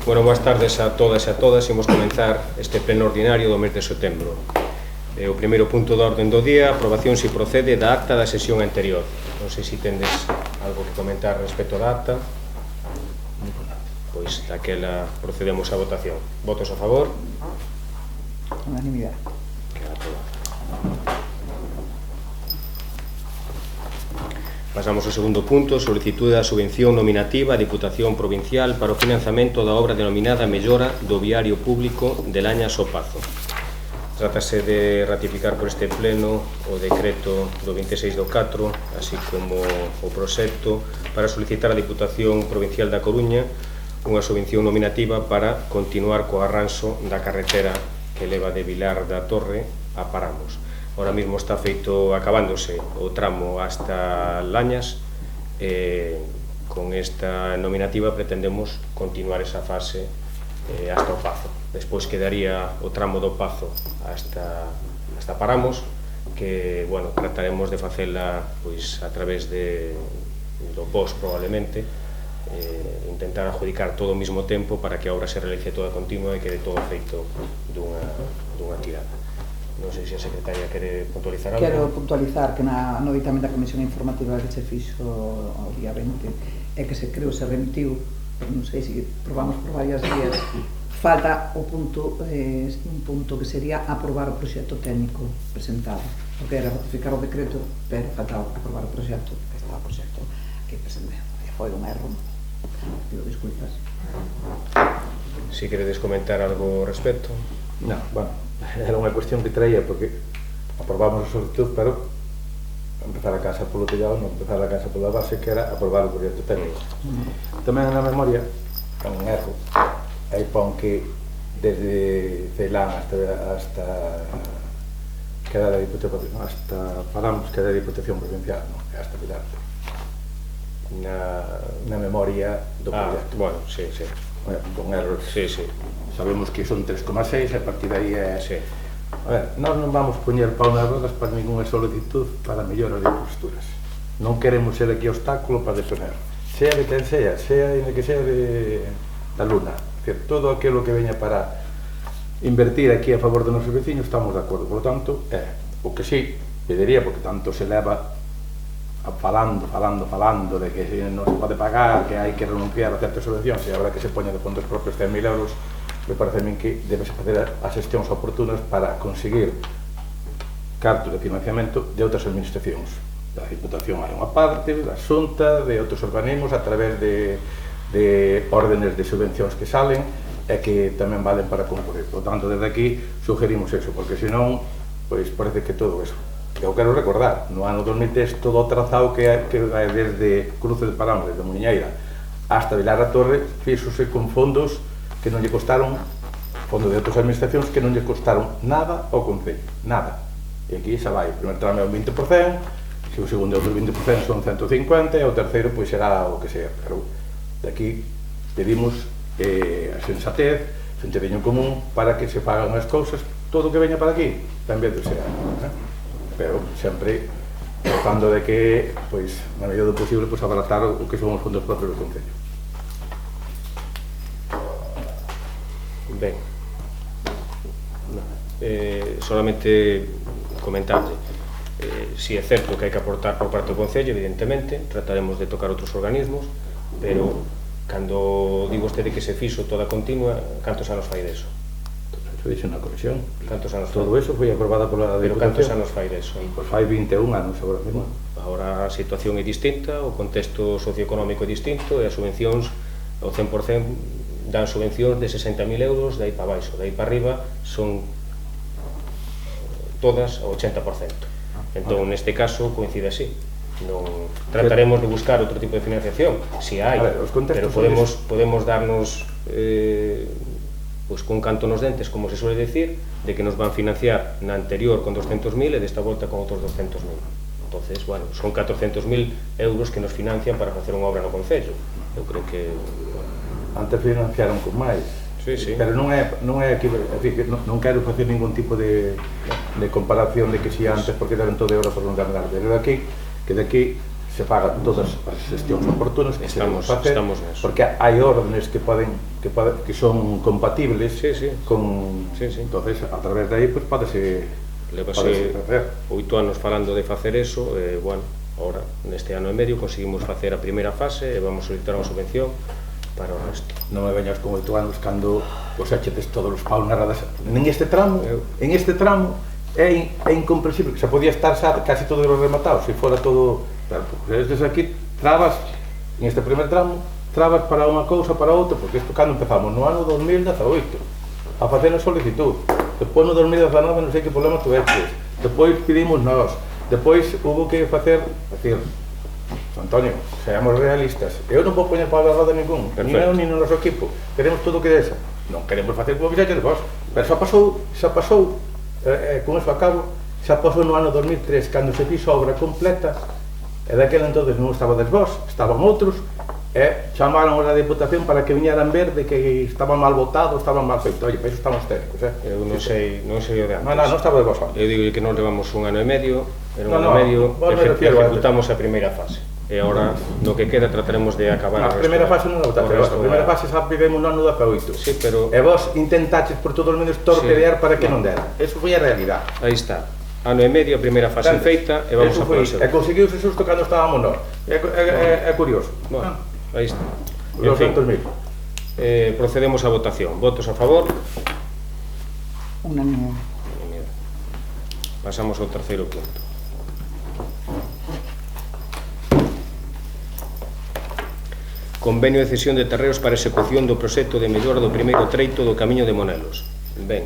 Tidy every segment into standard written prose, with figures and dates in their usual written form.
Bueno, boas tardes a todas e a todas. Imos comenzar este pleno ordinario do mes de setembro. O primeiro punto da orden do día, aprobación se procede da acta da sesión anterior. Non sei se tendes algo que comentar respecto da acta. Pois daquela procedemos á votación. Votos a favor? Unanimidade. Queda aprobado. Pasamos ao segundo punto, solicitude da subvención nominativa a Diputación Provincial para o financiamento da obra denominada Mellora do Viario Público de Lañas ao Pazo. Trátase de ratificar por este pleno o decreto do 26 do 4, así como o proxecto para solicitar a Diputación Provincial da Coruña unha subvención nominativa para continuar co arranxo da carretera que leva de Vilar da Torre a Paramos. Ahora mismo está feito, acabándose o tramo hasta Lañas. Con esta nominativa pretendemos continuar esa fase hasta o Pazo. Despois quedaría o tramo do Pazo hasta Paramos, que, bueno, trataremos de facela pois a través do POS probablemente, intentar adjudicar todo ao mesmo tempo para que a obra se realice toda continua e quede todo feito dunha tirada. Non sei se a secretaria quere puntualizar algo. Quero puntualizar que no ditame da Comisión Informativa que se fixo ao día 20 e que se remitiu, non sei se probamos por varias vías, falta un punto que sería aprobar o proxecto técnico presentado, porque era ratificar o decreto, pero faltaba aprobar o proxecto, que estaba o proxecto aquí presentado, e foi un erro. Pido disculpas. Si queredes comentar algo ao respecto. Non, bueno, era unha cuestión que traía porque aprobamos a solicitud, pero empezar a casa polo tellado, non empezar a casa pola base, que era aprobar o proxecto técnico. Tamén na memoria, é un erro, aí pon que desde Ceilán hasta queda da Diputación, hasta Paramos, queda da Diputación Provincial, non? É hasta Vilar. Na memoria do proxecto. Bueno, sí. Con erros. Sí. Sabemos que son 3,6, a partir de aí é... Sí. A ver, nós non vamos poñer pau nas rodas para ninguna solicitud para mellorar de infraestructuras. Non queremos ser aquí obstáculo para desoner. Sea de quen sea que sea da Luna. Decir, todo aquilo que veña para invertir aquí a favor dos nosos veciños, estamos de acordo. Por lo tanto, o que sí, pediría, porque tanto se leva falando de que non se pode pagar, que hai que renunciar a certas subvencións e habrá que se poña de fondos propios 100.000 euros, me parece a min que debes facer as xestións oportunas para conseguir cartos de financiamento de outras administracións. Da Diputación hai unha parte, da Xunta, de outros organismos, a través de órdenes de subvencións que salen e que tamén valen para concurrir. Por tanto, desde aquí sugerimos eso, porque senón, pois parece que todo eso. Eu quero recordar, no ano 2010 todo o trazado que vai desde Cruce de Paramos, desde Muñeira hasta Vilar da Torre, fixose con fondos que non lle costaron, fondos de outras administracións que non lle costaron nada ao Concello, nada. E aquí xa vai, o primer tramo é un 20%, se o segundo é outro 20% son 150, e o terceiro pois será o que sea. Pero de aquí pedimos a sensatez, sentido común, para que se fagan as cousas, todo o que veña para aquí, tamén sea, pero sempre tratando de que, pois, na medida do posible, pois, abaratar o que son os fondos propios do Concello. Ben, solamente comentarle, si é certo que hai que aportar por parte do Concello, evidentemente, trataremos de tocar outros organismos, pero cando digo usted que se fixo toda continua, cantos anos fai deso? Eso dixe na comisión. Cantos anos todo eso foi aprobada pola Pero Diputación. cantos anos fai deso? Pois fai 21 anos agora mesmo. Agora a situación é distinta, o contexto socioeconómico é distinto e as subvencións, o 100% dan subvencións de 60.000 euros, de aí para baixo, de aí para arriba son todas ao 80%. Entón, neste caso, coincide así. Non trataremos de buscar outro tipo de financiación, si hai, pero podemos darnos pois con canto nos dentes, como se suele decir, de que nos van financiar na anterior con 200.000 e desta volta con outros 200.000. Entonces, bueno, son 400.000 euros que nos financian para facer unha obra no Concello. Eu creo que... Antes financiaron con máis. Sí. Pero non é aquí, non quero facer ningún tipo de comparación de que si antes, porque deron todo de hora por non dar nada. Pero que de aquí se fagan todas as xestións oportunas que se deben facer, porque hai órdenes que son compatibles con... Entonces, a través de aí, pues, podese facer. 8 anos falando de facer eso, bueno, ahora, neste ano e medio, conseguimos facer a primeira fase e vamos solicitar unha subvención para o resto. Non me veñas con 8 anos cando cosechedes todos os paunaradas. En este tramo é incomprensible, que se podía estar casi todo rematado, se fora todo... Desde aquí, trabas, en este primer tramo, trabas para unha cousa, para outra, porque isto cando empezamos, no ano 2018, a facer a solicitud. Depois no 2019 non sei que problema tuveches. Depois pedimos nós. Depois hubo que facer, decir, Antonio, seamos realistas. Eu non vou poñer para a roda ningún, ni eu, ni no noso equipo. Queremos todo o que desa. Non queremos facer como fixaxe de vos. Pero xa pasou, con eso a cabo, xa pasou no ano 2003, cando se fixo a obra completa, e daquela entonces non estabades vos, estaban outros, e chamaron a Diputación para que viñeran ver de que estaba mal votado, estaba mal feito. Oye, para iso estamos técnicos, Eu non sei o de antes. Non estaba de vos antes. Eu digo que non levamos un ano e medio, ejecutamos a primeira fase. E agora, no que queda, trataremos de acabar a primeira fase non a primeira fase xa pidemos no ano 18. Sí, pero... E vos intentaches por todos os medios torpedear para que non dera. Eso foi a realidad. Aí está. Ano e medio, a primeira fase feita, e vamos a por a segunda. E conseguiuse susto cando estábamos nós. É curioso. Bueno, aí está. En fin, procedemos a votación. Votos a favor? Unanimidade. Pasamos ao terceiro punto. Convenio de cesión de terreos para execución do proxecto de mellora do primeiro treito do Camiño de Monelos. Ben,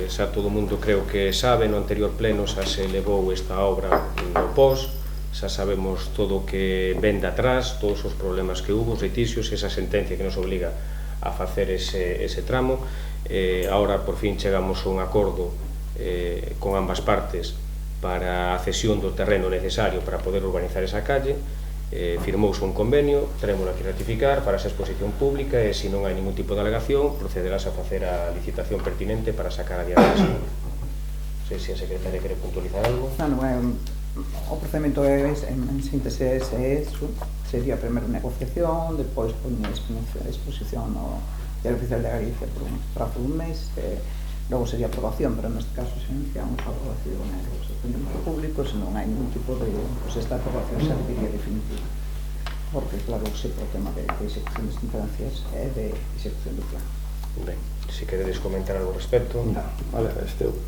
xa todo o mundo creo que sabe, no anterior pleno xa se levou esta obra no pos, xa sabemos todo o que ven de atrás, todos os problemas que hubo, os litixos, esa sentencia que nos obliga a facer ese tramo. Ahora, por fin, chegamos a un acordo con ambas partes para a cesión do terreno necesario para poder urbanizar esa calle. Firmouse un convenio, terémolo que ratificar para esa exposición pública e se non hai ningún tipo de alegación procederás a facer a licitación pertinente para sacar adiante esa obra. Non sei se a secretaria quere puntualizar algo. O procedimento en síntese é eso, sería primeiro negociación, depois poñer exposición no Diario Oficial de Galicia por un prazo de un mes, logo sería aprobación, pero neste caso se iniciamos a aprobación no sector público, se non hai ningún tipo de... esta aprobación xa debería definitiva, porque claro, se por tema de execución de instancias é de execución do plan. Ben, se queredes comentar algo ao respecto. Vale,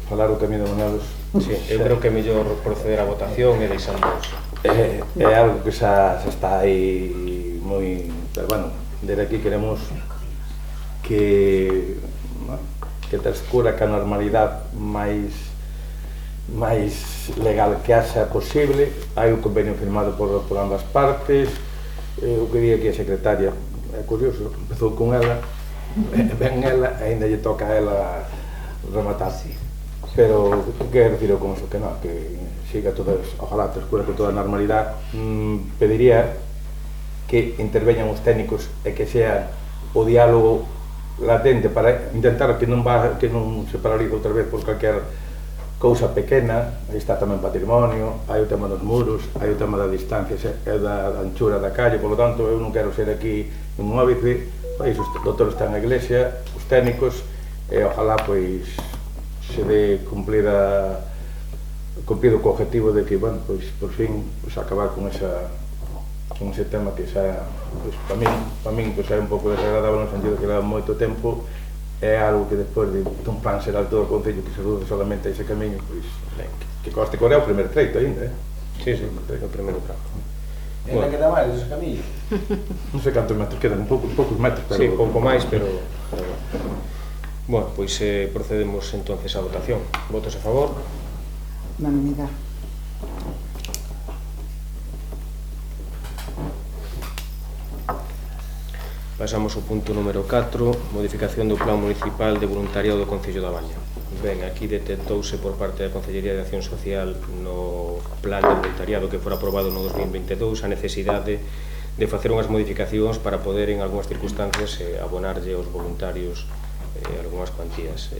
falar o Camiño de Monelos. Sí, eu creo que é mellor proceder á votación e deixamos. É algo que xa está aí moi... Pero bueno, desde aquí queremos que transcurra ca normalidade máis legal que haxa posible. Hai un convenio firmado por ambas partes. Eu quería que a secretaria, é curioso, empezou con ela, ben ela, ainda lle toca a ela rematar. Pero, que refiro con eso? Que non, que siga todas, ojalá transcurra con toda a normalidade. Pediría que interveñan os técnicos e que sea o diálogo latente para intentar que non se paralice outra vez por calquer cousa pequena. Aí está tamén patrimonio, hai o tema dos muros, hai o tema da distancia e da anchura da calle, por lo tanto eu non quero ser aquí un óbice. Os doutores están na iglesia, os técnicos, e ojalá pois se dé cumplido co objetivo de que, bueno, pois por fin acabar con ese tema que xa, pois, para min pois, é un pouco desagradable no sentido que leva moito tempo. É algo que despois dun plan xeral todo o Concello que se reduce solamente a ese camiño, pois, que coste corre o primer treito ainda, Sí, o primeiro tramo. E ainda queda máis ese camiño? Non sei cantos metros quedan, poucos metros, pero... Sí, pouco máis, pero... Bueno, pois procedemos entonces á votación. Votos a favor? Unanimidade. Pasamos ao punto número 4, modificación do Plan Municipal de Voluntariado do Concello da Baña. Ben, aquí detectouse por parte da Concellería de Acción Social no Plan de Voluntariado que fora aprobado no 2022 a necesidade de facer unhas modificacións para poder en algunhas circunstancias abonarlle aos voluntarios algunhas cuantías.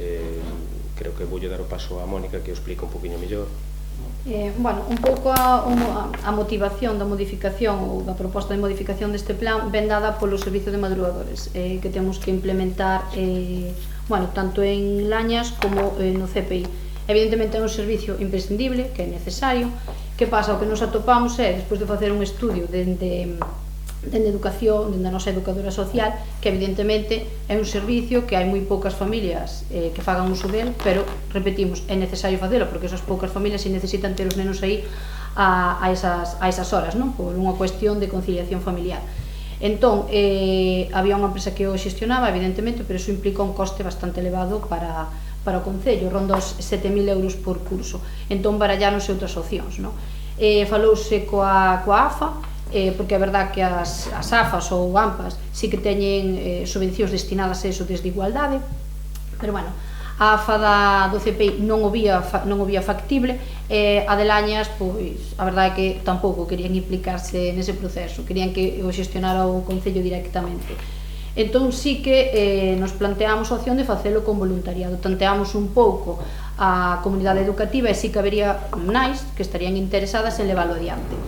Creo que voulle dar o paso a Mónica que o explica un poquinho mellor. Bueno, un pouco a motivación da modificación ou da proposta de modificación deste plan ven dada polo servicio de madrugadores que temos que implementar bueno, tanto en Lañas como no CPI. Evidentemente é un servicio imprescindible, que é necesario. Que pasa? O que nos atopamos é, despois de facer un estudio dende educación, dende a nosa educadora social, que evidentemente é un servicio que hai moi poucas familias que fagan uso del, pero, repetimos, é necesario facelo, porque esas poucas familias se necesitan ter os nenos aí a esas horas, non? Por unha cuestión de conciliación familiar. Entón, había unha empresa que o xestionaba, evidentemente, pero iso implica un coste bastante elevado para o Concello, ronda os 7.000 euros por curso. Entón, baralláronse outras opcións, non? Falouse coa AFA, porque é verdad que as AFAs ou AMPAs sí que teñen subvencións destinadas a eso desde igualdade, pero bueno, a AFA do CPI non o vía factible, a de Lañas, pois, a verdade é que tampouco querían implicarse nese proceso, querían que o xestionara o Concello directamente. Entón sí que nos planteamos a opción de facelo con voluntariado, tanteamos un pouco a comunidade educativa e sí que habería nais que estarían interesadas en leválo adiante.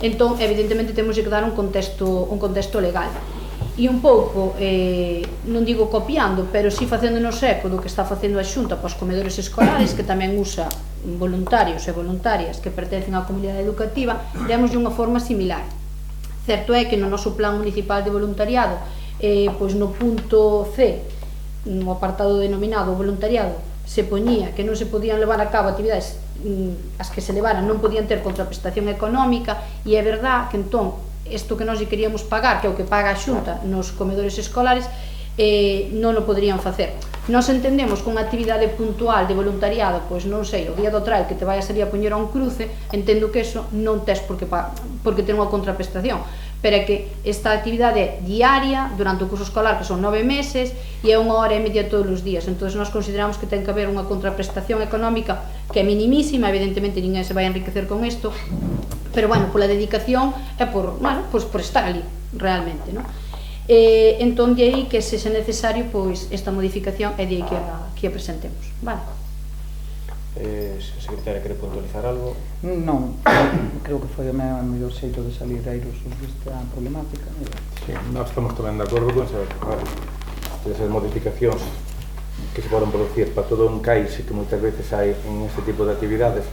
Entón, evidentemente, temos que dar un contexto legal. E un pouco, non digo copiando, pero sí facéndonos eco do que está facendo a Xunta para os comedores escolares, que tamén usa voluntarios e voluntarias que pertencen á comunidade educativa, demos de unha forma similar. Certo é que no noso plan municipal de voluntariado, pois no punto C, no apartado denominado voluntariado, se poñía que non se podían levar a cabo actividades, as que se levaran non podían ter contraprestación económica, e é verdad que entón isto que nós queríamos pagar, que é o que paga a Xunta nos comedores escolares, non o poderían facer. Nós entendemos que unha actividade puntual de voluntariado, pois non sei, o día do trail que te vai a salir a poñer a un cruce, entendo que eso non tes porque ter unha contraprestación, pero é que esta actividade é diaria durante o curso escolar, que son 9 meses, e é 1 hora e media todos os días. Entón nós consideramos que ten que haber unha contraprestación económica que é minimísima, evidentemente ninguén se vai a enriquecer con isto, pero bueno, pola dedicación é por estar ali realmente, non? Entón de aí que se é necesario pois esta modificación é de aí que a presentemos, vale? Secretaria, quere puntualizar algo? Non, creo que foi o mellor xeito de salir airosos desta problemática. Sí, nós estamos tamén de acordo con esas modificacións que se poden producir para todo un caixe que moitas veces hai en este tipo de actividades.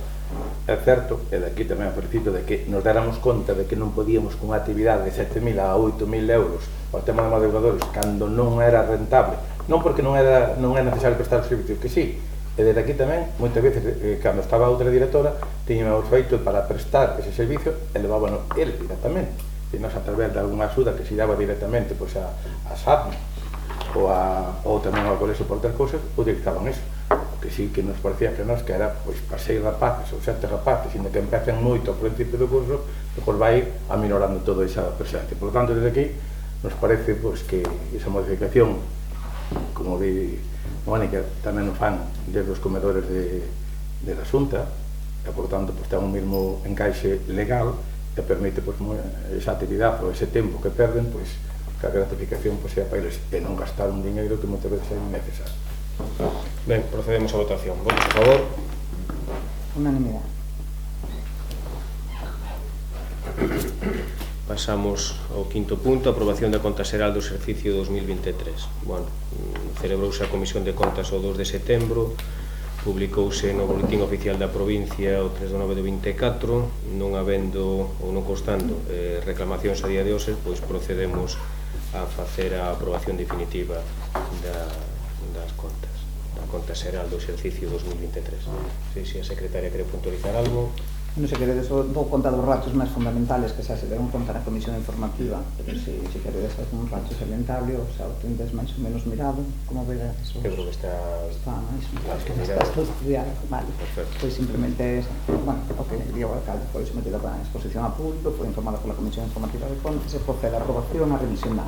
É certo, e daqui tamén o felicito de que nos déramos conta de que non podíamos con unha actividade de 7.000 a 8.000 euros ao tema de madrugadores cando non era rentable, non porque non é necesario prestar o servicio, que sí. E desde aquí tamén, moitas veces, cando estaba outra directora, tiñamos feito para prestar ese servicio e levábano el directamente. E nós, a través de alguna axuda que se daba directamente pois, a SAP ou tamén ao colexo por ter cousas, utilizaban eso. Que sí que nos parecía que nos que era pois, para 6 rapaces ou 7 rapaces, sino que empecen moito ao principio do curso, depois vai aminorando toda esa presencia. Por lo tanto, desde aquí, nos parece pois, que esa modificación, como di Mónica, tamén o fan desde os comedores de la Xunta, e, por tanto, pues, ten un mesmo encaixe legal que permite pues, esa actividade ou ese tempo que perden, pues, que a gratificación pues, sea para eles e non gastar un dinheiro que moitas veces é innecesario. Ben, procedemos a votación. Votos a favor? Unanimidade. Pasamos ao quinto punto, aprobación da conta xeral do exercicio 2023. Bueno, celebrouse a Comisión de Contas o 2 de setembro, publicouse no Boletín Oficial da Provincia o 3 de nove do 24, non habendo ou non constando reclamacións a día de hoxe, pois procedemos a facer a aprobación definitiva das contas, da conta xeral do exercicio 2023. Se a secretaria quere puntualizar algo. Non sei, queredes, dou conta dos ratos máis fundamentales que xa se deron conta na comisión informativa, pero se queredes algún rato salientable, xa o tendes máis ou menos mirado, como vedes eso. Eu creo que está estudiado, vale. Pois simplemente, bueno, o que digo o alcalde foi sometido a exposición a público, foi informado pola comisión informativa de contas e procede a aprobación a revisión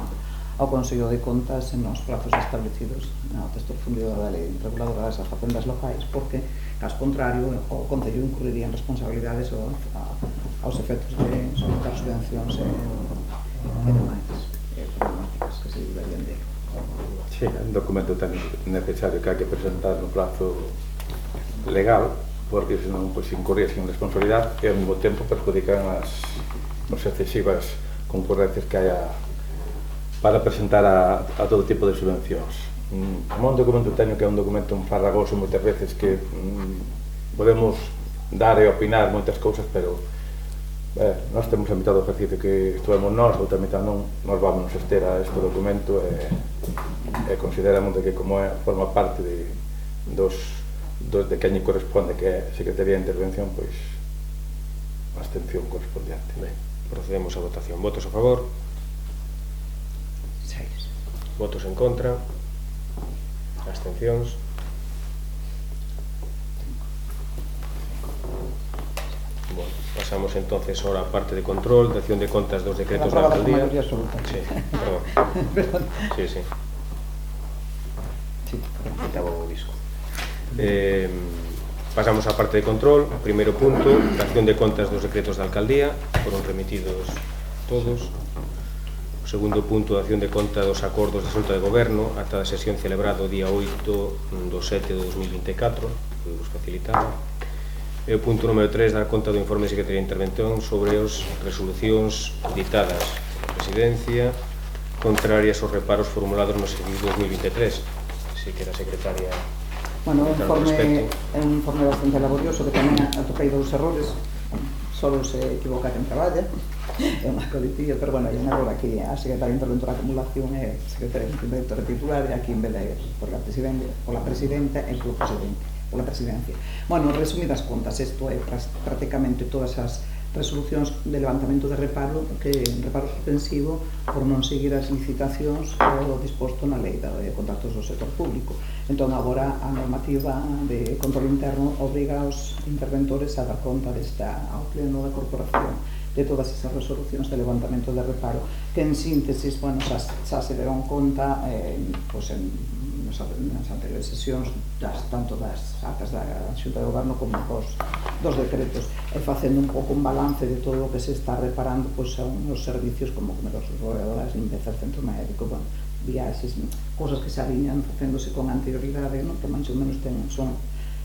ao Consello de Contas nos prazos establecidos no texto fundido da Lei Reguladora das Facendas Locais, porque, caso contrario, o Concello incurriría en responsabilidades aos efectos de solicitar subvencións e demais problemáticas que se deberían de. Sí, é un documento tan necesario que hai que presentar no plazo legal, porque senón incorrías en responsabilidade e ao mesmo tempo perjudican as excesivas concurrencias que hai para presentar a todo tipo de subvencións. Como un documento teño que é un documento farragoso moitas veces que podemos dar e opinar moitas cousas, pero nós temos a mitad do ejercicio que estuvemos nós, outra mitad non, nós vamos ter a este documento e consideramos que como forma parte de quen corresponde, que é a Secretaría de Intervención, pois a abstención correspondiente. Ben, procedemos a votación. Votos a favor? 6. Votos en contra? Abstencións? Bueno, pasamos entonces ahora a parte de control, de acción de contas dos decretos da alcaldía. Mayoría absoluta. Sí, perdón. Sí, sí. Sí, quitaba o disco. Pasamos á parte de control. Primeiro punto, da acción de contas dos decretos da alcaldía. Foron remitidos todos. O segundo punto, da acción de conta dos acordos da Xunta de Goberno ata a sesión celebrada o día 8/7 de 2024, que vos facilitaba. E o punto número 3, dar conta do informe de Secretaría de Intervención sobre as resolucións ditadas da Presidencia contrarias aos reparos formulados no exercicio 2023. Si que era secretaria. Bueno, o informe é un informe bastante laborioso que tamén atopei dous errores. Solo se equivoca quen traballa, é unha coletilla, pero bueno, hai un error aquí. A secretaria interventora de acumulación é secretaria interventora titular e aquí en vez de por la presidenta e pola presidencia. Bueno, resumidas contas, isto é prácticamente todas as resolucións de levantamento de reparo suspensivo por non seguir as licitacións o disposto na lei de contratos do sector público. Entón, agora a normativa de control interno obriga aos interventores a dar conta ao pleno da corporación de todas esas resolucións de levantamento de reparo, que en síntesis, bueno, xa se deron conta nas anteriores sesións, tanto das actas da Xunta de Goberno como dos decretos, e facendo un pouco un balance de todo o que se está reparando a uns servicios como comedores, roedoras, limpeza, centro médico, viaxes, cousas que xa viñan facéndose con anterioridade, que máis ou menos son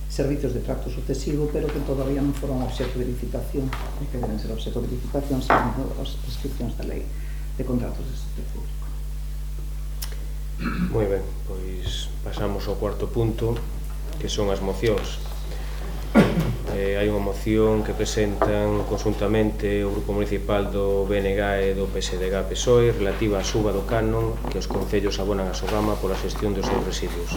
servicios de tracto sucesivo, pero que todavía non foron obxecto de licitación, e que deben ser obxecto de licitación segundo as prescripcións da lei de contratos de sector público. Moi ben, pois pasamos ao cuarto punto, que son as mocións. Hai unha moción que presentan conjuntamente o Grupo Municipal do BNG e do PSDG-PSOE relativa á suba do canon que os concellos abonan a Sogama pola xestión dos seus residuos.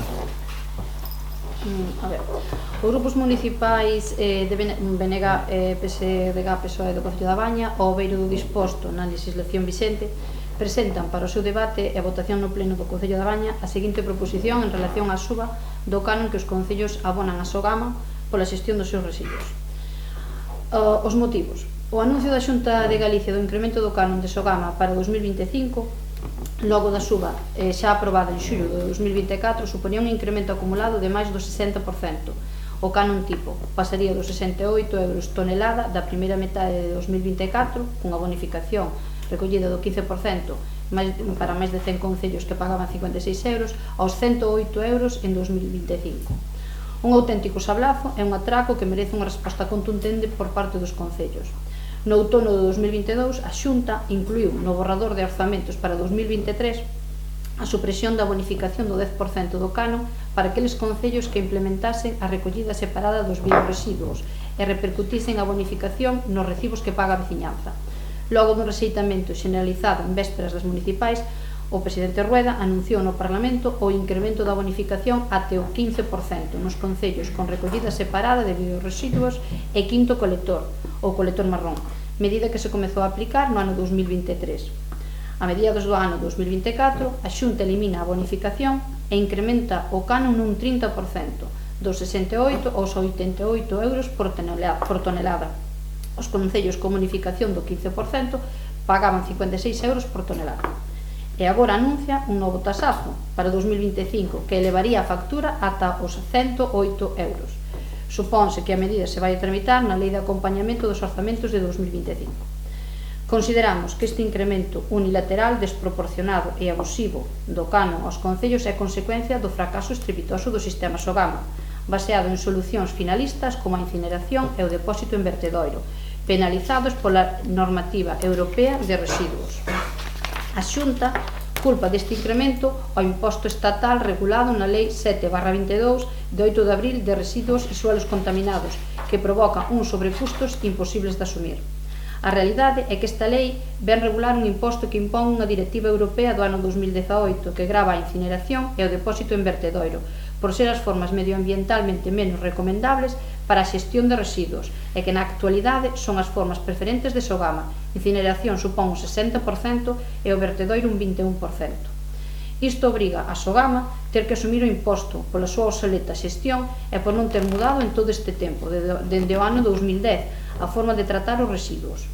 A ver, os grupos municipais de BNG, PSDG, PSOE do Concello da Baña, ao beiro do disposto na legislación vixente, presentan para o seu debate e votación no pleno do Concello da Baña a seguinte proposición en relación á suba do canon que os concellos abonan a Sogama pola xestión dos seus residuos. Os motivos. O anuncio da Xunta de Galicia do incremento do canon de Sogama para 2025, logo da suba xa aprobada en xullo de 2024, suponía un incremento acumulado de máis do 60%. O canon tipo pasaría dos 68 euros tonelada da primeira metade de 2024, cunha bonificación recollida do 15% para máis de 100 concellos que pagaban 56 euros, aos 108 euros en 2025. Un auténtico sablazo e un atraco que merece unha resposta contundente por parte dos concellos. No outono de 2022, a Xunta incluiu no borrador de orzamentos para 2023 a supresión da bonificación do 10% do canon para aqueles concellos que implementasen a recollida separada dos biorresiduos e repercutisen a bonificación nos recibos que paga a veciñanza. Logo dun rexeitamento xeneralizado en vésperas das municipais, o presidente Rueda anunciou no Parlamento o incremento da bonificación até o 15% nos concellos con recollida separada de biorresiduos e quinto colector, o colector marrón, medida que se comezou a aplicar no ano 2023. A mediados do ano 2024, a Xunta elimina a bonificación e incrementa o canon nun 30%, dos 68 aos 88 euros por tonelada. Os concellos con bonificación do 15% pagaban 56 euros por tonelada. E agora anuncia un novo tasazo para 2025 que elevaría a factura ata os 108 euros. Supónse que a medida se vai a tramitar na Lei de Acompañamento dos Orzamentos de 2025. Consideramos que este incremento unilateral, desproporcionado e abusivo do canon aos concellos é consecuencia do fracaso estrepitoso do sistema Sogama, baseado en solucións finalistas como a incineración e o depósito en vertedoiro, penalizados pola normativa europea de residuos. A Xunta culpa deste incremento ao imposto estatal regulado na Lei 7/22 de 8 de abril de residuos e suelos contaminados, que provoca uns sobrecustos imposibles de asumir. A realidade é que esta lei ven regular un imposto que impón unha directiva europea do ano 2018 que grava a incineración e o depósito en vertedoiro, por ser as formas medioambientalmente menos recomendables para a xestión de residuos e que na actualidade son as formas preferentes de Sogama. Incineración supón un 60% e o vertedoiro un 21%. Isto obriga a Sogama ter que asumir o imposto pola súa obsoleta xestión e por non ter mudado en todo este tempo, dende o ano 2010, a forma de tratar os residuos.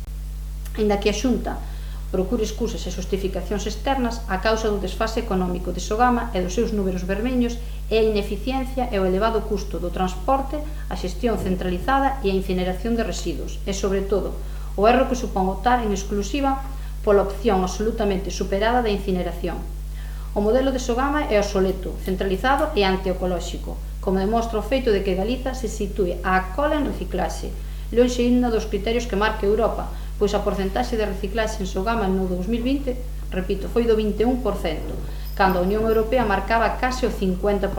Ainda que a Xunta procure excusas e justificacións externas, a causa do desfase económico de Sogama e dos seus números vermellos é a ineficiencia e o elevado custo do transporte, a xestión centralizada e a incineración de residuos e, sobre todo, o erro que supón optar en exclusiva pola opción absolutamente superada da incineración. O modelo de Sogama é obsoleto, centralizado e antiecolóxico, como demostra o feito de que Galiza se sitúe á cola en reciclaxe, lonxe ainda dos criterios que marca Europa, pois a porcentaxe de reciclaxe en Sogama no 2020, repito, foi do 21%, cando a Unión Europea marcaba case o 50%.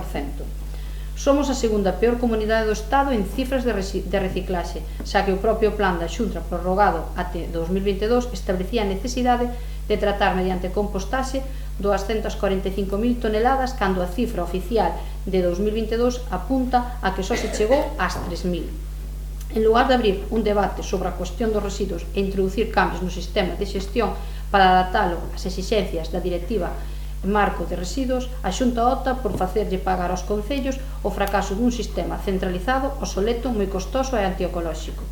Somos a segunda peor comunidade do Estado en cifras de reciclaxe, xa que o propio plan da Xunta prorrogado até 2022 establecía a necesidade de tratar mediante compostaxe 245.000 toneladas, cando a cifra oficial de 2022 apunta a que só se chegou ás 3.000. En lugar de abrir un debate sobre a cuestión dos residuos e introducir cambios no sistema de xestión para adaptalo ás exixencias da Directiva Marco de Residuos, a Xunta opta por facerlle pagar aos concellos o fracaso dun sistema centralizado, obsoleto, moi costoso e antiecolóxico.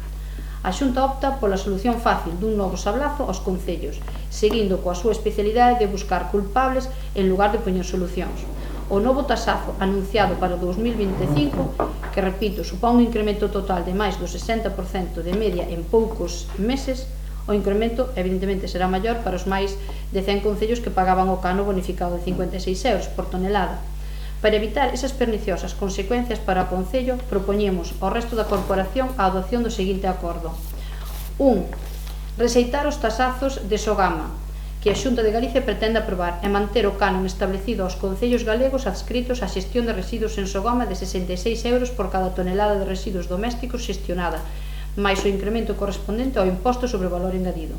A Xunta opta pola solución fácil dun novo sablazo aos concellos, seguindo coa súa especialidade de buscar culpables en lugar de poñer solucións. O novo tasazo anunciado para o 2025, que, repito, supón un incremento total de máis do 60% de media en poucos meses, o incremento, evidentemente, será maior para os máis de 100 concellos que pagaban o cano bonificado de 56 euros por tonelada. Para evitar esas perniciosas consecuencias para o concello, propoñemos ao resto da corporación a adopción do seguinte acordo. 1. Rexeitar os tasazos de Sogama, que a Xunta de Galicia pretende aprobar e manter o canon establecido aos concellos galegos adscritos á xestión de residuos en Sogama de 66 euros por cada tonelada de residuos domésticos xestionada, máis o incremento correspondente ao imposto sobre o valor engadido.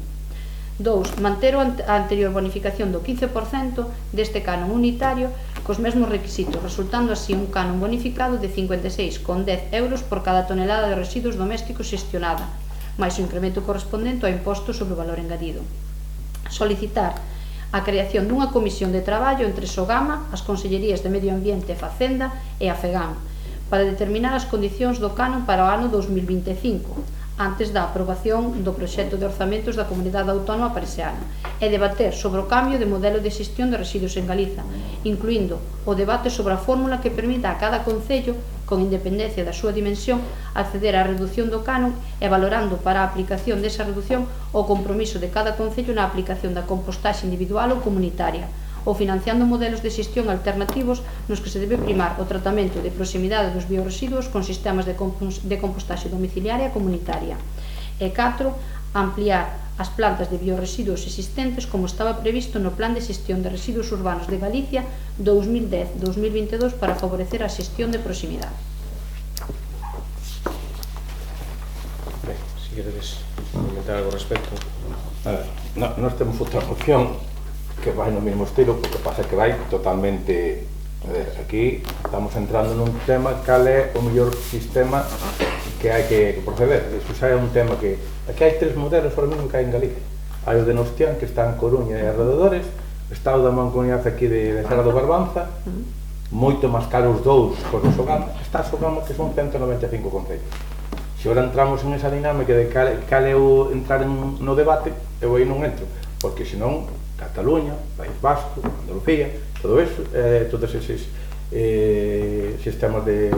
2. Manter a anterior bonificación do 15% deste canon unitario cos mesmos requisitos, resultando así un canon bonificado de 56,10 euros por cada tonelada de residuos domésticos xestionada, máis o incremento correspondente ao imposto sobre o valor engadido. Solicitar a creación dunha comisión de traballo entre Sogama, as Consellerías de Medio Ambiente e Facenda e a FEGAM para determinar as condicións do canon para o ano 2025, antes da aprobación do proxecto de orzamentos da Comunidade Autónoma Parexeana, e debater sobre o cambio de modelo de xestión de residuos en Galiza, incluindo o debate sobre a fórmula que permita a cada concello, con independencia da súa dimensión, acceder á reducción do canon e valorando para a aplicación desa reducción o compromiso de cada concello na aplicación da compostaxe individual ou comunitaria, ou financiando modelos de xestión alternativos nos que se debe primar o tratamento de proximidade dos bioresiduos con sistemas de compostaxe domiciliaria e comunitaria. E 4. Ampliar as plantas de bioresiduos existentes como estaba previsto no Plan de Xestión de Residuos Urbanos de Galicia 2010-2022 para favorecer a xestión de proximidade. Ben, se queredes comentar algo ao respecto. Nós temos outra moción que vai no mesmo estilo, porque pasa que vai totalmente... Aquí estamos entrando nun tema cal é o mellor sistema que hai que proceder. Iso xa é un tema que... Aquí hai 3 modelos ahora mesmo que hai en Galicia. Hai o de Nostián, que está en Coruña e alrededores, está o da Mancoñaz aquí de Serra do Barbanza, moito máis caro os dous por o Sogama, está Sogama que son 195 concellos. Se agora entramos en esa dinámica de cal é o entrar no debate, eu aí non entro, porque senón Cataluña, País Vasco, Andalucía, todo eso, todos eses sistemas que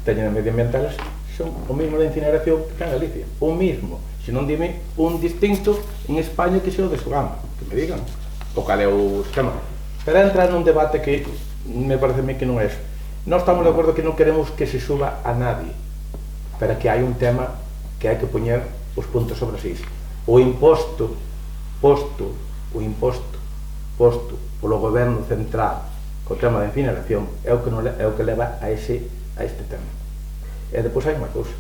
teñen medioambientales son o mesmo de incineración que en Galicia, o mesmo, se non dime un distinto en España que sea o de Sogama, que me digan o cal é o sistema. Pero entrar nun debate que me parece a mí que non é Nós estamos de acordo que non queremos que se suba a nadie, pero que hai un tema que hai que poñer os puntos sobre as is. O imposto posto polo goberno central co tema da incineración é o que leva a este tema. E depois hai unha cousa,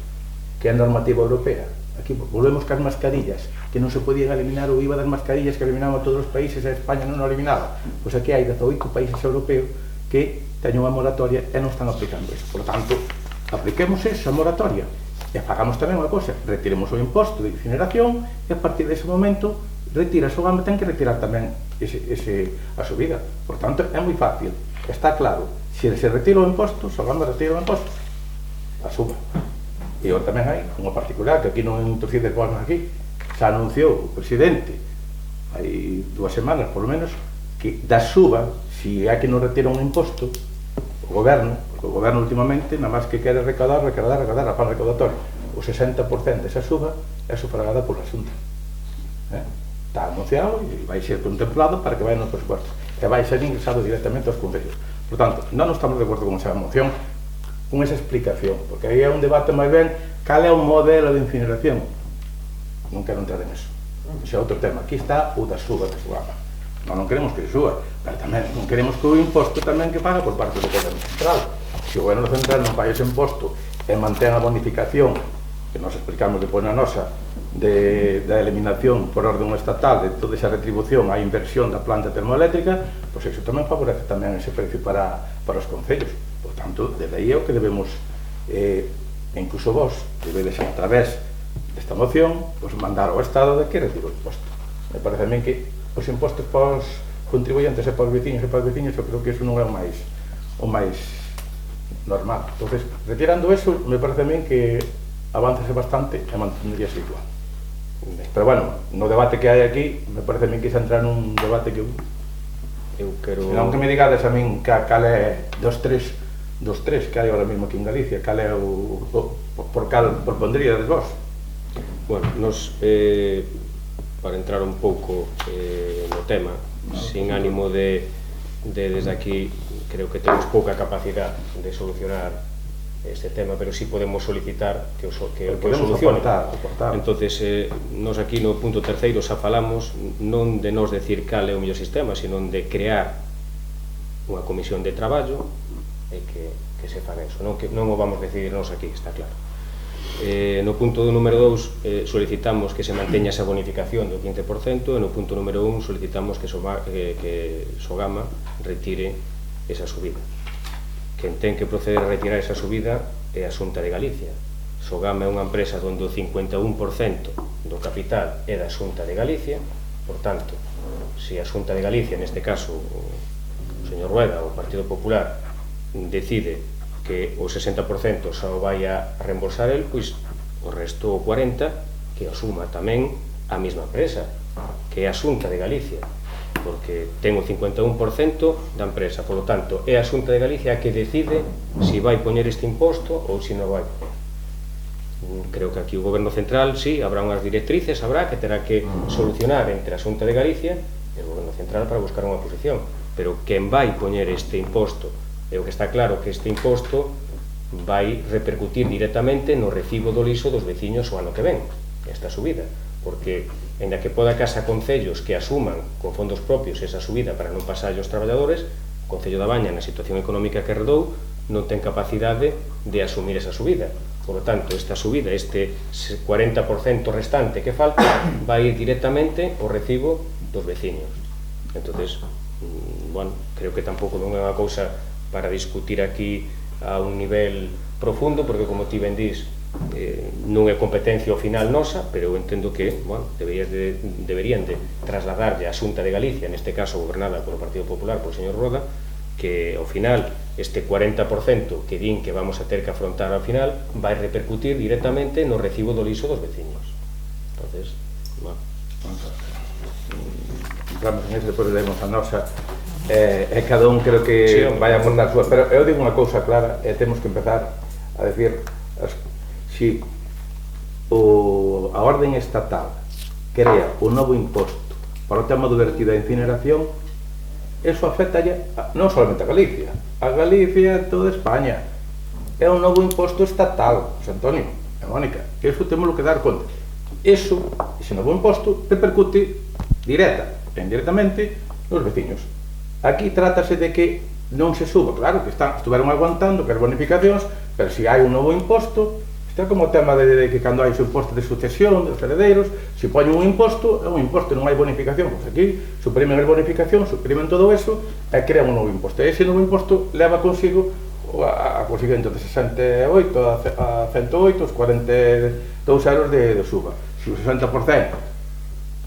que é a normativa europea. Aquí volvemos cas mascarillas, que non se podían eliminar o IVA das mascarillas que eliminaban todos os países e España non o eliminaba. Pois aquí hai 18 países europeos que teñen unha moratoria e non están aplicando iso. Por tanto, apliquemos esa moratoria e pagamos tamén unha cousa, retiremos o imposto de incineración e a partir dese momento retira o GAMA, ten que retirar tamén a subida. Por tanto, é moi fácil, está claro, se se retira o imposto, o GAMA retira o imposto, a suba. E eu tamén hai unha particular que aquí non introducide cosas aquí, se anunciou o presidente hai 2 semanas por lo menos que da suba, se hai que non retira un imposto o goberno, porque o goberno últimamente nada máis que quere recaudar a pan recaudatorio, o 60% desa suba é sufragada pola Xunta, está anunciado e vai ser contemplado para que vayan nos presupuestos e vai ser ingresado directamente aos concellos. Por tanto, non estamos de acordo con esa moción, con esa explicación, porque aí é un debate máis ben cal é o modelo de incineración. Non quero entrar en eso, ese é outro tema. Aquí está o da suba de Gama. Non queremos que suba, pero tamén non queremos que o imposto tamén que paga por parte do goberno central. Se o goberno central non paga ese imposto e mantén a bonificación que nos explicamos depois na nosa da eliminación por orden estatal de toda esa retribución á inversión da planta termoeléctrica, pois iso tamén favorece tamén ese precio para os concellos. Por tanto, desde aí é o que debemos, incluso vos, debedes a través desta moción, pues mandar ao Estado de que retire o imposto. Me parece a mí que os impostos para os contribuyentes e para os veciños eu creo que iso non é o máis normal. Entonces, retirando eso, me parece a mí que avanzase bastante e mantendríase igual. Pero bueno, no debate que hai aquí, me parece a mí que se entra nun debate que eu quero... Non que me digades a min cal é dos tres que hai ahora mismo aquí en Galicia, cal é por cal propondríades vos? Bueno, nos, para entrar un pouco no tema, sin ánimo de desde aquí, creo que temos pouca capacidade de solucionar este tema, pero sí podemos solicitar que o solucione. Entonces, nos aquí no punto terceiro xa falamos non de nos decir cal é o mellor sistema, sino de crear unha comisión de traballo e que se faga eso, non o vamos decidir nos aquí, está claro. No punto número 2 solicitamos que se manteña esa bonificación do 15% e no punto número 1 solicitamos que Sogama retire esa subida. Quen ten que proceder a retirar esa subida é a Xunta de Galicia. Sogama é unha empresa onde o 51% do capital é da Xunta de Galicia, por tanto, se a Xunta de Galicia, neste caso o señor Rueda, o Partido Popular, decide que o 60% xa o vai a reembolsar el, pois o resto, o 40%, que asuma tamén a mesma empresa, que é a Xunta de Galicia, porque ten o 51% da empresa, polo tanto, é a Xunta de Galicia a que decide se vai poñer este imposto ou se non vai poñer. Creo que aquí o Goberno Central, sí, habrá unhas directrices, habrá que terá que solucionar entre a Xunta de Galicia e o Goberno Central para buscar unha posición, pero quen vai poñer este imposto, é o que está claro que este imposto vai repercutir directamente no recibo do lixo dos veciños o ano que ven, esta subida, porque en que poda casa concellos que asuman con fondos propios esa subida para non pasar aos traballadores, o Concello da Baña, na situación económica que herdou, non ten capacidade de asumir esa subida. Por lo tanto, esta subida, este 40% restante que falta, vai ir directamente ao recibo dos veciños. Entonces, bueno, creo que tampouco non é unha cousa para discutir aquí a un nivel profundo, porque como ti ben dís, non é competencia ao final nosa, pero eu entendo que, bueno, deberían de trasladarlle a Xunta de Galicia, neste caso gobernada polo Partido Popular, polo señor Roda, que ao final este 40% que din que vamos a ter que afrontar ao final vai repercutir directamente no recibo do lixo dos veciños. Entonces, bueno, entramos en eso, depois leemos a nosa e cada un creo que vai a aportar a súa, pero eu digo unha cousa clara e temos que empezar a decir si a orden estatal crea un novo imposto para o tema do vertido da incineración, eso afecta non solamente a Galicia, a Galicia, toda España. É un novo imposto estatal, José Antonio e Mónica, que iso temos que dar conta. Ese novo imposto repercute directa e indirectamente nos veciños. Aquí trátase de que non se suba, claro, que estuveron aguantando que as bonificacións, pero se hai un novo imposto, isto é como o tema de que cando hai o imposto de sucesión, dos heredeiros, se poñen un imposto, é un imposto, non hai bonificación, pois aquí suprimen as bonificacións, suprimen todo eso e crean un novo imposto. E ese novo imposto leva consigo a conseguinte de 68 a 108, os 42 euros de suba. Se o 60%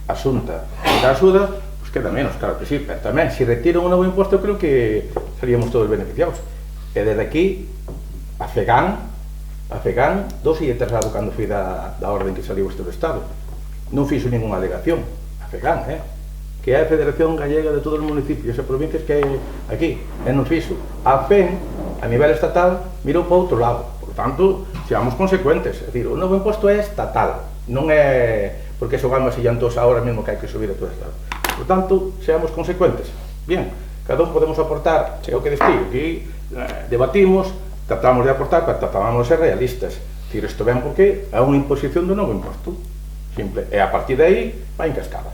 a Xunta da axuda, pois queda menos, claro que sí, pero tamén, se retiran un novo imposto, eu creo que seríamos todos beneficiados. E desde aquí, a FEGAN, dous e traslado cando fui da orden que saliu este do Estado. Non fixo ninguna alegación, a FEGAN, que é a Federación Gallega de todos os municipios e provincias que hai aquí, e non fixo. A FEN, a nivel estatal, mirou para outro lado. Por tanto, seamos consecuentes. É dicir, o novo imposto é estatal, non é porque Sogama se llantou ahora mesmo que hai que subir a todo o Estado. Por tanto, seamos consecuentes. Bien, cada un podemos aportar, é o que destigo, aquí debatimos, tratamos de aportar, pero tratamos de ser realistas. Dicir, isto ben porque é unha imposición do novo imposto. Simple. E a partir de aí, vai en cascada.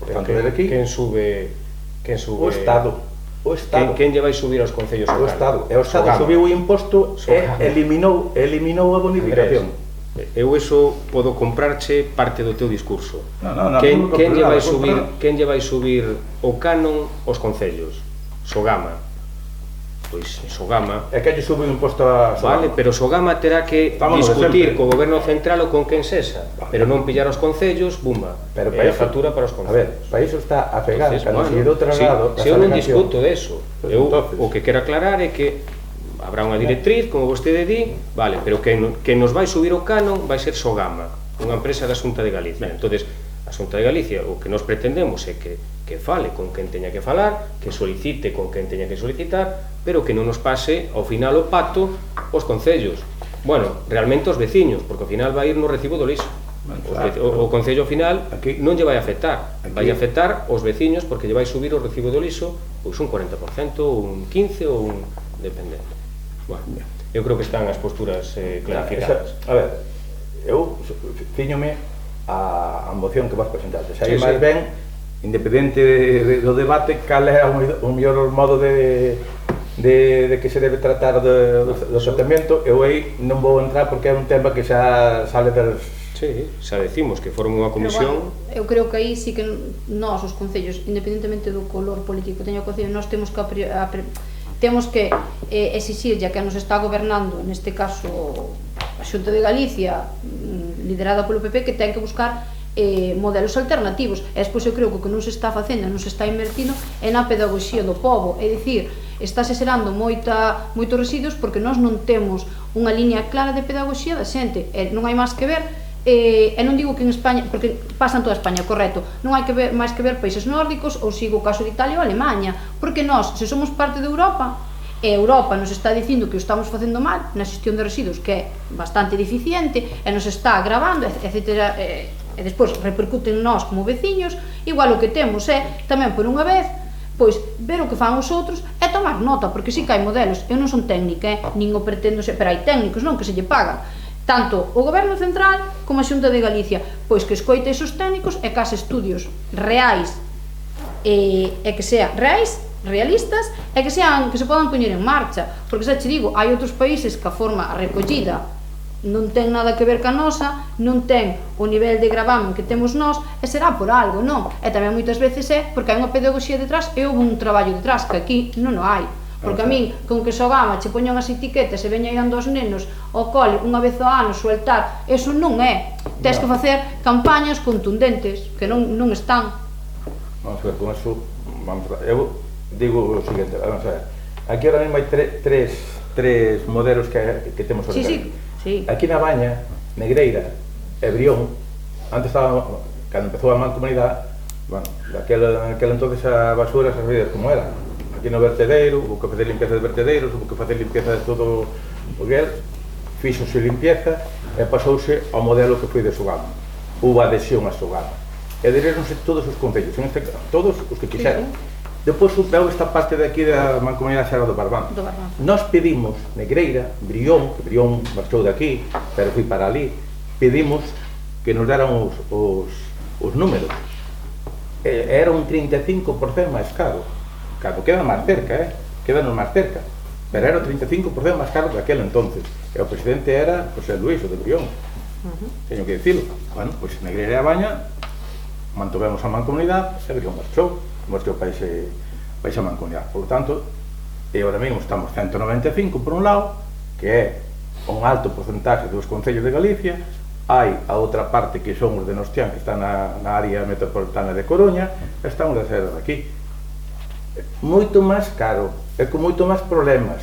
Por tanto, desde aquí... Quen sube? O Estado. O Estado. Quen lle vai subir aos concellos? O Estado. E o Estado subiu o imposto e eliminou a bonificación. Eu iso podo comprarche parte do teu discurso. Non, quen lle vai subir o canon aos concellos? Sogama. Pois Sogama... É que lle sube o imposto a Sogama. Vale, pero Sogama terá que discutir co goberno central ou con quen sexa, pero non pillar os concellos, bumba, é a factura para os concellos. A ver, para iso está a FEGAN, cando se lle do traslado... Se eu non discuto deso, eu o que quero aclarar é que habrá unha directriz, como vostede di, vale, pero que nos vai subir o canon vai ser Sogama, unha empresa da Xunta de Galicia. Entonces, a Xunta de Galicia, o que nos pretendemos é que fale con quen teña que falar, que solicite con quen teña que solicitar, pero que non nos pase ao final o pacto os concellos. Bueno, realmente os veciños, porque ao final vai ir no recibo do lixo. O concello ao final non lle vai afectar, vai afectar os veciños porque lle vai subir o recibo do lixo pois un 40%, un 15% ou un dependente. Bueno, eu creo que están as posturas clarificadas. A ver, eu ciñome a moción que vas presentaste. Se hai máis ben, independente do debate, cal é o mellor modo de que se debe tratar do tratamento. Eu aí non vou entrar porque é un tema que xa sale das... Sí, xa decimos que foron unha comisión... Bueno, eu creo que aí sí que nós, os concellos, independentemente do color político que teña o concello, nós temos que exixir, ya que nos está gobernando, neste caso a Xunta de Galicia, liderada polo PP, que ten que buscar modelos alternativos. E despois eu creo que o que non se está facendo, non se está invertindo é na pedagogía do pobo, é dicir, estáse xerando moitos residuos porque nós non temos unha liña clara de pedagogía da xente, e non hai máis que ver, e non digo que en España, porque pasa en toda España, correcto, non hai que ver máis que ver países nórdicos, ou sigo o caso de Italia ou Alemanha, porque nós, se somos parte de Europa, e Europa nos está dicindo que o estamos facendo mal na xestión de residuos, que é bastante deficiente, e nos está agravando, etc., e despois repercute en nós como veciños, igual o que temos é, tamén por unha vez, pois ver o que fan os outros e tomar nota, porque si que hai modelos. Eu non son técnica, nin o pretendo ser, pero hai técnicos, non, que se lle pagan tanto o goberno central como a Xunta de Galicia, pois que escoite esos técnicos e que hace estudios reais e que sean reais, realistas, e que se podan poñer en marcha, porque xa che digo, hai outros países que a forma recollida non ten nada que ver ca nosa, non ten o nivel de gravamen que temos nós, e será por algo, non? E tamén moitas veces é porque hai unha pedagogía detrás e houve un traballo detrás, que aquí non o hai. Porque a min, con que Sogama che poñan as etiquetas e veña irando os nenos ao cole unha vez ao ano sueltar, eso non é. Tens que facer campañas contundentes, que non están. Vamos a ver, con eso, eu digo o seguinte, vamos a ver, aquí ahora mesmo hai tres modelos que temos organizados. Sí. Aquí na Baña, Negreira e Brión, antes estaba, cando empezou a mancomunidade, bueno, daquela entonces a basura se sabía como era. Aquí no vertedeiro, hubo que facer limpieza de vertedeiros, hubo que facer limpieza de todo o que era, fixose limpieza e pasouse ao modelo que foi de Sogama. Hubo adhesión a Sogama. E adheríronse todos os concellos, todos os que quixeran. Depois veo esta parte de aquí da Mancomunidade Serra do Barbanza. Nós pedimos Negreira, Brión, que Brión marchou de aquí, pero fui para ali, pedimos que nos deran os números. Era un 35% máis caro. Claro, queda máis cerca, quedanos máis cerca, pero era o 35% máis caro que aquel entonces. E o presidente era José Luis, o de Brión. Teño que dicilo. Bueno, pois Negreira e a Baña mantovemos a mancomunidade e Brión marchou para esa mancomunidade. Por lo tanto, e ahora mesmo estamos 195 por un lado, que é un alto porcentaxe dos concellos de Galicia. Hai a outra parte que son os de Nostián, que están na área metropolitana de Coruña, e están os de Cerro de aquí. Moito máis caro, e con moito máis problemas.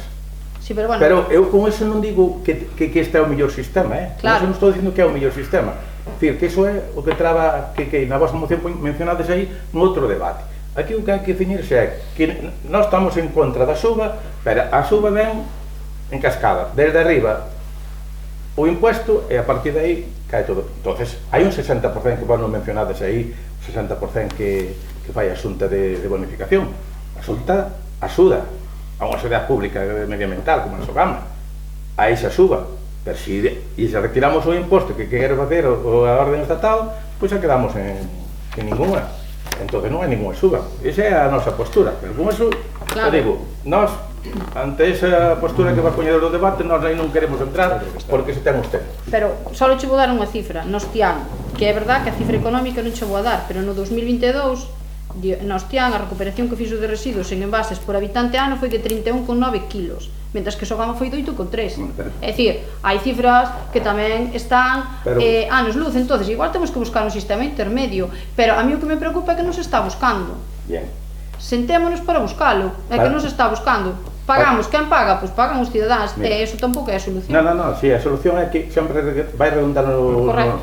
Sí, pero bueno. Pero eu con eso non digo que este é o mellor sistema, Claro. Con eso non estou dicindo que é o mellor sistema. Dicir, que iso é o que traba, que na vosa moción mencionades aí, un outro debate. Aquí o que hai que definirse é que nós estamos en contra da suba, pero a suba ven en cascada, desde arriba o impuesto, e a partir de aí cae todo. Entonces, hai un 60% que vos non mencionades aí, o 60% que fai a Xunta de Bonificación. A Xunta axuda a unha sociedade pública medioambiental como a Sogama a esa suba, pero se retiramos o imposto que quere facer a orden estatal, pois xa quedamos en ninguna. Entonces non hai ninguna suba. Esa é a nosa postura, pero con eso, claro. Digo, nós ante esa postura que va a poñer o debate, nós aí non queremos entrar porque se ten usted. Pero só che vou dar unha cifra, Nostián, que é verdad que a cifra económica non che vou a dar, pero no 2022 Nostián, a recuperación que fixo de residuos en envases por habitante ano foi de 31,9 kilos, mentras que Sogama foi de 8,3. É dicir, hai cifras que tamén están anos luz, entonces igual temos que buscar un sistema intermedio, pero a mí o que me preocupa é que non se está buscando. Bien. Sentémonos para buscalo, é que non se está buscando. Pagamos, quen paga? Pois pagan os cidadáns, e iso tampouco é a solución. Non, si, a solución é que sempre vai redundar no... Correcto.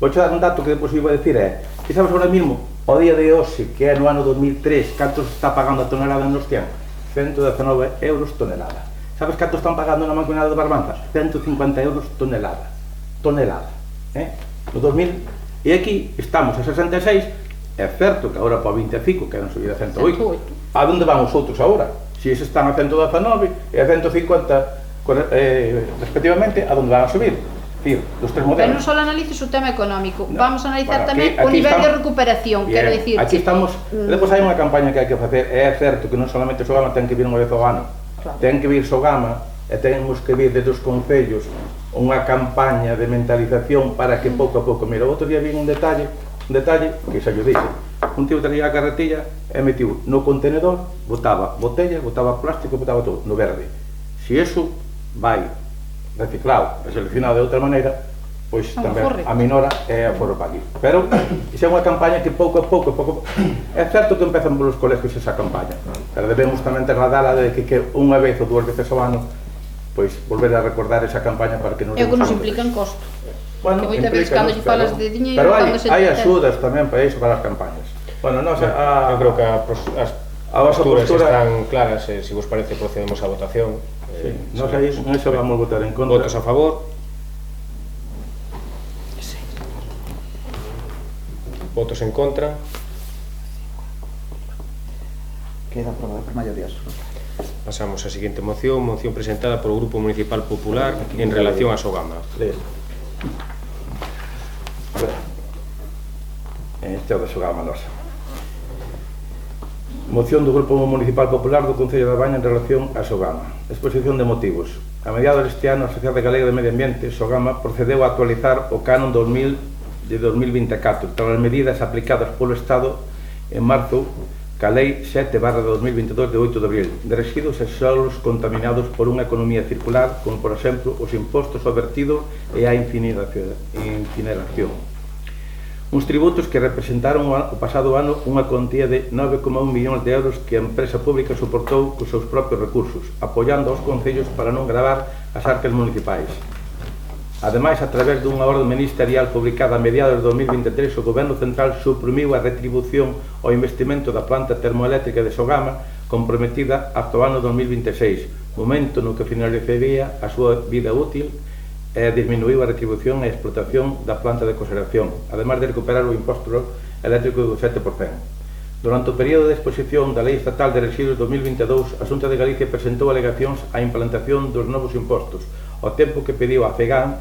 Vou dar un dato que depois iba a decir que sabes ahora mismo, ao día de hoxe, que é no ano 2003, canto se está pagando a tonelada en Nostián? 119 euros tonelada. Sabes canto están pagando na Mancomunidade de Barbanza? 150 euros tonelada. No 2000, e aquí estamos a 66, é certo que agora para o 25, que é non subir a 108. A onde van os outros agora? Se eses están a 119 e a 150 respectivamente, a onde van a subir? Dos tres modelos. Pero non só analices o tema económico, vamos a analizar tamén o nivel de recuperación, quero dicir. Aquí estamos, depois hai unha campaña que hai que facer, é certo que non solamente Sogama ten que vir unha vez ao ano, ten que vir Sogama e temos que vir desde os concellos unha campaña de mentalización para que pouco a pouco, mira, outro día vi un detalle que xa yo dixe, un tío traía a carretilla e metiu no contenedor, botaba botella, botaba plástico, botaba todo, no verde. Se iso vai reciclado e seleccionado de outra maneira, pois tamén a minora é a forro para aquí. Pero iso é unha campaña que pouco a pouco é certo que empezan polos colegios esa campaña, pero debemos tamén trasladala de que unha vez ou dúas veces ao ano pois volver a recordar esa campaña para que non... É que nos implica en costo. Bueno, que moita veces cando lle falas de diñeiro, pero hai axudas tamén para iso, para as campañas. Bueno, non sei, eu creo que as posturas están claras, se vos parece procedemos á votación. Nos aí, eso vamos a votar en contra. Votos a favor? Votos en contra? Queda aprobada por maioría absoluta. Pasamos á seguinte moción presentada polo Grupo Municipal Popular en relación a Sogama. Este é o de Sogama nosa. Moción do Grupo Municipal Popular do Concello da Baña en relación a Sogama. Exposición de motivos. A mediados deste ano, a Sociedade Galega de Medio Ambiente, Sogama, procedeu a actualizar o Canon 2000 de 2024 tras as medidas aplicadas polo Estado en marzo ca Lei 7/2022 de 8 de abril de residuos e solos contaminados por unha economía circular, como por exemplo os impostos ao vertido e á incineración. Uns tributos que representaron o pasado ano unha cuantía de 9,1 millóns de euros que a empresa pública suportou cos seus propios recursos, apoiando aos concellos para non gravar as arcas municipais. Ademais, a través dunha orde ministerial publicada a mediados de 2023, o Goberno Central suprimiu a retribución ao investimento da planta termoeléctrica de Sogama comprometida ata o ano 2026, momento no que finalizaría a súa vida útil e disminuiu a retribución e a explotación da planta de conservación, ademais de recuperar o imposto eléctrico do 7%. Durante o período de exposición da Lei Estatal de Residuos 2022, a Xunta de Galicia presentou alegacións á implantación dos novos impostos, ao tempo que pediu a FEGAN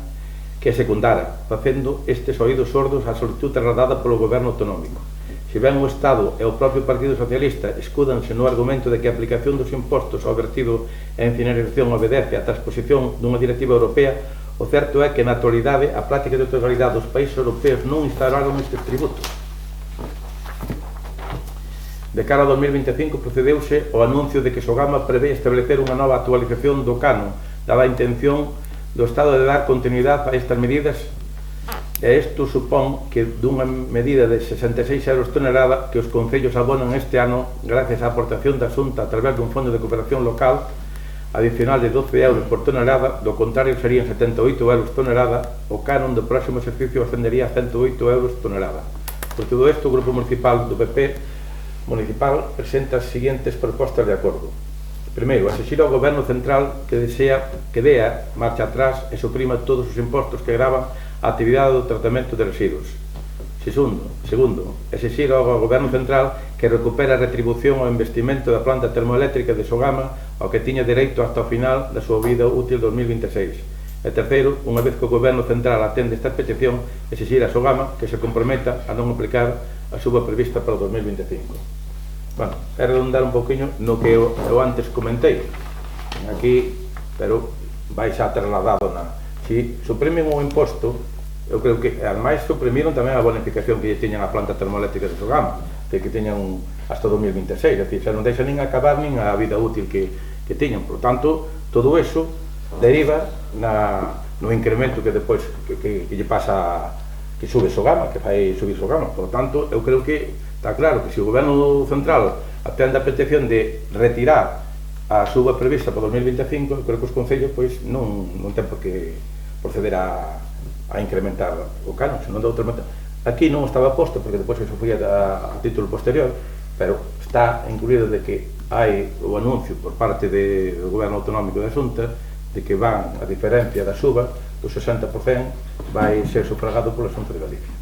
que secundara, facendo estes oídos sordos á solicitud trasladada polo Goberno Autonómico. Se ben o Estado e o propio Partido Socialista escúdanse no argumento de que a aplicación dos impostos ao vertido e a incineración obedece á transposición dunha directiva europea, o certo é que na actualidade a práctica de totalidade dos países europeos non instalaron estes tributos. De cara a 2025 procedeuse ao anuncio de que Sogama prevé establecer unha nova actualización do canon, dada a intención do Estado de dar continuidade a estas medidas, e isto supón que dunha medida de 66 euros tonelada que os concellos abonan este ano gracias á aportación da Xunta a través dun fondo de cooperación local adicional de 12 euros por tonelada, do contrario serían 78 euros tonelada, o canon do próximo exercicio ascendería a 108 euros tonelada. Por todo isto, o Grupo Municipal do PP Municipal presenta as seguintes propostas de acordo. Primeiro, exixir ao Goberno Central que dea marcha atrás e suprima todos os impostos que gravan a actividade do tratamento de residuos. Segundo, exixir ao Goberno Central que recupere a retribución ao investimento da planta termoeléctrica de Sogama ao que tiña dereito hasta o final da súa vida útil 2026. E terceiro, unha vez que o Goberno Central atende esta petición, exixir a Sogama que se comprometa a non aplicar a suba prevista para o 2025. Bueno, é redundar un poquinho no que eu antes comentei. Aquí, pero vai xa trasladado na... Si suprimen o imposto, eu creo que, ademais, suprimiron tamén a bonificación que tiñan a planta termoeléctrica de Sogama, que tiñan hasta 2026, é dicir, xa non deixa nin acabar nin a vida útil que tiñan. Por tanto, todo eso deriva no incremento que depois que lle pasa, que sube Sogama, que fai subir Sogama. Por tanto, eu creo que está claro que se o Goberno Central atende a petición de retirar a suba prevista para 2025, eu creo que os concellos pois non ten por que proceder a incrementar o canon, senón de outra maneira. Aquí non estaba posto, porque depois eso foi a título posterior, pero está incluído de que hai o anuncio por parte do Goberno Autonómico da Xunta de que van, a diferencia da suba, do 60% vai ser sufragado pola Xunta de Galicia.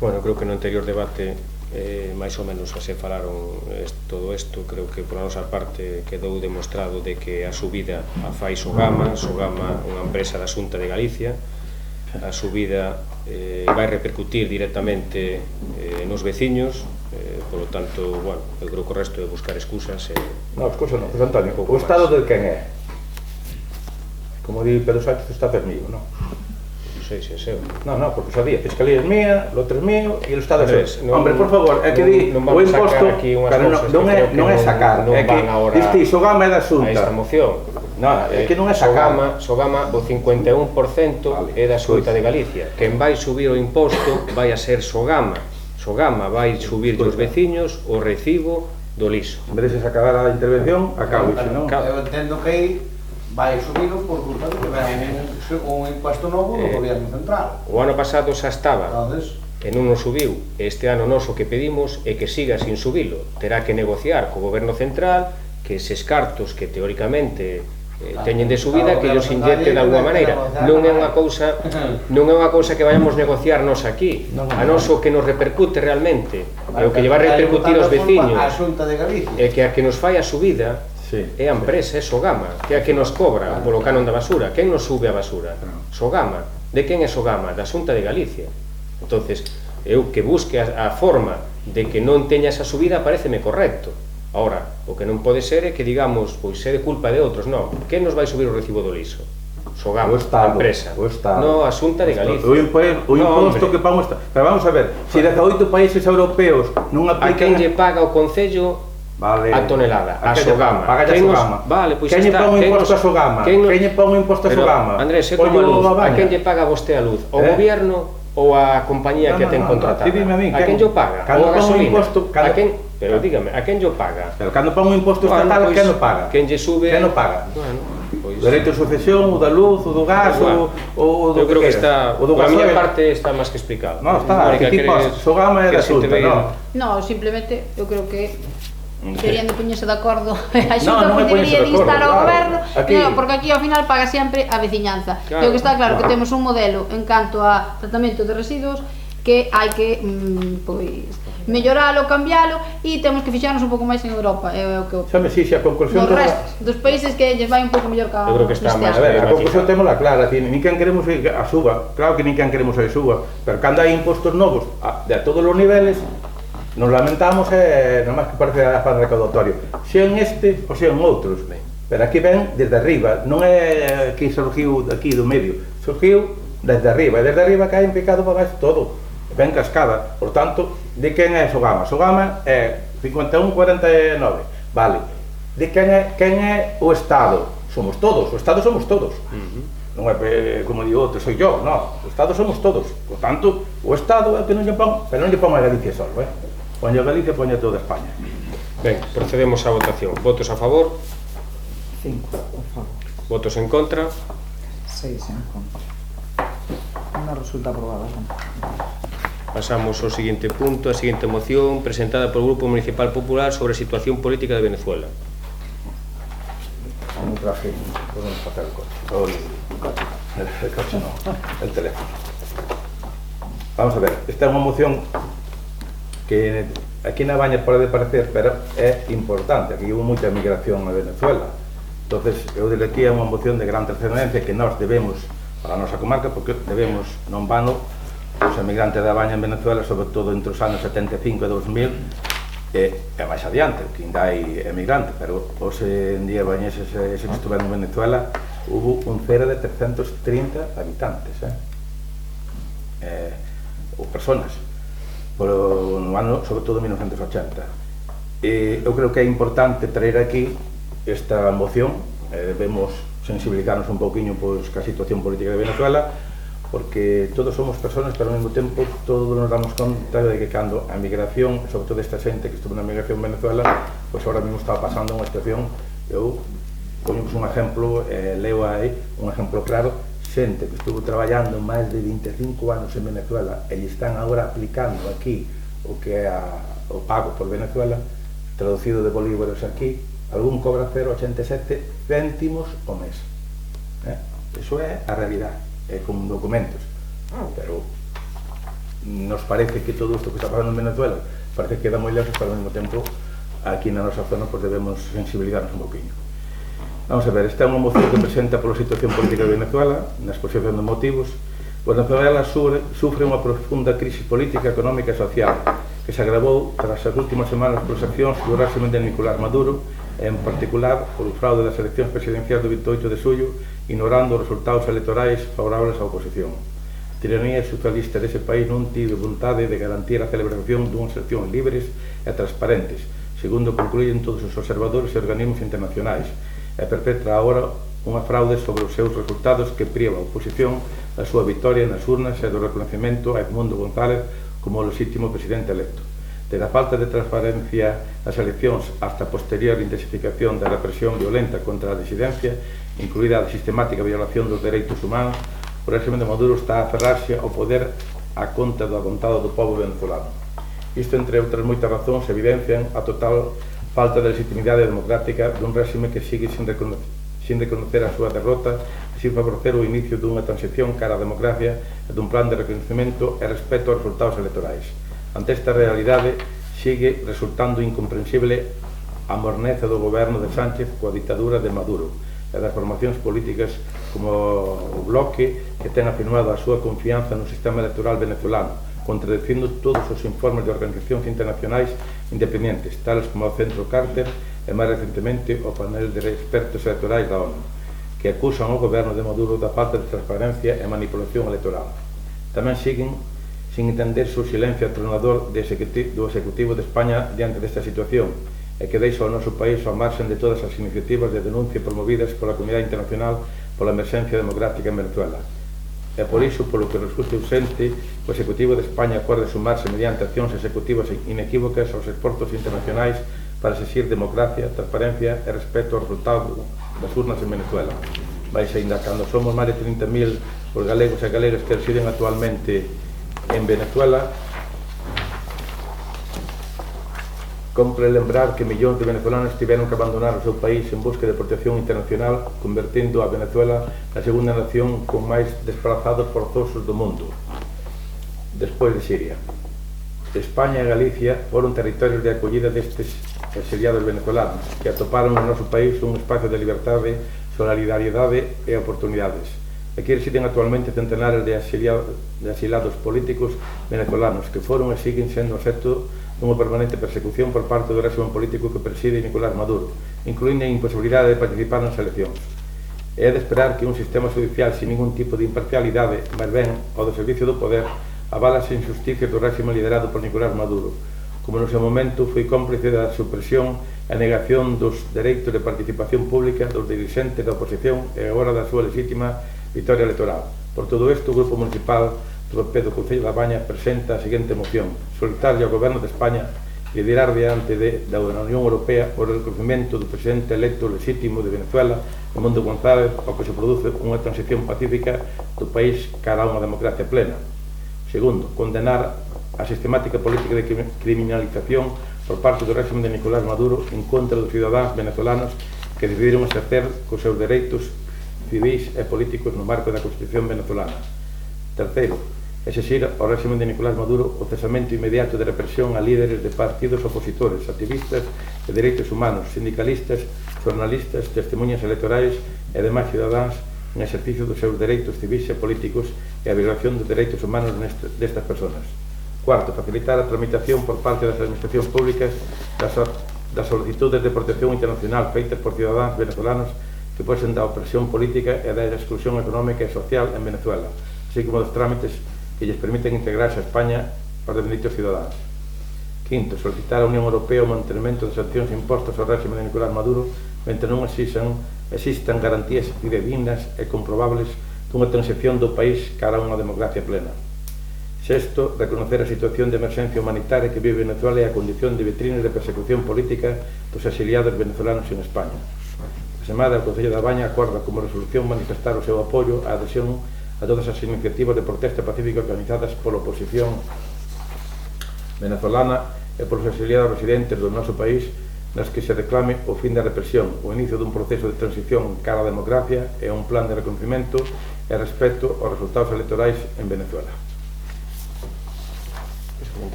Bueno, creo que no anterior debate máis ou menos se falaron todo isto. Creo que por a nosa parte quedou demostrado de que a subida a fai Sogama, unha empresa da Xunta de Galicia. A subida vai repercutir directamente nos veciños, por lo tanto, bueno, eu creo que o resto de buscar excusas. Non, excusas non, pues Antonio, o Estado del quen é? Como di Pedro Sánchez, está fermido, non? Non sei se é seu. Non, porque sabía, Fiscalía é mía, lo outro é mío e o Estado é seu. Hombre, por favor, é que di o imposto, non é sacar, é que diste Sogama é da Xunta. A esta moción. Non, é que non é sacar. Sogama, o 51% é da Xunta de Galicia. Quen vai subir o imposto vai a ser Sogama. Sogama vai subir dos veciños o recibo do liso. En vez de acabar a intervención, acabo, senón... Eu entendo que vai subilo por culpa de que ven un imposto novo do Goberno Central. O ano pasado xa estaba, e non nos subiu. Este ano noso que pedimos é que siga sin subilo. Terá que negociar co Goberno Central que eses cartos que teóricamente teñen de subida que ellos inyecten de alguma maneira. Non é unha cousa que vayamos negociar nos aquí. A noso que nos repercute realmente e o que lle vai repercutir aos veciños e que a que nos fai a subida é a empresa, é Sogama, que é a que nos cobra polo canon da basura. Quen nos sube a basura? Sogama. De quen é Sogama? Da Xunta de Galicia. Entonces, eu que busque a forma de que non teña esa subida pareceme correcto. Ahora, o que non pode ser é que digamos, pois é de culpa de outros, non. Quen nos vai subir o recibo do liso? Sogama, a empresa. Non, a Xunta de Galicia. O imposto que paga o Estado. Pero vamos a ver, se 18 países europeos non aplican... A quen lle paga o Concello a tonelada? A Sogama. Paga a Sogama. Vale, pois quen lle paga o imposto a Sogama? Quen lle paga o imposto a Sogama? Andrés, é como a luz. A quen lle paga vosté a luz? O goberno ou a compañía que ten contratada? A quen lle paga? Ou a gasolina? Pero dígame, a quen lle paga? Pero cando pon un imposto estatal, quen o paga? Quen lle sube? Quen o paga? O dereito de sucesión, o da luz, o do gas, o do que queira. Eu creo que está, a miña parte está máis que explicado. Non, está, que tipo Sogama é da Xunta, non? Non, simplemente, eu creo que deberían de poñerse de acordo a Xunta debería de instar ao goberno, porque aquí ao final paga sempre a veciñanza. O que está claro que temos un modelo en canto a tratamento de residuos que hai que pois melloralo, cambialo e temos que fixarnos un pouco máis en Europa, é o que Xame, si, a conclusión nos restos dos países que lles vai un pouco mellor ca Eu creo que está máis A ver, a conclusión témola clara, nin quen queremos a suba, claro que nin quen queremos a suba, pero cando hai impostos novos de todos os niveles, nos lamentamos non máis que parece a pan recaudatorio, sean este ou sean outros, pero aquí ven desde arriba, non é que surgiu aquí do medio, surgiu desde arriba, e desde arriba cae en picado para baixo todo, ven cascada, por tanto, de quen é Sogama? Sogama é 51-49, vale, de quen é o Estado? Somos todos, o Estado somos todos. Non é como digo outro, soy yo, non, o Estado somos todos. Por tanto, o Estado é o que non lle pon, pero non lle pon a Galicia só, Poñe a Galicia, poñe a toda España. Ben, procedemos á votación. Votos a favor, 5 a favor, votos en contra. 6 en contra. Non resulta aprobada. Pasamos ao seguinte punto, a seguinte moción presentada polo Grupo Municipal Popular sobre a situación política de Venezuela. Non traje, podemos facer o coche. El coche non, el teléfono. Vamos a ver, esta é unha moción que aquí na Baña pode parecer, pero é importante. Aquí hubo moita migración a Venezuela. Entonces, eu desde aquí é unha moción de gran trascendencia que nós debemos, para a nosa comarca, porque debemos, non vano, os emigrantes da Baña en Venezuela, sobre todo entre os anos 75 e 2000, e máis adiante, que ainda hai emigrantes, pero hoxe en día bañeses que estuveron en Venezuela, hubo un cero de 330 habitantes, ou personas, no ano, sobre todo, 1980. Eu creo que é importante traer aquí esta moción, debemos sensibilizarnos un pouquiño pois, ca situación política de Venezuela, porque todos somos personas, pero ao mesmo tempo todos nos damos conta de que cando a migración, sobre todo esta xente que estuvo na migración en Venezuela, pois agora mesmo estaba pasando unha situación, eu poñemos un exemplo, leo aí un exemplo claro, xente que estuvo traballando máis de 25 anos en Venezuela e están agora aplicando aquí o que é o pago por Venezuela, traducido de bolívares aquí, algún cobra 0,87 céntimos o mes. Eso é a realidade, con documentos. Pero nos parece que todo isto que está pasando en Venezuela parece que queda moi lejos, pero ao mesmo tempo aquí na nosa zona pues, debemos sensibilizarnos un poquinho. Vamos a ver, esta é unha moción que presenta pola situación política de Venezuela, na exposición de motivos. Venezuela sufre unha profunda crise política, económica e social que se agravou tras as últimas semanas polas accións do régimen de Nicolás Maduro, en particular polo fraude das eleccións presidenciais do 28 de xullo, ignorando os resultados electorais favorables á oposición. A tiranía socialista dese país non tivo vontade de garantir a celebración dunhas eleccións libres e transparentes, segundo concluyen todos os observadores e organismos internacionais, e perpetra agora unha fraude sobre os seus resultados que priva a oposición da súa victoria nas urnas e do reconocemento a Edmundo González como o legítimo presidente electo. Desde a falta de transparencia das eleccións hasta a posterior intensificación da represión violenta contra a disidencia, incluída a sistemática violación dos dereitos humanos, o régimen de Maduro está a aferrarse ao poder a conta da vontade do povo venezolano. Isto, entre outras moitas razóns, evidencian a total falta de legitimidade democrática dun réxime que sigue sin reconocer a súa derrota e sin favorecer o inicio dunha transición cara á democracia e dun plan de reconocemento e respeto aos resultados electorais. Ante esta realidade, sigue resultando incomprensible a morneza do goberno de Sánchez coa ditadura de Maduro e das formacións políticas como o Bloque, que ten afirmado a súa confianza no sistema electoral venezolano, contradicindo todos os informes de organizacións internacionais independentes, tales como o Centro Carter e, máis recentemente, o panel de expertos electorais da ONU, que acusan o goberno de Maduro da falta de transparencia e manipulación electoral. Tamén siguen sin entender o silencio atronador do Executivo de España diante desta situación e que deixa o noso país ao marxen de todas as iniciativas de denuncia promovidas pola comunidade internacional pola emerxencia democrática en Venezuela. É por iso polo que resulta ausente o Executivo de España acorde sumarse mediante accións executivas inequívocas aos esforzos internacionais para exigir democracia, transparencia e respeto ao resultado das urnas en Venezuela. Vais ainda cando somos máis de 30.000 os galegos e galegas que residen actualmente en Venezuela, compre lembrar que millóns de venezolanos tiveron que abandonar o seu país en busca de protección internacional, convertindo a Venezuela na segunda nación con máis desplazados forzosos do mundo. despois de Siria. España e Galicia foron territorios de acollida destes exiliados venezolanos que atoparon no noso país un espacio de liberdade, solidariedade e oportunidades. Aquí residen actualmente centenares de asilados políticos venezolanos que foron e siguen sendo obxecto dunha permanente persecución por parte do régimen político que preside Nicolás Maduro, incluindo a imposibilidade de participar nas eleccións. É de esperar que un sistema judicial sin ningún tipo de imparcialidade, máis ben ao do servicio do poder, avala as injusticias do régimen liderado por Nicolás Maduro, como no seu momento foi cómplice da supresión e negación dos dereitos de participación pública dos dirigentes da oposición e agora da súa legítima vitória electoral. Por todo isto, o Grupo Municipal do PP do Concello da Baña presenta a seguinte moción: solicitarlle ao Goberno de España liderar diante da Unión Europea o reconocimiento do presidente electo legítimo de Venezuela, Edmundo González, ao que se produce unha transición pacífica do país cara a unha democracia plena. Segundo, condenar a sistemática política de criminalización por parte do régimen de Nicolás Maduro en contra dos cidadáns venezolanos que decidiron exercer cos seus dereitos civis e políticos no marco da Constitución venezolana. Terceiro, exixir ao régimen de Nicolás Maduro o cesamento inmediato de represión a líderes de partidos opositores, activistas de dereitos humanos, sindicalistas, xornalistas, testemunhas electorais e demais cidadáns en exercicio dos seus dereitos civis e políticos e a violación dos dereitos humanos destas persoas. Cuarto, facilitar a tramitación por parte das administracións públicas das solicitudes de protección internacional feitas por cidadáns venezolanos que posen da opresión política e da exclusión económica e social en Venezuela, así como dos trámites que lles permiten integrarse a España para os benditos cidadáns. Quinto, solicitar a Unión Europea o mantenimento das sancións impostas ao régimen de Nicolás Maduro mentre non existan garantías fidedignas e comprobables dunha transición do país cara a unha democracia plena. Sexto, reconocer a situación de emerxencia humanitaria que vive Venezuela e a condición de vitrines de persecución política dos exiliados venezolanos en España. A semana, o Concello da Baña acorda como resolución manifestar o seu apoio á adhesión a todas as iniciativas de protesta pacífica organizadas pola oposición venezolana e polos exiliados residentes do noso país nas que se reclame o fin da represión, o inicio dun proceso de transición cara á democracia e un plan de reconocimento e respecto aos resultados electorais en Venezuela.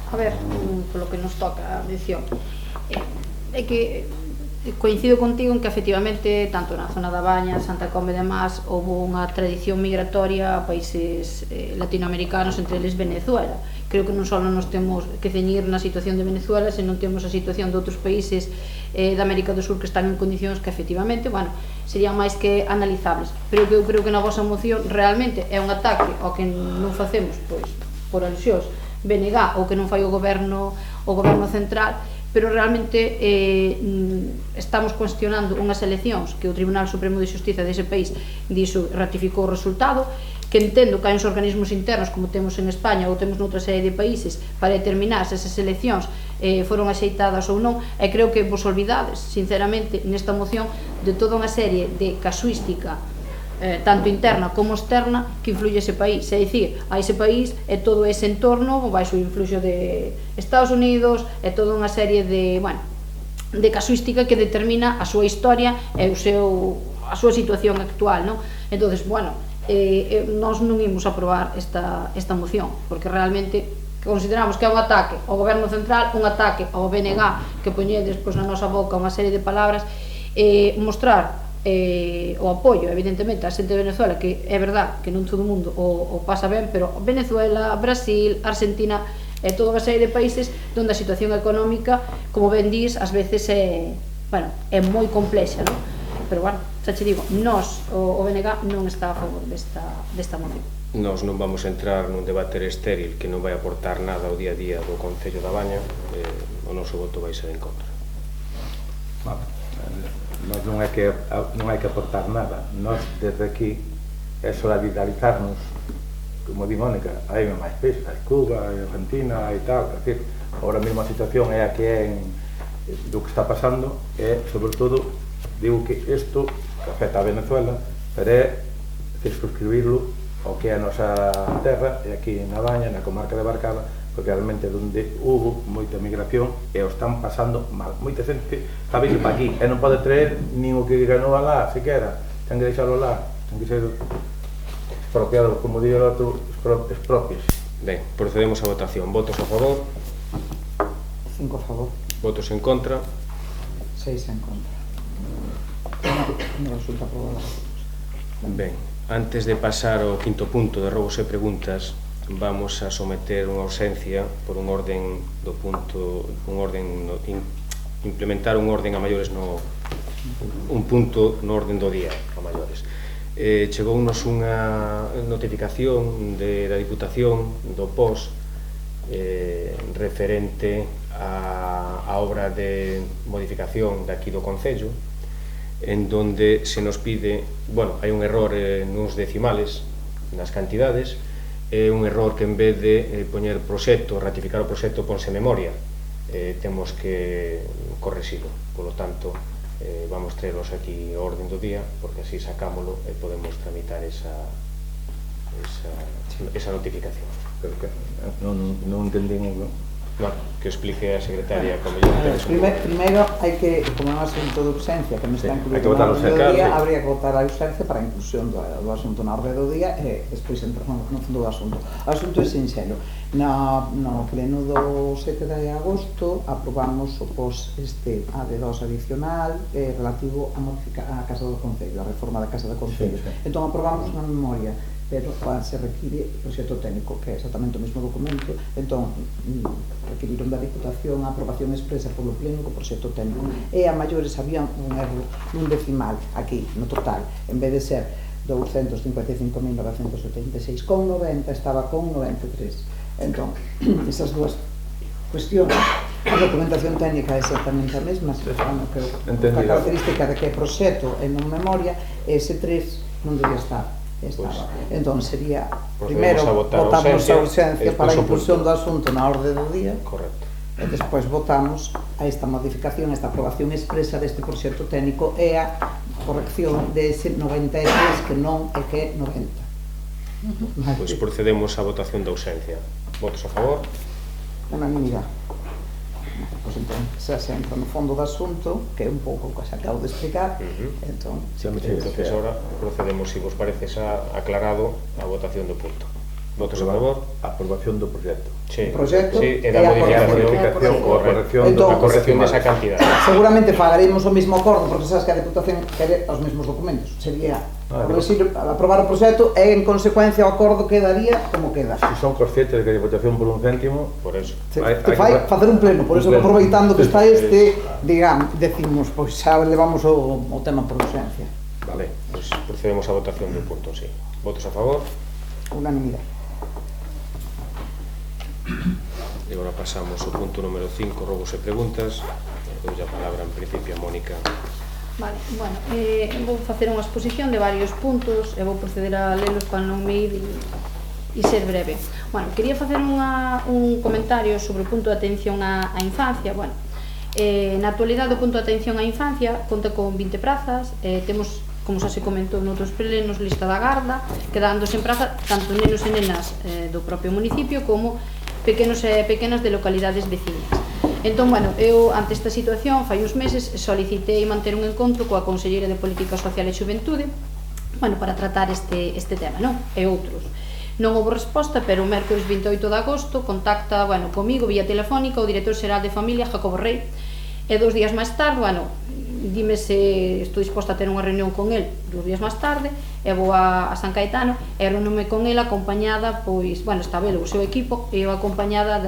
A ver, polo que nos toca a mención, é que coincido contigo en que efectivamente tanto na zona da Baña, Santa Comba e demás houve unha tradición migratoria a países latinoamericanos, entre eles Venezuela. Creo que non só nos temos que ceñir na situación de Venezuela, senón temos a situación de outros países da América do Sur que están en condicións que efectivamente, bueno, serían máis que analizables. Pero eu creo que na vosa moción realmente é un ataque ao que non facemos, pois, por alusións, BNG, ou que non fai o goberno central, pero realmente estamos cuestionando unhas eleccións que o Tribunal Supremo de Xustiza dese país ratificou o resultado, que entendo que hai uns organismos internos como temos en España ou temos noutra serie de países para determinar se esas eleccións foron axeitadas ou non, e creo que vos olvidades, sinceramente, nesta moción de toda unha serie de casuística tanto interna como externa que influye ese país, é dicir, a ese país e todo ese entorno baixo o influxo de Estados Unidos e toda unha serie de, bueno, de casuística que determina a súa historia e a súa situación actual, non? Entonces, bueno, nós non imos aprobar esta moción, porque realmente consideramos que é un ataque ao goberno central, un ataque ao BNG que poñedes na nosa boca unha serie de palabras, mostrar o apoio, evidentemente, a xente de Venezuela, que é verdad que non todo o mundo o pasa ben, pero Venezuela, Brasil, Argentina e toda unha serie de países onde a situación económica, como ben dís, ás veces é moi complexa, non? Pero, bueno, xa che digo, nós, o BNG, non está a favor desta moción. Nós non vamos a entrar nun debate estéril que non vai aportar nada ao día a día do Concello da Baña, o noso voto vai ser en contra. Nós non hai que aportar nada. Nós, desde aquí, é solidarizarnos, como di Mónica, hai máis países, hai Cuba, hai Argentina, hai tal, é dicir, ahora mesmo a situación é a que é do que está pasando, e, sobre todo, digo que isto que afecta a Venezuela, pero é circunscribirlo ao que é a nosa terra, e aquí na Baña, na comarca de Barcala, porque realmente é onde hubo moita migración e o están pasando mal. Moita xente está vindo para aquí e non pode traer nin o que ganou alá, sequera, ten que deixalo alá, ten que ser... expropiados, como digo o outro, expropios. Ben, procedemos a votación. Votos a favor, 5 a favor, votos en contra. 6 en contra. Non resulta aprobada. Ben, antes de pasar ao quinto punto de robos e preguntas, vamos a someter unha ausencia por un orden do punto, implementar un orden a maiores un punto no orden do día a maiores. Chegounos unha notificación da Diputación do POS referente a obra de modificación daqui do Concello, en donde se nos pide, bueno, hai un error nuns decimales nas cantidades, é un error que en vez de poñer proxecto, ratificar o proxecto, ponse memoria. Temos que correxilo, polo tanto vamos traeros aquí a orden do día, porque así sacámolo e podemos tramitar esa notificación. Pero que non entendín. No, que explique a secretaria como yo Primeiro hai que, como é un asunto de urxencia que non está incluído na orde do día, habría que votar a urxencia para a inclusión do asunto na orde do día e despois entrar no fondo do asunto. O asunto é sinxelo. No pleno do 7 de agosto aprobamos o POS a de 2 adicional relativo a Casa do Concello, a reforma da Casa do Concello. Entón aprobamos unha memoria, pero se require o proxecto técnico, que é exactamente o mesmo documento. Entón requiriron da Diputación a aprobación expresa polo pleno co proxecto técnico, e a maiores había un erro nun decimal aquí, no total, en vez de ser 255.976,90 estaba con 93. Entón, esas dúas cuestións, a documentación técnica é exactamente a mesma, que a característica de que é proxecto e non memoria, ese 3 non debía estar. Entón sería, primeiro votamos a urxencia para a inclusión do asunto na orde do día. Correcto. E despois votamos a esta modificación, esta aprobación expresa deste proxecto técnico e a corrección dese 93 que non é que é 90. Pois procedemos á votación da ausencia. Votos a favor? Unanimidade. Pois entón, xa se entra no fondo do asunto, que é un pouco o que se acabo de explicar, entón... Entonces, ahora procedemos, se vos parece xa aclarado, a votación do punto. Votos a favor? Aprobación do proxecto. Sí, proxecto e da modificación, a corrección desa cantidade. Seguramente pagaremos o mesmo acordo, porque sabes que a Diputación quere os mesmos documentos. Sería aprobar o proxecto e, en consecuencia, o acordo quedaría como queda. Se son conscientes de que a Diputación por un céntimo, por eso. Te fai facer un pleno, por eso, aproveitando que está digamos, decimos, pois xa levamos o tema por urxencia. Vale, pois procedemos á votación do punto, sí. Votos a favor? Unanimidade. E agora pasamos ao punto número 5, robos e preguntas. Dou a palabra en principio a Mónica. Vale, bueno, vou facer unha exposición de varios puntos e vou proceder a lelos para non me ir e ser breve. Bueno, quería facer un comentario sobre o punto de atención á infancia. Bueno, na actualidade o punto de atención á infancia conta con 20 prazas, temos, como xa se comentou noutros plenos, lista da garda, quedándose en praza tanto nenos e nenas do propio municipio como pequenos e pequenas de localidades veciñas. Entón, bueno, eu ante esta situación fai uns meses solicitei manter un encontro coa Conselleira de Política Social e Xuventude, bueno, para tratar este tema, non? E outros. Non houve resposta, pero o mércores 28 de agosto contacta, bueno, comigo vía telefónica o director xeral de Familia, Jacobo Rey, e 2 días máis tarde, bueno, dime se estou disposta a ter unha reunión con el 2 días máis tarde, e vou a San Caetano e reunime con el acompañada, pois, bueno, estaba el, o seu equipo, e eu acompañada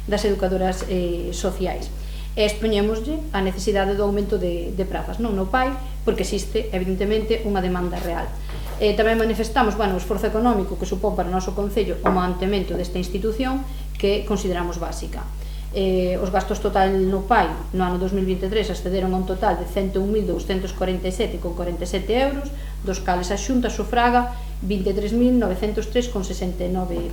das educadoras sociais. E expoñémoslle a necesidade do aumento de prazas, non no PAI, porque existe, evidentemente, unha demanda real. Tamén manifestamos, bueno, o esforzo económico que supón para o noso Concello o mantemento desta institución que consideramos básica. Os gastos total no PAI no ano 2023 accederon a un total de 101.247,47 euros, dos cales a Xunta sufraga 23.903,69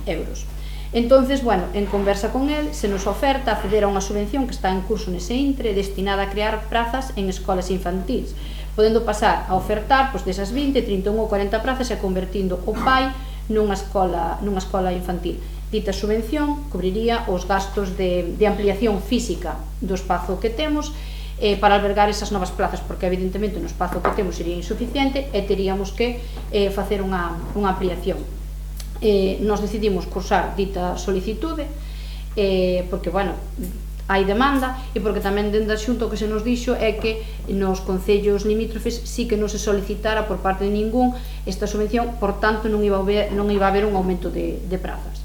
euros. Entonces, bueno, en conversa con el, se nos oferta acceder a unha subvención que está en curso nese intre destinada a crear prazas en escolas infantis, podendo pasar a ofertar pois, desas 20, 31 ou 40 prazas e convertindo o PAI nunha escola infantil. Dita subvención cubriría os gastos de ampliación física do espazo que temos para albergar esas novas plazas, porque evidentemente no espazo que temos sería insuficiente e teríamos que facer unha ampliación. Nos decidimos cursar dita solicitude porque, bueno, hai demanda e porque tamén dende a Xunta o que se nos dixo é que nos concellos limítrofes sí que non se solicitara por parte de ningún esta subvención, por tanto non iba a haber un aumento de prazas.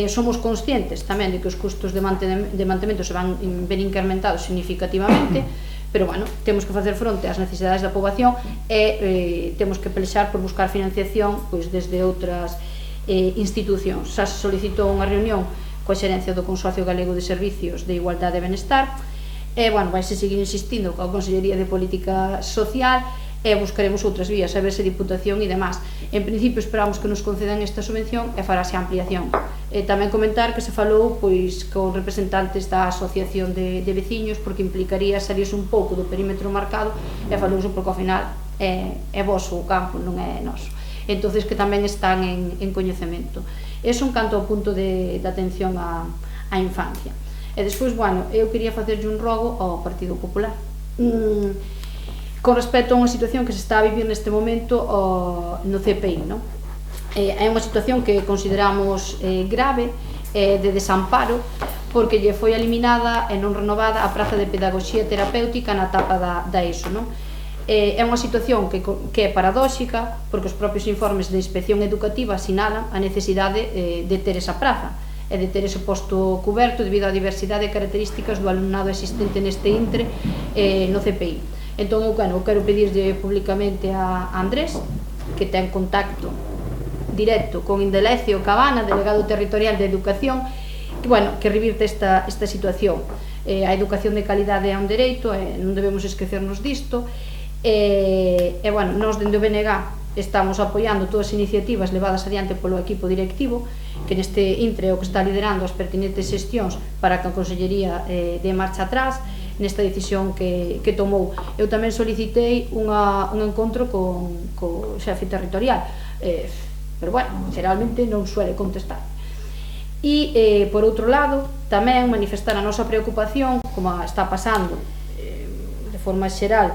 Somos conscientes tamén de que os custos de mantemento se van ver incrementados significativamente, pero, bueno, temos que facer fronte ás necesidades da poboación e temos que pelexar por buscar financiación pois desde outras institucións. Xa se solicitou unha reunión coa xerencia do Consorcio Galego de Servicios de Igualdade e Benestar e, bueno, vaise seguir insistindo coa Consellería de Política Social e buscaremos outras vías, a ver se Diputación e demás. En principio esperamos que nos concedan esta subvención e farase a ampliación. Tamén comentar que se falou pois con representantes da Asociación de Veciños, porque implicaría salirse un pouco do perímetro marcado e falouse porque ao final é voso o campo, non é noso. Entonces que tamén están en coñecemento. Eso en canto ao punto de atención á infancia. E despois, bueno, eu quería facerlle un rogo ao Partido Popular con respecto a unha situación que se está a vivir neste momento no CPI, non? É unha situación que consideramos grave, de desamparo, porque lle foi eliminada e non renovada a praza de Pedagoxía Terapéutica na etapa da ESO, non? É unha situación que é paradóxica, porque os propios informes de inspección educativa sinalan a necesidade de ter esa praza e de ter ese posto coberto debido á diversidade de características do alumnado existente neste intre no CPI. Entón, eu quero pedirlle públicamente a Andrés, que ten contacto directo con Indalecio Cabana, delegado territorial de Educación, que revirte esta situación. A educación de calidade é un dereito, non debemos esquecernos disto. Nós dende o BNG estamos apoiando todas as iniciativas levadas adiante polo equipo directivo, que neste intre é o que está liderando as pertinentes xestións para que a Consellería de marcha atrás nesta decisión que tomou. Eu tamén solicitei un encontro co xefe territorial, pero, bueno, geralmente non suele contestar. E, por outro lado, tamén manifestar a nosa preocupación, como está pasando de forma xeral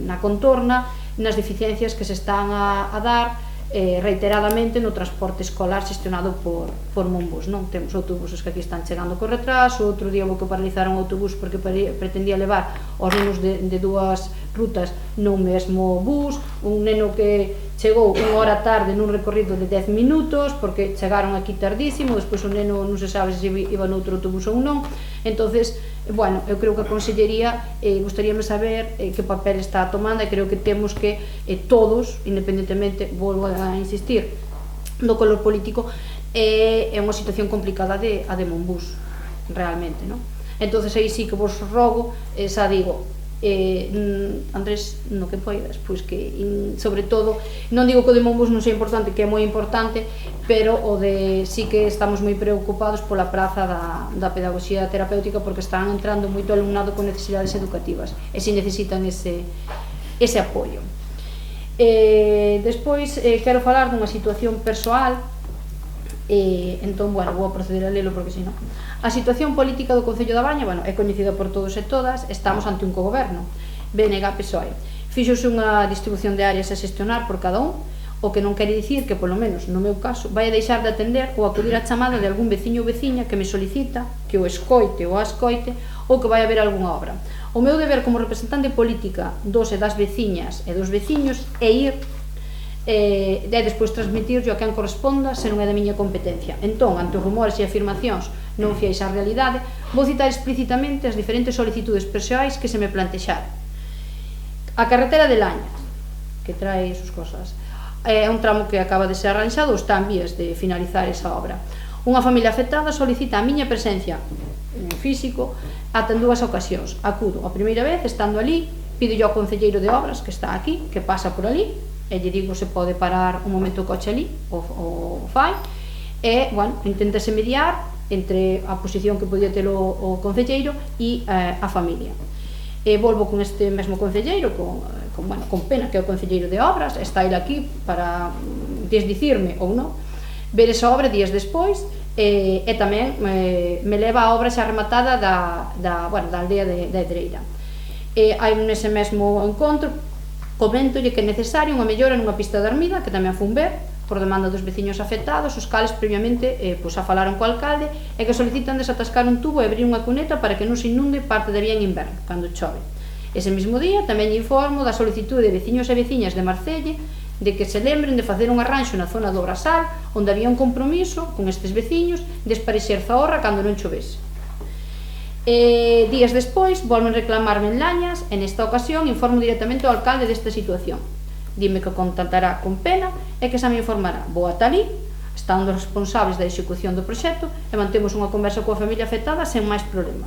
na contorna, nas deficiencias que se están a dar reiteradamente no transporte escolar xestionado por Monbus, non? Temos autobuses que aquí están chegando con retraso, outro día houve que paralizar un autobús porque pretendía levar os nenos de dúas rutas nun mesmo bus, un neno que chegou unha hora tarde nun recorrido de 10 minutos porque chegaron aquí tardísimo, despois o neno non se sabe se iba noutro autobús ou non. Entonces, bueno, eu creo que a Consellería gustaríame saber que papel está tomando e creo que temos que todos, independentemente, volvo a insistir, do color político, é unha situación complicada a de Monbus, realmente, non? Entonces aí sí que vos rogo, xa digo, Andrés, no que poidas, pois que, sobre todo, non digo que o de Monbus non sea importante, que é moi importante, pero o de sí que estamos moi preocupados pola praza da Pedagoxía Terapéutica, porque están entrando moito alumnado con necesidades educativas e si necesitan ese apoio. Despois quero falar dunha situación persoal, entón, bueno, vou a proceder a lelo porque senón. A situación política do Concello da Baña, bueno, é coñecida por todos e todas, estamos ante un cogoberno, BNG-PSOE. Fíxose unha distribución de áreas a xestionar por cada un, o que non quere dicir que, polo menos no meu caso, vai a deixar de atender ou acudir á chamada de algún veciño ou veciña que me solicita que o escoite ou a escoite ou que vai haber algunha obra. O meu deber como representante política dos e das veciñas e dos veciños é ir e despois transmitirlo a quen corresponda se non é da miña competencia. Entón, ante os rumores e afirmacións non fiéis á realidade, vou citar explícitamente as diferentes solicitudes persoais que se me plantexaron. A carretera de Lañas, que trae sus cosas, é un tramo que acaba de ser arranxado, está en vías de finalizar esa obra. Unha familia afectada solicita a miña presencia físico ata en 2 ocasións. Acudo a primeira vez, estando ali, pido ao concelleiro de obras que está aquí, que pasa por ali, e lle digo se pode parar un momento o coche ali, o fai, e, bueno, inténtase mediar entre a posición que podía ter o concelleiro e a familia. E volvo con este mesmo concelleiro, con pena que é o concelleiro de obras, está ele aquí para desdicirme ou non, ver esa obra días despois, e tamén me leva a obra xa rematada da aldea de Edreira. Hai nese mesmo encontro comentolle que é necesaria unha mellora nunha pista de Armida, que tamén fun ver por demanda dos veciños afectados, os cales previamente xa falaron co alcalde e que solicitan desatascar un tubo e abrir unha cuneta para que non se inunde parte da vía en inverno, cando chove. Ese mesmo día tamén lle informo da solicitude de veciños e veciñas de Marcelle de que se lembren de facer un arranxo na zona do Obrasal, onde había un compromiso con estes veciños de esparexer zahorra cando non chovese. Días despois volven reclamarme en Lañas e nesta ocasión informo directamente ao alcalde desta situación. Dime que contactará con Pena e que xa me informará. Vou ata ali, está un dos responsables da execución do proxecto e mantemos unha conversa coa familia afectada sen máis problema.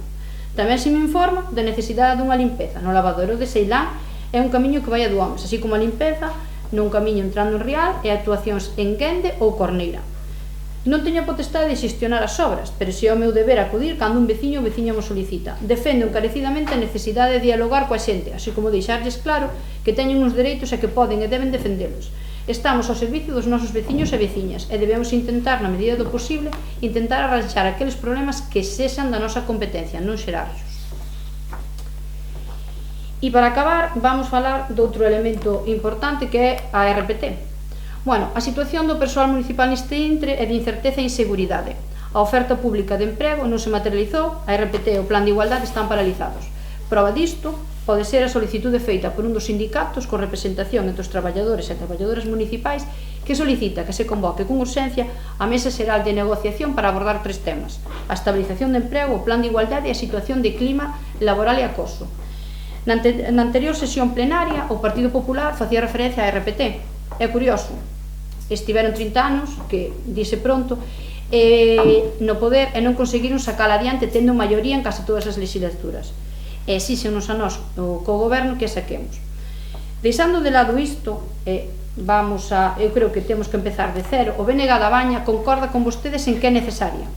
Tamén se me informa da necesidade dunha limpeza no lavadero de Ceilán e un camiño que vai a Duomes, así como a limpeza nun camiño entrando en Rial e actuacións en Guende ou Corneira. Non teño a potestade de xestionar as obras, pero si é o meu deber acudir cando un veciño ou veciña mo solicita. Defendo encarecidamente a necesidade de dialogar coa xente, así como deixarlles claro que teñen uns dereitos e que poden e deben defendelos. Estamos ao servicio dos nosos veciños e veciñas e debemos intentar, na medida do posible, intentar arranxar aqueles problemas que sexan da nosa competencia, non xerarlos. E para acabar, vamos falar de outro elemento importante que é a RPT. Bueno, a situación do persoal municipal neste intre é de incerteza e inseguridade. A oferta pública de emprego non se materializou, a RPT e o plan de igualdade están paralizados. Prova disto pode ser a solicitude feita por un dos sindicatos con representación entre os traballadores e traballadoras municipais que solicita que se convoque con urxencia a Mesa Xeral de Negociación para abordar 3 temas: a estabilización de emprego, o plan de igualdade e a situación de clima laboral e acoso. Na anterior sesión plenaria, o Partido Popular facía referencia á RPT. É curioso, estiveron 30 anos, que dise pronto, no poder e non conseguiron sacar adiante tendo maioría en case todas as legislaturas. E exíxenos a nós, co goberno, que a saquemos. Deixando de lado isto, eu creo que temos que empezar de cero. O BNG da Baña concorda con vostedes en que é necesaria,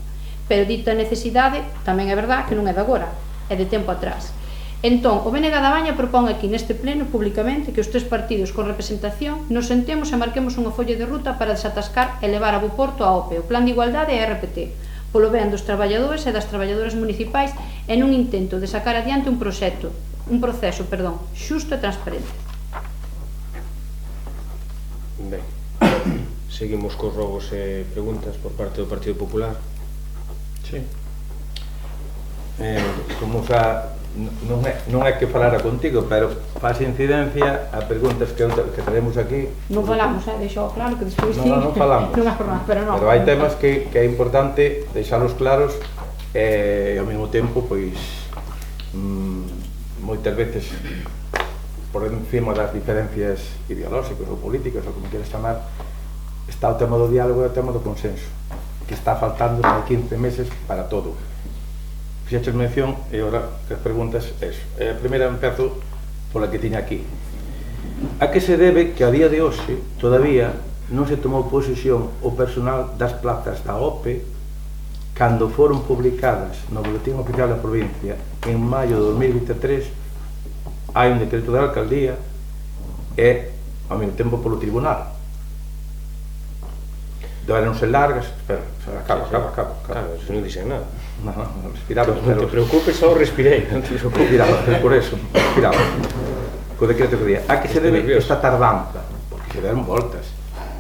pero dita necesidade tamén é verdad que non é de agora, é de tempo atrás. Entón, o BNG da Baña propón aquí neste pleno, públicamente, que os 3 partidos con representación nos sentemos e marquemos unha folla de ruta para desatascar e levar a bo porto a OPE, o Plan de Igualdade e a RPT, polo ben dos traballadores e das traballadoras municipais e nun intento de sacar adiante un proceso xusto e transparente. Ben, seguimos cos rogos e preguntas por parte do Partido Popular. Sí. Como xa non é que falara contigo, pero faz incidencia a preguntas que traemos aquí. Non falamos, deixo claro que despois non falamos. Pero hai temas que é importante deixalos claros e ao mesmo tempo, pois, moitas veces por encima das diferencias ideolóxicas ou políticas, ou como queres chamar, está o tema do diálogo e o tema do consenso, que está faltando hai 15 meses para todo. Fixaches mención, e agora que as preguntas é eso. A primeira empezo pola que tiña aquí. A que se debe que a día de hoxe todavía non se tomou posesión o personal das plazas da OPE cando foron publicadas no Boletín Oficial da Provincia en maio de 2023? Hai un decreto da alcaldía e ao mesmo tempo polo tribunal. Deberonse largas, espera, acabo. Claro, se non dixen nada. Non, respiraba. Non te preocupes, só respirei. Respiraba, por eso, respiraba. Co decreto que día. A que se debe esta tardanza? Porque se deron voltas.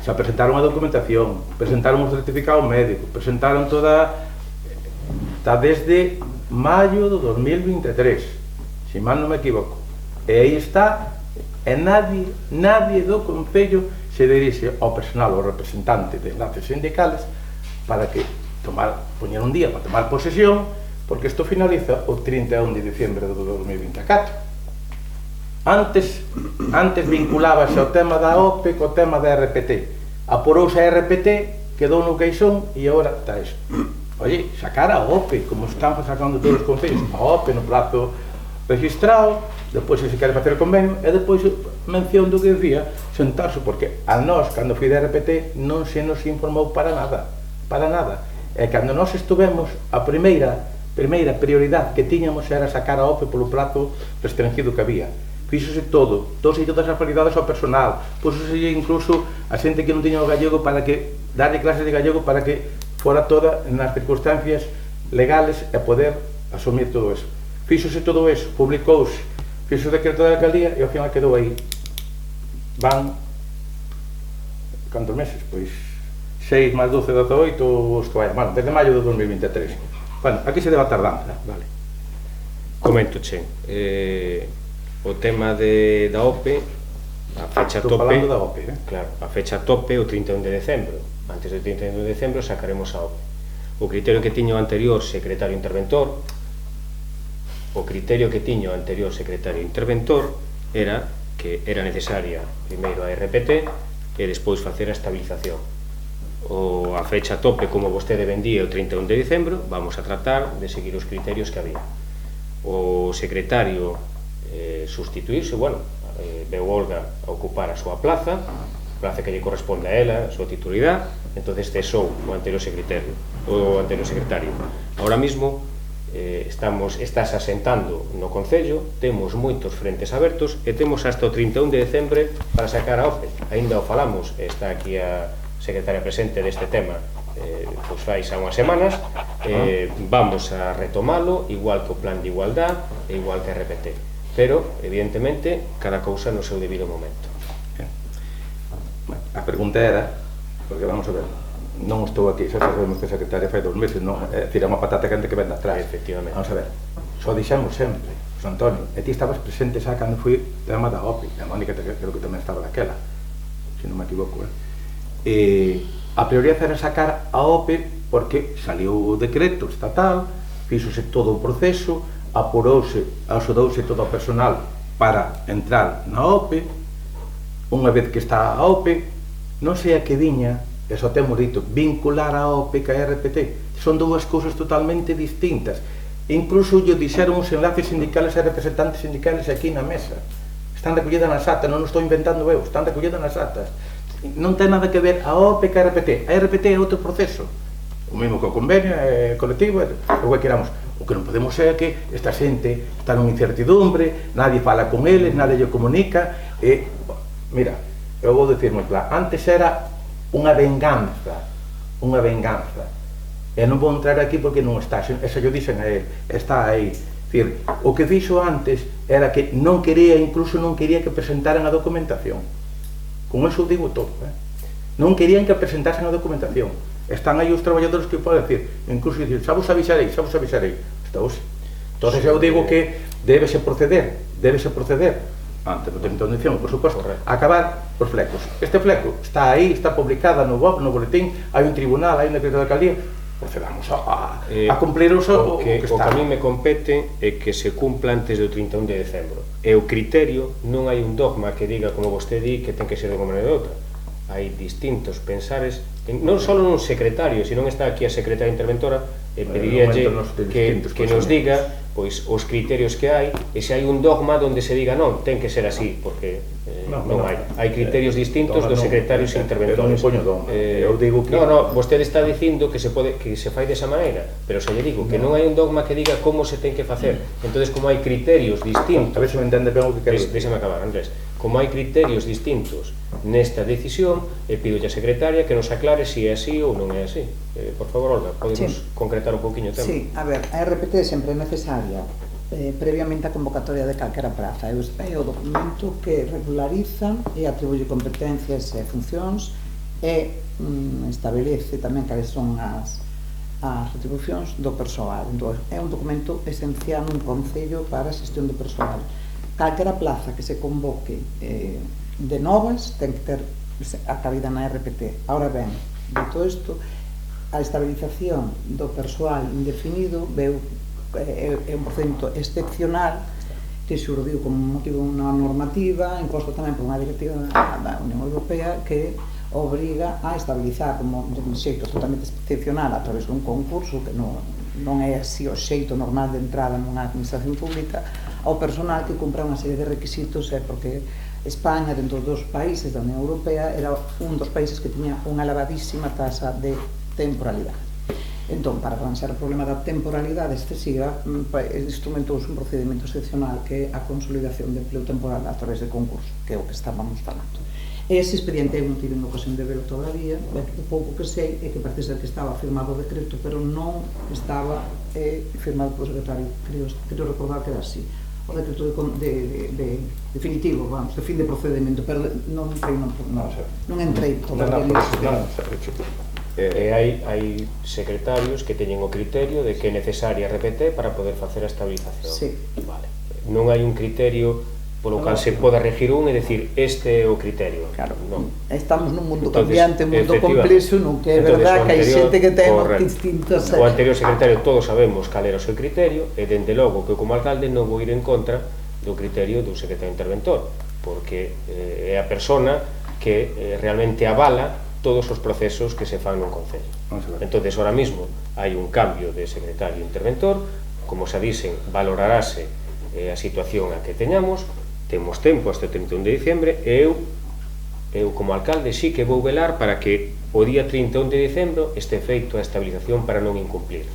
Se presentaron a documentación, presentaron o certificado médico, presentaron toda... Está desde maio do 2023, se mal non me equivoco. E aí está, e nadie do Concello se dirixe ao personal, ao representante de enlaces sindicales para que poñer un día para tomar posesión, porque isto finaliza o 31 de diciembre do 2024. Antes vinculábase ao tema da OPE co tema da RPT. Aporouse a RPT, quedou no queixón e agora está iso. Oye, sacar a OPE, como están sacando todos os concellos, a OPE no plazo registrado, depois se quere facer o convenio, e depois mención do que decía, sentarse, porque a nós, cando fui da RPT, non se nos informou para nada. E cando nós estuvemos, a primeira prioridade que tiñamos era sacar a OPE polo prazo restringido que había. Fíxose todo, todas as facilidades ao personal, pusose incluso a xente que non tiña o gallego para que darlle clases de gallego para que fora toda nas circunstancias legales e poder asumir todo eso. Fíxose todo eso, publicouse, fíxose o decreto da alcaldía e ao final quedou aí. Van cantos meses? Pois 6 máis 12, 18, isto vai, bueno, desde maio de 2023. Bueno, aquí se deba tardar, vale. Coméntoche, o tema da OPE, a fecha tope... Estou falando da OPE, Claro, a fecha tope o 31 de decembro. Antes do 31 de decembro sacaremos a OPE. O criterio que tiño o anterior secretario interventor, era que era necesaria primeiro a RPT e despois facer a estabilización. A fecha tope, como vostede vendía o 31 de decembro, vamos a tratar de seguir os criterios que había. O secretario sustituirse, veu Olga a ocupar a súa plaza que lle corresponde a ela, a súa titularidade, entonces cesou o anterior secretario. Ahora mismo estás asentando no Concello, temos moitos frentes abertos e temos hasta o 31 de decembre para sacar a OPE. Ainda o falamos, está aquí a secretaria presente deste tema, pois fai xa unhas semanas, vamos a retomalo, igual que o plan de igualdad e igual que a RPT, pero evidentemente cada cousa no seu debido momento. A pregunta era, porque vamos a ver, non estou aquí, xa sabemos que a secretaria fai 2 meses, non, tira unha patata quente que ven de atrás. Efectivamente. Vamos a ver, só dixemos sempre, José Antonio, e ti estabas presente xa cando foi o tema da OPE, a Mónica creo que tamén estaba daquela, se non me equivoco, a prioridade era sacar a OPE porque saliu o decreto estatal, fíxose todo o proceso, apurouse, axudouse todo o personal para entrar na OPE. Unha vez que está a OPE, non sei a que viña, e só temos dito, vincular a OPE ca RPT. Son dúas cousas totalmente distintas. Incluso lle dixeron os enlaces sindicales e representantes sindicales aquí na mesa. Están recollidas nas actas, non o estou inventando eu, están recollidas nas actas. Non ten nada que ver a OPE ca RPT. A RPT é outro proceso. O mesmo que o convenio colectivo, o que queramos. O que non podemos ser que esta xente está nunha incertidumbre, nadie fala con eles, nadie lle comunica, mira, eu vou dicir moi claro, antes era unha venganza, e non vou entrar aquí porque non está, esa yo dixen a él, está aí. Dicir, o que fixo antes era que non quería, incluso non quería que presentaran a documentación. Con eso digo todo, non querían que presentasen a documentación. Están aí os traballadores que poden decir, incluso dicir, xa vos avisarei, estaose. Entón eu digo que débese proceder, antes do 31 de decembro, por suposto, acabar os flecos. Este fleco está aí, está publicada no boletín, hai un tribunal, hai un decreto de alcaldía, procedamos a cumplir o que está. O que a mí me compete é que se cumpla antes do 31 de decembro. E o criterio, non hai un dogma que diga, como vostede di, que ten que ser de unha maneira ou de outra. Hai distintos pensares, non só nun secretario, senón está aquí a secretaria interventora, e pediríalle que nos diga pois os criterios que hai, e se hai un dogma onde se diga non, ten que ser así, porque non hai. Hai criterios distintos dos secretarios interventores. Eu digo que... Non, vostede está dicindo que se fai desa maneira, pero se lle digo que non hai un dogma que diga como se ten que facer. Entonces, como hai criterios distintos... A ver se me entende ben o que quero dicir. Déxame acabar, Andrés. Como hai criterios distintos nesta decisión, pidolle a secretaria que nos aclare se é así ou non é así. Por favor, Olga, podemos concretar un poquinho o tema? Sí, a ver, a RPT sempre é necesaria previamente a convocatoria de calquera praza. É o documento que regulariza e atribuye competencias e funcións e estabelece tamén cales son as retribucións do persoal. Entón, é un documento esencial nun concello para a xestión do persoal. Calquera plaza que se convoque de novas ten que ter a cabida na RPT. Ahora ben, dito isto, a estabilización do persoal indefinido é un procedimento excepcional que xurdiu como motivo unha normativa imposta tamén por unha directiva da Unión Europea que obriga a estabilizar como de un xeito totalmente excepcional a través dun concurso que non é así o xeito normal de entrada nunha administración pública ao personal que cumpra unha serie de requisitos porque España, dentro dos países da Unión Europea, era un dos países que tiña unha elevadísima tasa de temporalidade. Entón, para arranxar o problema da temporalidade excesiva, instrumentouse un procedimento excepcional que é a consolidación de empleo temporal a través de concurso, que é o que estábamos falando. Ese expediente eu non tive en ocasión de verlo todavía, o pouco que sei é que parece ser que estaba firmado o decreto, pero non estaba firmado polo secretario, creo recordar que era así, o decreto de definitivo, vamos, de fin de procedimento, pero non entrei todavía nese. Hai secretarios que teñen o criterio de que é necesaria RPT para poder facer a estabilización. Sí. Vale. Non hai un criterio polo cal se poda regir un e decir este é o criterio. Claro, non. Estamos nun mundo Entonces, cambiante, un mundo complexo, non que é verdad que hai xente que ten distintos... O anterior secretario todos sabemos cal era o seu criterio e dende logo que eu como alcalde non vou ir en contra do criterio do secretario interventor, porque é a persona que realmente avala todos os procesos que se fan nun concello. Entonces, ahora mismo hai un cambio de secretario interventor, como xa dicen, valorarase a situación a que teñamos, temos tempo hasta o 31 de diciembre, e eu como alcalde sí que vou velar para que o día 31 de diciembre este feito a estabilización para non incumplir.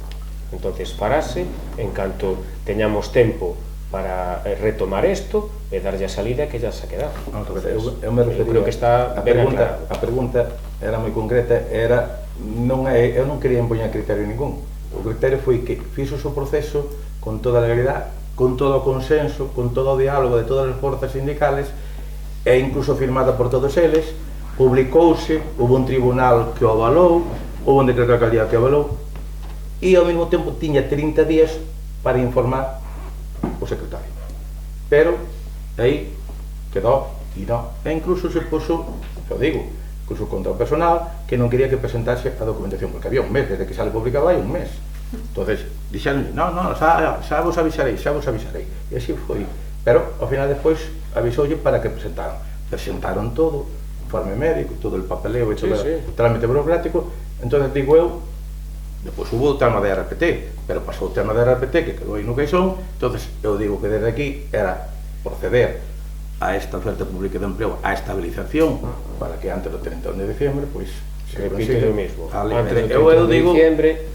Entonces, farase, en canto teñamos tempo para retomar isto e darlle a salida que xa se ha quedado. Eu me refería, creo que está ben aclarado. A pregunta era moi concreta, era eu non quería impoñer criterio ningún. O criterio foi que fixo o seu proceso con toda a legalidade, con todo o consenso, con todo o diálogo de todas as forzas sindicales e incluso firmada por todos eles, publicouse, houve un tribunal que o avalou, houve un decreto de alcaldía que o avalou e ao mesmo tempo tiña 30 días para informar o secretario. Pero aí quedou e non. E incluso se puso, eu digo, incluso contra o personal que non quería que presentase a documentación, porque había un mes, desde que sale publicado hai un mes. Entonces, dixeron, non, xa vos avisarei, e así foi. Pero, ao final, despois, avisoulle para que presentaron todo, informe médico, todo o papeleo, todo o trámite burocrático. Entonces, digo eu, despois hubo o tema de RPT, pero pasou o tema de RPT, que quedou aí no queixón. Entonces, eu digo que desde aquí era proceder a esta oferta pública de empleo, a estabilización, para que antes do 31 de diciembre, pois, repite o mesmo. Eu digo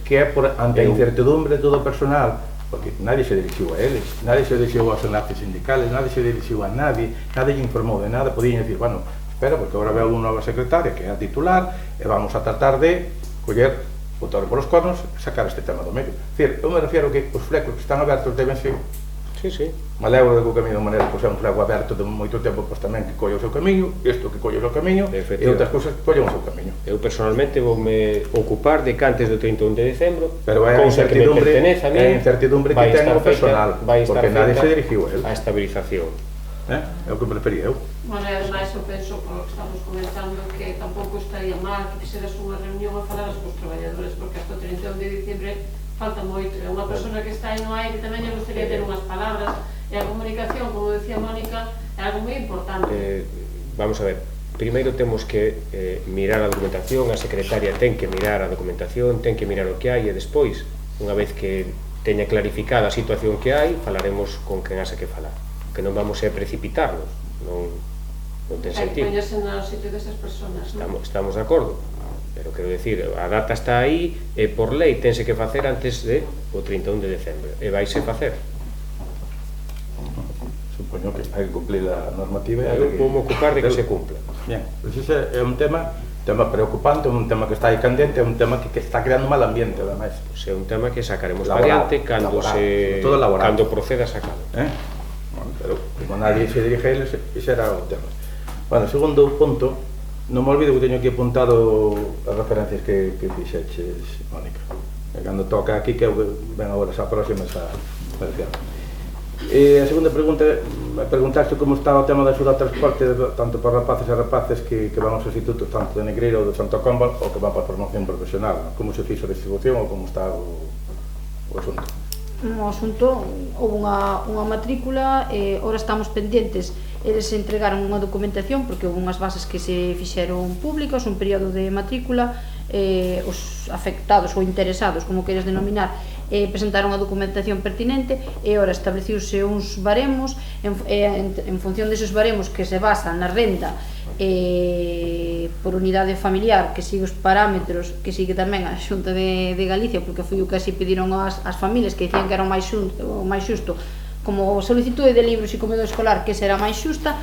que é ante a incertidumbre de todo o personal, porque nadie se dirixiu a eles, nadie se dirixiu aos enlaces sindicales, nadie se dirixiu a nadie lle informou de nada, podían decir, bueno, espera, porque agora veo unha nova secretaria que é a titular e vamos a tratar de coller o toro por os cornos e sacar este tema do medio. É dicir, eu me refiero que os flecos que están abertos deben ser... Me alegro de que o camiño de maneira que é un flego aberto de moito tempo, pois tamén que colle o seu camiño, isto que colle o seu camiño e outras cousas que collen o seu camiño. Eu personalmente voume ocupar de que antes do 31 de decembro, pero é a incertidumbre que ten o personal, porque nadie se dirixiu a él. A estabilización. É o que prefería eu. Bueno, ademais, eu penso, polo que estamos comentando, que tampouco estaría mal que fixeras unha reunión a falaras cos traballadores, porque hasta o 31 de diciembre falta moito. É unha persona que está aí no aire, tamén lle gustaría ter unhas palabras, e a comunicación, como decía Mónica, é algo moi importante. Vamos a ver, primeiro temos que mirar a documentación, a secretaria ten que mirar a documentación, ten que mirar o que hai, e despois, unha vez que teña clarificada a situación que hai, falaremos con quen haxa que falar, que non vamos a precipitarnos, non ten sentido. Hai que poñerse no sitio desas personas, non? Estamos de acordo, pero quero decir, a data está aí e por lei tense que facer antes de o 31 de decembro, e vaise facer. Supoño que hai que cumplir a normativa e eu vou ocupar de que se cumpla. Bien, pois ese é un tema preocupante, un tema que está aí candente, é un tema que está creando mal ambiente, ademais. Pois é un tema que sacaremos adiante cando proceda a sacalo. Pero como nadie se dirige a eles, ese era o tema. Bueno, segundo punto, non me olvido que teño aquí apuntado as referencias que fixeches, Mónica. Cando toca aquí, que ven agora xa próxima esa versión. E a segunda pregunta é preguntaste como está o tema da axuda ao transporte tanto para rapaces e rapaces que van aos institutos tanto de Negreira ou de Santo Comba ou que van para a formación profesional. Como se fixo a distribución ou como está o asunto? O asunto, houve unha matrícula e ora estamos pendentes. Eles entregaron unha documentación porque houve unhas bases que se fixeron públicas, un período de matrícula, os afectados ou interesados, como queres denominar, presentaron a documentación pertinente e ora estableciuse uns baremos en función deses baremos que se basan na renda por unidade familiar, que sigue os parámetros que sigue tamén a Xunta de Galicia, porque foi o que así pediron as familias que dicían que era o máis xusto como solicitude de libros e comedor escolar que será máis xusta,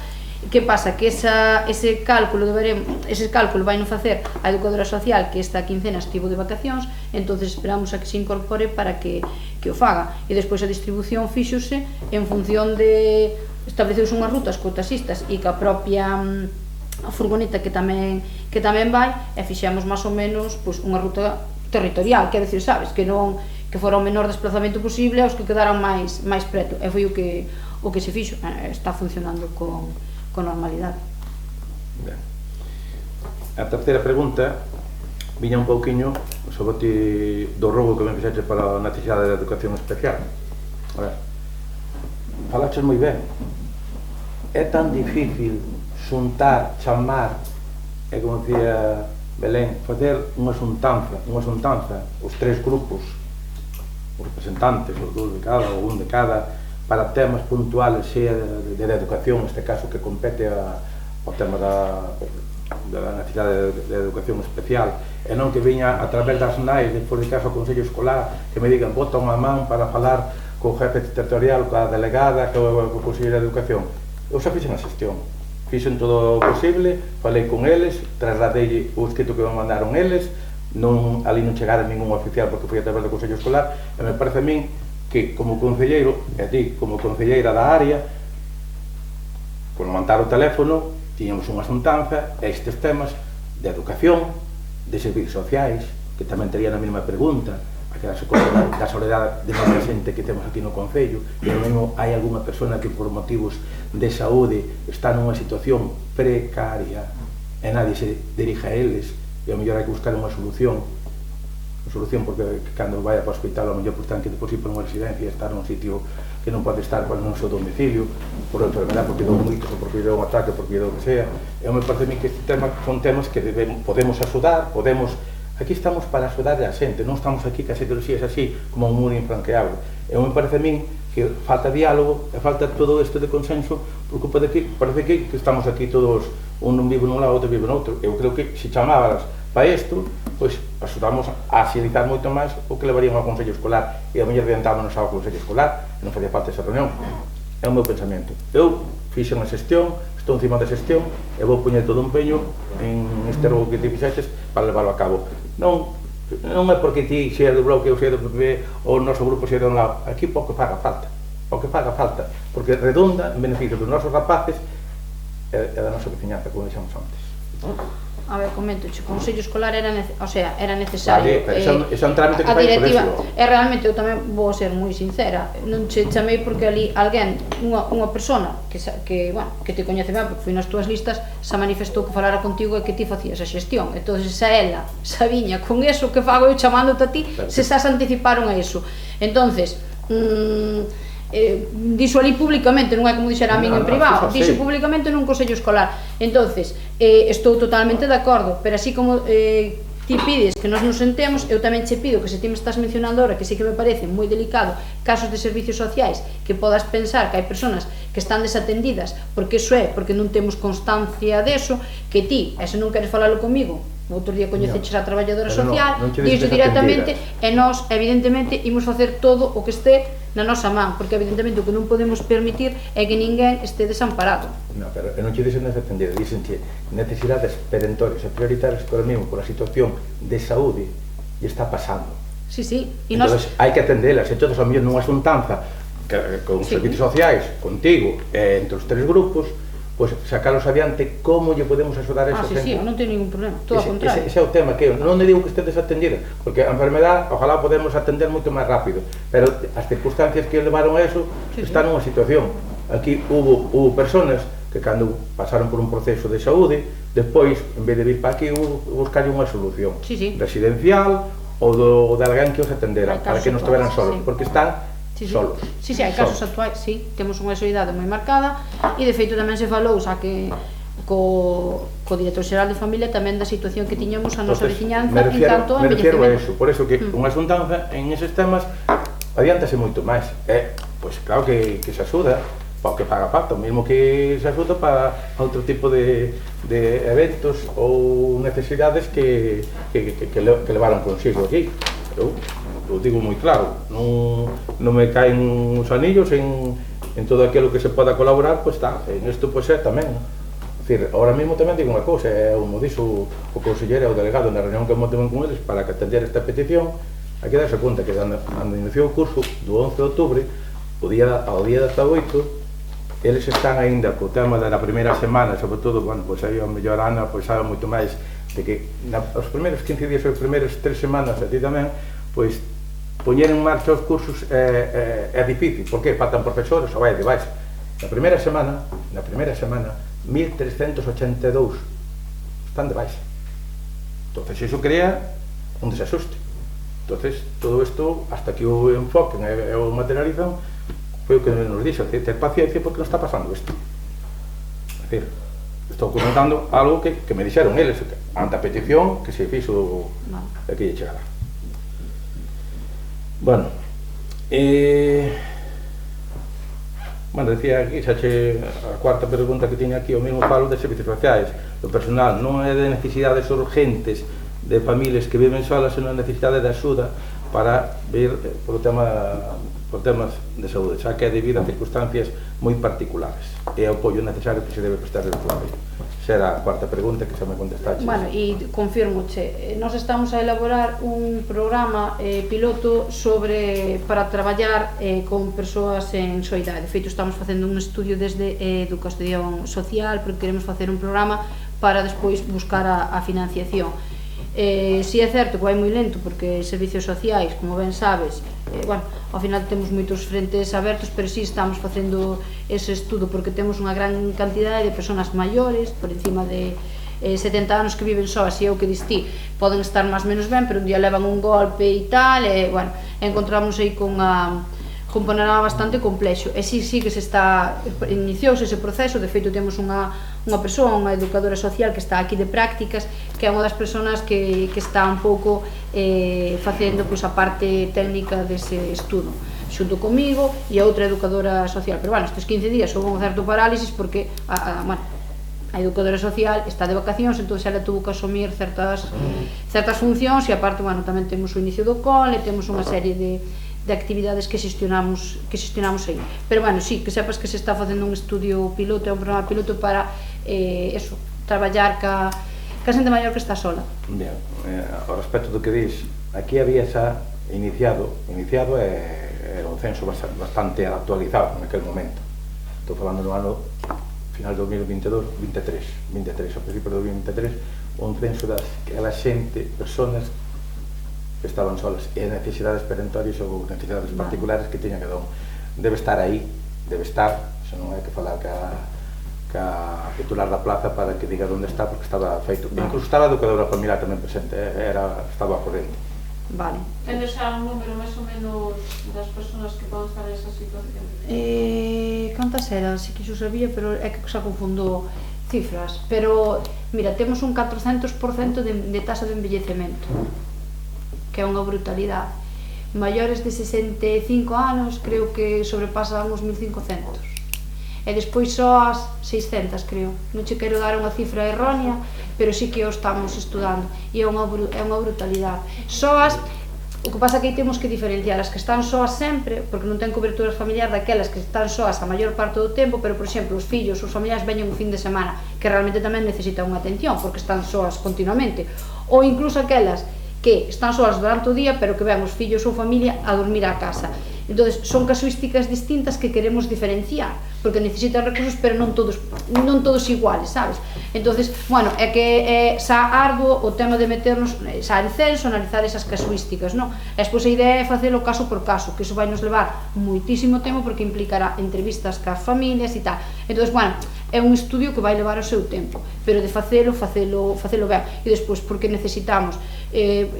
Que pasa? Que ese cálculo vai non facer a educadora social que esta quincena estivo de vacacións, entonces esperamos a que se incorpore para que o faga. E despois a distribución fíxose en función de estableceuse unhas rutas co taxistas e ca propia a furgoneta que tamén vai, e fixemos máis ou menos unha ruta territorial, quer decir, sabes, que fora o menor desplazamento posible aos que quedaran máis preto, e foi o que se fixo, está funcionando con normalidade. A terceira pregunta viña un pouquiño sobre do rogo que me fixeche para a necesidade de educación especial. A ver, falaches moi ben. É tan difícil xuntar, chamar, e como dicía Belén, facer unha xuntanza, os tres grupos, os representantes, os dous de cada, ou un de cada, para temas puntuales, sea de educación, neste caso que compete ao tema da necesidade de educación especial, e non que viña a través das NAIs, despois de caso ao Consello Escolar, que me digan, bota unha man para falar co jefe territorial, coa delegada, co Consello de Educación. Eu xa fixen a xestión, fixen todo o posible, falei con eles, trasladei o escrito que me mandaron eles, ali non chegara ningún oficial porque foi a través do Consello Escolar, e me parece a min que como concelleiro, e ti como concelleira da área, por levantar o teléfono, tiñamos unha xuntanza e estes temas de educación, de servicios sociais, que tamén terían a mesma pregunta, aquela da soledade de moita xente que temos aquí no Concello, e mesmo hai algunha persona que por motivos de saúde está nunha situación precaria e nadie se dirige a eles, e ao mellor hai que buscar unha solución porque cando vai para o hospital ao mellor ten que depois ir para unha residencia e estar nun sitio que non pode estar no seu domicilio por enfermedade, porque dou un ictus ou porque dou un ataque, porque dou o que sea. E me parece a mí que este tema son temas que podemos axudar, aquí estamos para axudar a xente, non estamos aquí que as ideoloxías así como un muro infranqueable. E me parece a min que falta diálogo e falta todo isto de consenso, porque parece que estamos aquí todos, un non vive nun lado, outro vive noutro. Eu creo que se chamábalas para isto, pois axudamos a agilizar moito máis o que levarían ao Consello Escolar, e a mellor adiantámonos ao Consello Escolar e non facía falta esa reunión. É o meu pensamento. Eu fixen a xestión, estou encima da xestión e vou poñer todo o empeño en este rogo que te fixeches para levarlo a cabo. Non é porque ti seas do Bloque ou seas do PP ou o noso grupo seas de un lado, aquí pouco faga falta, porque redunda en beneficio dos nosos rapaces e da nosa veciñanza, como dixemos antes. A ver, comento, o Consello Escolar era necesario. Vale, pero ese é un trámite que fai por eso. E realmente eu tamén vou ser moi sincera, non che chamei porque ali alguén, unha persona que te coñece ben, porque foi nas túas listas, se manifestou que falara contigo e que ti facías a xestión. Entón, se ela viña con eso que fago eu chamándote a ti, se xa se anticiparon a eso. Entón, dixo ali públicamente, non é como dixera a min en privado, dixo públicamente nun Consello Escolar. Entonces, estou totalmente de acordo, pero así como ti pides que nos sentemos, eu tamén che pido que se ti me estás mencionando ahora, que sí que me parece moi delicado, casos de servicios sociais, que podas pensar que hai personas que están desatendidas, porque iso é, porque non temos constancia deso, que ti, e se non queres falalo comigo, o outro día coñeceches a traballadora social, dixo directamente, e nós, evidentemente, imos facer todo o que este na nosa man, porque evidentemente o que non podemos permitir é que ninguén este desamparado. Non, pero non che dixen desatendido, dixen que necesidades perentorias e prioritarias por mesmo, por a situación de saúde e está pasando. Sí. Entón, hai que atendelas, e todos a mellor nunha xuntanza con servicios sociais, contigo, entre os tres grupos, pois sacalos adiante como lle podemos axudar a esa xente. Sí, non ten ningún problema, todo ao contrario. Ese é o tema, que eu non digo que este desatendida, porque a enfermedade, ojalá podemos atender moito máis rápido, pero as circunstancias que levaron a eso están nunha situación. Aquí hubo personas que cando pasaron por un proceso de saúde, despois, en vez de vir para aquí, buscaron unha solución residencial ou de alguén que os atendera, para que non estiveran solos, porque están solos. Sí, hai casos actuais, temos unha solidariedade moi marcada e de feito tamén se falou xa que co director xeral de familia tamén da situación que tiñamos a nosa veciñanza en canto a envellecemento. Me refiero a eso, por eso que unha xuntanza en eses temas adiántase moito máis. Pois claro que se axuda para o que faga falta, o mesmo que se axuda para outro tipo de eventos ou necesidades que levaron consigo aquí. Eu digo moi claro, non me caen os anillos en en todo aquilo que se poda colaborar, pois está, en isto pois é tamén. Decir, ahora mesmo tamén digo unha cousa, como dixo o conselleiro e o delegado na reunión que montemos con eles para que atender esta petición, hai que darse conta que cando iniciou o curso do 11 de outubro, ao día 18, eles están aínda co tema da primeira semana, sobre todo, bueno, pois aí o mellor Ana pois sabe moito máis de que os primeiros 15 días ou as primeiras 3 semanas a ti tamén, pois poñer en marcha os cursos é difícil, porque faltan profesores ou vai de baixa. Na primeira semana, 1382 están de baixa. Entonces, iso crea un desasuste. Entonces, todo isto, hasta que o enfoquen e o materializan, foi o que nos dixo, ter paciencia porque non está pasando isto. É dicir, estou comentando algo que me dixeron eles, ante a petición que se fixo aquí de chegada. Bueno, decía aquí, a cuarta pregunta que tiña aquí, o mesmo falo de servicios sociais, do personal, non é de necesidades urgentes de familias que viven solas, senón necesidade de axuda para vir por temas de saúde, xa que é debido a circunstancias moi particulares, e o apoio necesario que se debe prestar ao usuario. Era a cuarta pregunta que xa me contestaste. Bueno, e confirmoche, nós estamos a elaborar un programa piloto para traballar con persoas en soidade. De feito, estamos facendo un estudio desde Educación Social, porque queremos facer un programa para despois buscar a financiación. Si é certo que vai moi lento, porque servicios sociais, como ben sabes, bueno, ao final temos moitos frentes abertos, pero si estamos facendo ese estudo porque temos unha gran cantidade de persoas maiores, por encima de 70 anos que viven soas, e é o que distí, poden estar máis menos ben, pero un día levan un golpe e tal, e, bueno, encontramos aí con un panorama bastante complexo, e si que iniciouse ese proceso. De feito, temos unha persoa, unha educadora social que está aquí de prácticas, que é unha das persoas que está un pouco facendo a parte técnica dese estudo, xunto comigo e a outra educadora social. Pero, bueno, estes 15 días houve un certo parálisis porque a educadora social está de vacacións, entón ela tuvo que asumir certas funcións, e aparte, bueno, tamén temos o inicio do cole, temos unha serie de actividades que xestionamos aí. Pero, bueno, sí, que sepas que se está facendo un estudio piloto, é un programa piloto para traballar ca xente maior que está sola. Ben, ao respecto do que dís, aquí había xa iniciado era un censo bastante actualizado naquele momento. Estou falando no ano final de 2022, 23, ao principio de 2023, un censo das xente, personas que estaban solas, e necesidades perentorias ou necesidades particulares que teña cada un. Debe estar aí, se non hai que falar ca titular da plaza para que diga onde está, porque estaba feito. Incluso estaba a educadora familiar tamén presente, estaba a corrente. Vale. Tendes xa un número máis ou menos das persoas que poden estar nesa situación? Cantas eran? Si que xo sabía, pero é que xa confundo cifras. Pero, mira, temos un 400% de tasa de envellecemento, que é unha brutalidade. Maiores de 65 anos creo que sobrepasan os 1500, e despois só as 600, creo. Non che quero dar unha cifra errónea, pero sí que o estamos estudando, e é unha brutalidade. O que pasa é que aí temos que diferenciar as que están soas sempre, porque non ten cobertura familiar, daquelas que están soas a maior parte do tempo, pero, por exemplo, os fillos, os familiares veñen un fin de semana, que realmente tamén necesitan unha atención, porque están soas continuamente, ou incluso aquelas que están soas durante o día, pero que ven os fillos ou familia a dormir á casa. Entón, son casuísticas distintas que queremos diferenciar, porque necesitan recursos, pero non todos iguales, sabes? Entón, bueno, é que é xa arduo o tema de meternos xa en censo, analizar esas casuísticas, non? E despois a idea é facelo caso por caso, que iso vai nos levar moitísimo tempo, porque implicará entrevistas cas familias e tal. Entón, bueno, é un estudio que vai levar o seu tempo, pero de facelo ben. E despois, porque necesitamos,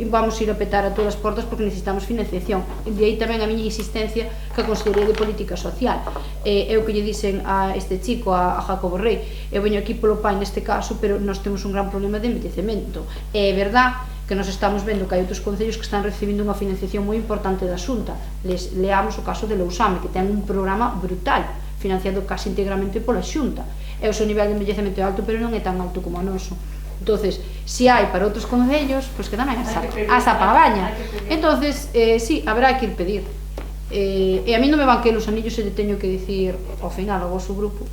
vamos ir a petar a todas as portas porque necesitamos financiación. E de aí tamén a miña insistencia que a Consellería de Política Social. É o que lle dixen a este chico, a Jacobo Rey. Eu veño aquí polo pai neste caso, pero nós temos un gran problema de envellecemento. É verdad que nos estamos vendo que hai outros concellos que están recibindo unha financiación moi importante da Xunta. Leamos o caso de Lousame, que ten un programa brutal, financiado casi íntegramente pola Xunta. E o seu nivel de envellecemento é alto, pero non é tan alto como o noso. Entonces, si hai para outros concellos, pois que tamén as apagaña. Entonces, sí, habrá que ir pedir. E a mí non me van que los anillos e le teño que dicir ao final ao vosso grupo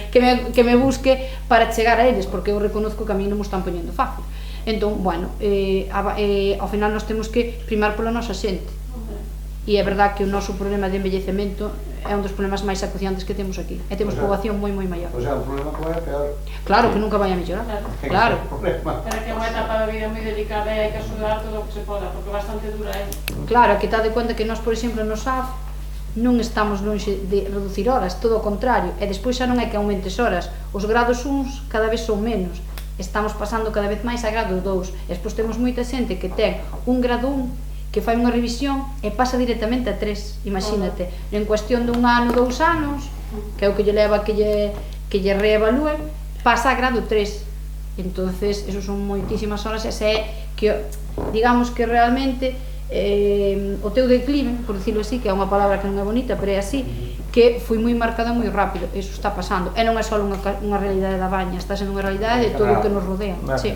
que me busque para chegar a eles, porque eu reconozco que a mí non me están poñendo fácil. Entón, bueno, ao final nós temos que primar pola nosa xente. E é verdad que o noso problema de envellecemento é un dos problemas máis acuciantes que temos aquí. E temos poboación moi maior. O sea, o problema que vai a peor. Claro, que nunca vai a mellorar. Claro. Pero que é unha etapa da vida moi delicada e hai que axudar todo o que se poda, porque bastante dura é. Claro, que tá de conta que nós, por exemplo, no SAF non estamos lonxe de reducir horas, todo o contrario. E despois xa non é que aumentes horas. Os grados 1 cada vez son menos. Estamos pasando cada vez máis a grado 2. E despois temos moita xente que ten un grado 1 que fai unha revisión e pasa directamente a 3, imagínate, en cuestión dun ano, 2 anos, que é o que lle leva que lle reevalúen, pasa a grado 3. Entonces, eso son moitísimas horas, ese é que, digamos que realmente o teu declive, por dicirlo así, que é unha palabra que non é bonita, pero é así, que foi moi marcado moi rápido, eso está pasando, e non é só unha realidade da Baña, está sendo unha realidade de todo o que nos rodea. Sí.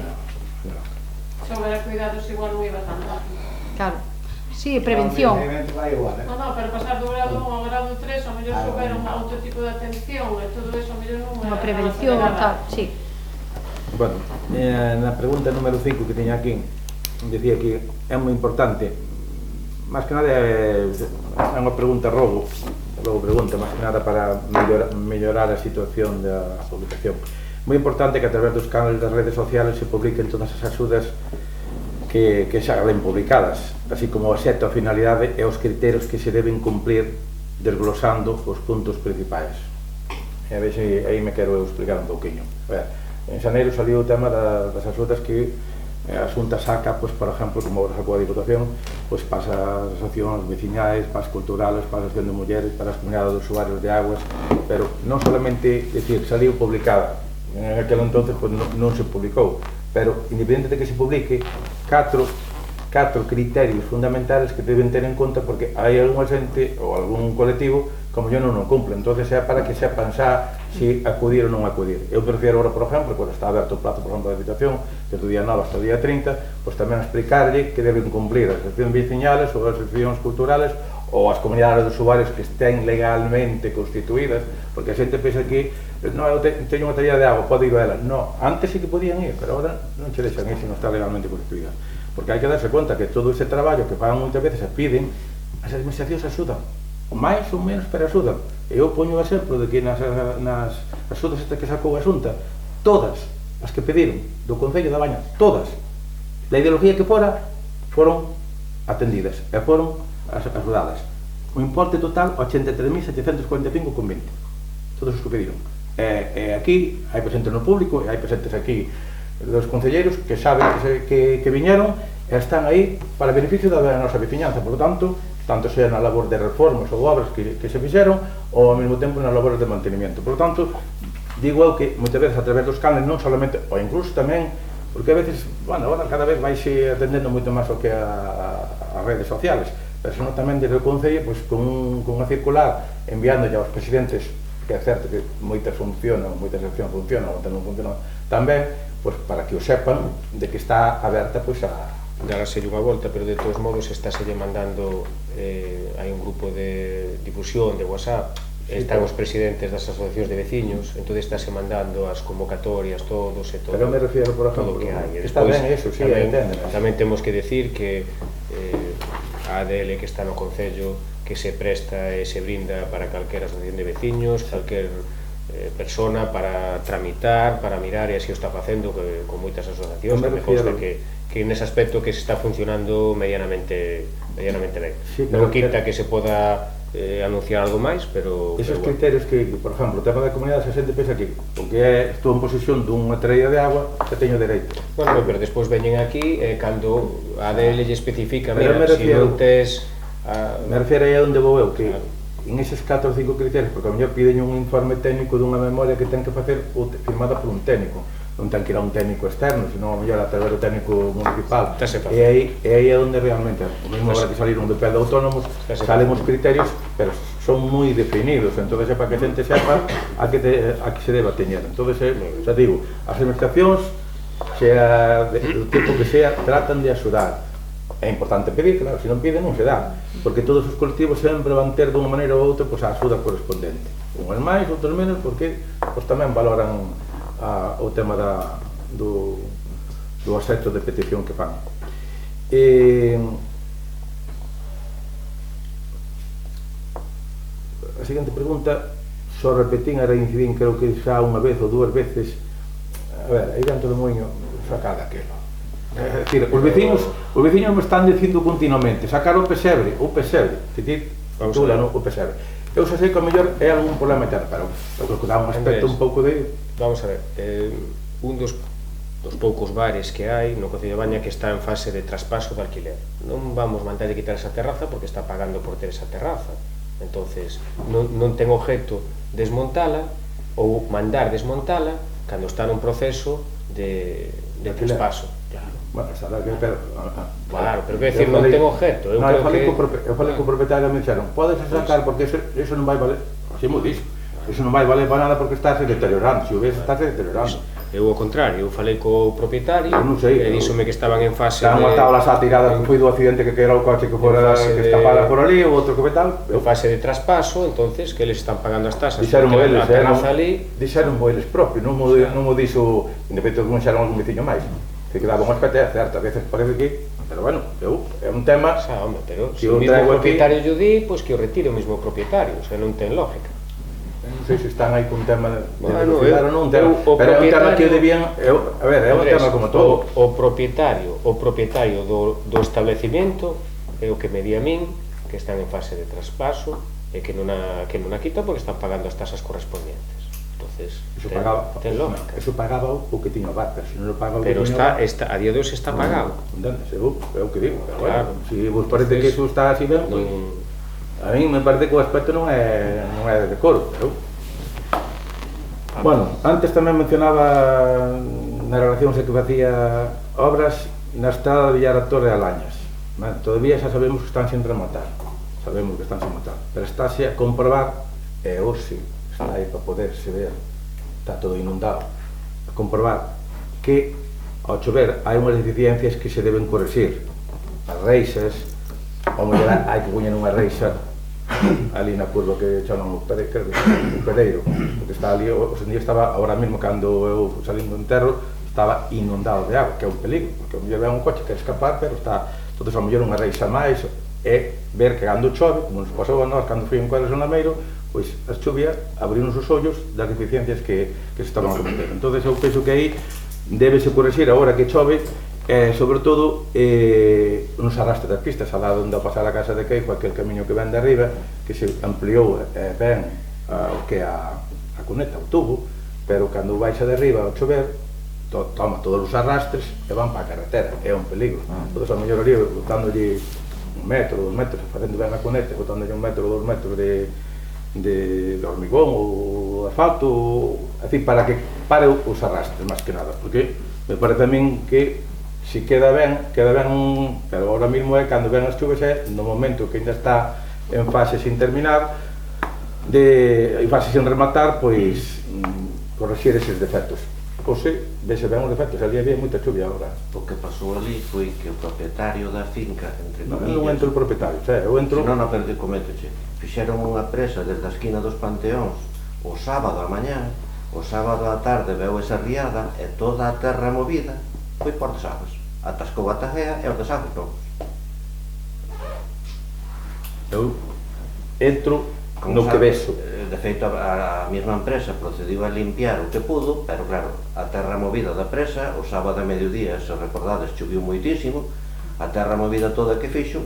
Se houbera cuidados igual non iba tan rápido. Claro, sí, prevención. No, pero pasar do grado 1 ao grado 3, ao mellor souber outro tipo de atención e todo eso, ao mellor non é... Unha prevención, tal, sí. Bueno, na pregunta número 5 que teña aquí, decía que é moi importante, máis que nada é unha pregunta rogo, máis que nada para mellorar a situación da publicación. Moi importante que a través dos canales das redes sociales se publiquen todas as axudas que xa ven publicadas, así como o xeto, a finalidade e os criterios que se deben cumplir desglosando os puntos principais. E a ver se aí me quero explicar un pouquinho. En xaneiro saliu o tema das axudas que a Xunta saca, por exemplo, como agora sacou a Diputación, para as asociacións veciñais, para as culturales, para a asociación de mulleres, para as comunidades de usuarios de aguas, pero non solamente decir, saliu publicada, en aquel entonces non se publicou, pero independente de que se publique, catro criterios fundamentales que deben ter en conta, porque hai algunha xente ou algún colectivo como yo non o cumple, entonces é para que sepan xa se acudir ou non acudir. Eu prefiero agora, por exemplo, quando está aberto o plazo, por exemplo, de habitación, desde o día 9 hasta o día 30, pois tamén explicarlle que deben cumplir as asociacións veciñales ou as asociacións culturales ou as comunidades de usuarios que estén legalmente constituídas, porque a xente pensa que non, eu teño unha tarea de agua, pode ir a ela. Non, antes sí que podían ir, pero agora non che deixan ir se non está legalmente constituída. Porque hai que darse conta que todo ese traballo que fan moitas veces e piden, as administracións axudan, máis ou menos, pero axudan. Eu poño o exemplo de que nas axudas que sacou a Xunta, todas as que pediron do Concello da Baña, todas, da ideología que fora, foron atendidas e foron axudadas. O importe total, 83.745,20. Todos os que pediron. E aquí, hai presentes no público, e hai presentes aquí dos concelleiros que saben que viñeron e están aí para beneficio da nosa veciñanza, por tanto sea na labor de reformas ou obras que se fixeron ou ao mesmo tempo nas labores de mantenimiento. Por tanto, digo eu que moitas veces a través dos canales non solamente, ou incluso tamén, porque a veces, bueno, agora cada vez vaise atendendo moito máis o que as redes sociales, pero senón tamén desde o Concello, pois con unha circular enviándolle aos presidentes, que é certo que moitas funcionan, moitas seccións funcionan, outras non funcionan tamén, pois para que o sepan de que está aberta pois a daráselle unha volta, pero de todos modos estáselle mandando, hai un grupo de difusión de WhatsApp, están os presidentes das asociacións de veciños, entón estáse mandando as convocatorias, todos e todo. Pero me refiero, por exemplo, que hai. Está ben eso, sí, tamén temos que decir que a ADL que está no Concello, que se presta e se brinda para calquera asociación de veciños, calquer persona para tramitar, para mirar, e así o está facendo con moitas asociacións, me consta que nese aspecto que se está funcionando medianamente ben. Non quita que se poda anunciar algo máis, pero... Esos criterios que, por exemplo, o tema da comunidade, a xente pensa que, porque estou en posesión dunha traída de agua, que teño dereito. Bueno, pero despois veñen aquí, cando a ADL lle especifica, mira, se non tes... Me refiero aí a onde vou eu, que en eses 4 ou 5 criterios, porque a mellor piden un informe técnico dunha memoria que ten que facer firmada por un técnico, non ten que ir a un técnico externo, senón a mellor a través do técnico municipal, e aí é onde realmente, o mesmo agora que saliron do pé de autónomos, salen os criterios, pero son moi definidos, entón é para que a xente sepa a que se deba teñer. Entón, xa digo, as administracións, sea do tipo que sea, tratan de axudar. É importante pedir, claro, se non piden non se dá, porque todos os colectivos sempre van ter dunha maneira ou outra a axuda correspondente. Unhas máis, outros menos, porque tamén valoran o tema do aspecto de petición que fan. A seguinte pregunta, só repetín e reincidín, creo que xa unha vez ou dúas veces. A ver, aí dentro do moinho, sacada aquilo. É dicir, os veciños me están dicindo continuamente sacar o pesebre, dicir, o pesebre. Eu xa sei que ao mellor é algún problema interno, pero creo que dá un aspecto un pouco de... Vamos a ver, un dos poucos bares que hai no Concello de Baña que está en fase de traspaso de alquiler. Non vamos mandar de quitar esa terraza porque está pagando por ter esa terraza. Entonces, non ten objeto desmontala ou mandar desmontala cando está nun proceso de traspaso. Bueno, está que... Claro, pero que decir, non ten objeto. Eu falei co propietario e me dixeron, podes sacar porque eso non vai valer, así mo dixo, eso non vai valer para nada porque está se deteriorando, se o ves está se deteriorando. Eu ao contrario, eu falei co propietario e díxome que estaban en fase de... Estaban tablas xa tiradas que foi do accidente que era o coche que fora que escapara por ali, o outro que tal. En fase de traspaso, entonces, que eles están pagando as tasas porque a terraza ali... Dixeron eles propios, non mo dixo, independente de que non xeran algún veciño máis. Que daba un aspecto, é certo, a veces parece que... Pero bueno, é un tema... Xa, home, pero se o mismo propietario lle di, pois que o retire o mismo propietario, o sea, non ten lógica. Non sei se están aí cun tema de velocidade ou non, pero é un tema que debían... A ver, é un tema como todo. O propietario do establecimiento é o que me di a min, que están en fase de traspaso e que non a quita porque están pagando as tasas correspondientes. Entonces, ten lógica. Eso pagaba o que tiña o bar, pero se non lo paga o que tiña o bar... Pero a día de hoxe está pagado. Entendes, é o que digo, pero bueno, se vos parece que eso está así ben, pues, a mí me parece que o aspecto non é de decoro, pero... Bueno, antes tamén mencionaba na relación que facía obras na estrada de Villar a Torre a Lañas. Todavía xa sabemos que están sin rematar, pero estáse a comprobar, e hoxe está aí para poderse ver, está todo inundado, a comprobar que ao chover hai unhas deficiencias que se deben correxir. As reixas, ao mellor hai que poñer unha reixa ali na curva que chaman o Pereiro, porque está ali, hoxe en día estaba, ahora mesmo cando eu salín do enterro, estaba inundado de agua, que é un peligro, porque ao mellor ve un coche que quer escapar, pero está, entonces ao mellor unha reixa máis, é ver que cando chove, como nos pasou a nós, cando fui en Cuadros en Lameiro, pois a chuvia abriu-nos os ollos das deficiencias que se estaban a cometer. Entón, eu penso que aí débese correxir agora que chove, sobre todo nos arrastres das pistas, al lado onde a pasar a casa de Queijo, aquel camiño que ven de arriba, que se ampliou ben o que a cuneta, o tubo, pero cando baixa de arriba ao chover, toma todos os arrastres e van para a carretera, é un peligro. Entón, a mellor ali, botándolle 1 metro, 2 metros, facendo ben a cuneta, botándolle 1 metro ou 2 metros de hormigón ou asfalto, así, para que pare os arrastres, máis que nada, porque me parece a min que se queda ben, pero ahora mesmo é cando ven as chuvas, é no momento que ainda está en fase sin terminar, en fase sin rematar, pois correxir eses defectos. Ou se vese ben os defectos, ali había moita chuvia agora. O que pasou ali foi que o propietario da finca, entre comillas... Non entro o propietario, eu entro... Non, pero te cométoche. Fixeron unha presa desde a esquina dos Panteóns o sábado a mañá, o sábado á tarde veu esa riada e toda a terra movida foi por desagües. Atascou a tajea e os desagües novos. Eu entro no que vexo. De feito, a mesma empresa procediu a limpiar o que pudo, pero claro, a terra movida da presa, o sábado a mediodía, se recordades, choviu moitísimo, a terra movida toda que fixo,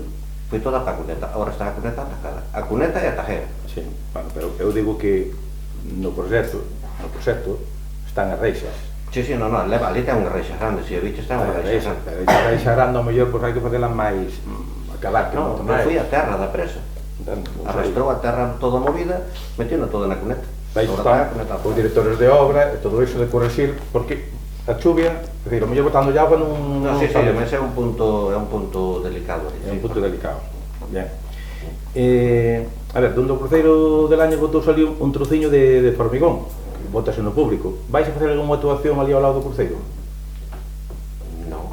foi toda para a cuneta. Agora está a cuneta atacada. A cuneta e a tajera. Sí, bueno, pero eu digo que no proxecto están as reixas. Sí, leva, ali ten unha reixa grande, se a bicha está unha reixa grande. Pero a reixa grande, ao mellor, hai que facela máis acabar que non, pero foi a terra da presa. Arrastrou a terra toda movida, metiona toda na cuneta. Aí están os directores de obra e todo iso de correxir, porque a chuvia, é dicir, ao mellor botando agua non... Sí, mas é un punto delicado. É un punto delicado. Ben. A ver, donde o cruceiro del año botou ali un trociño de formigón, que botase no público. Vais a facer algunha actuación ali ao lado do cruceiro? Non.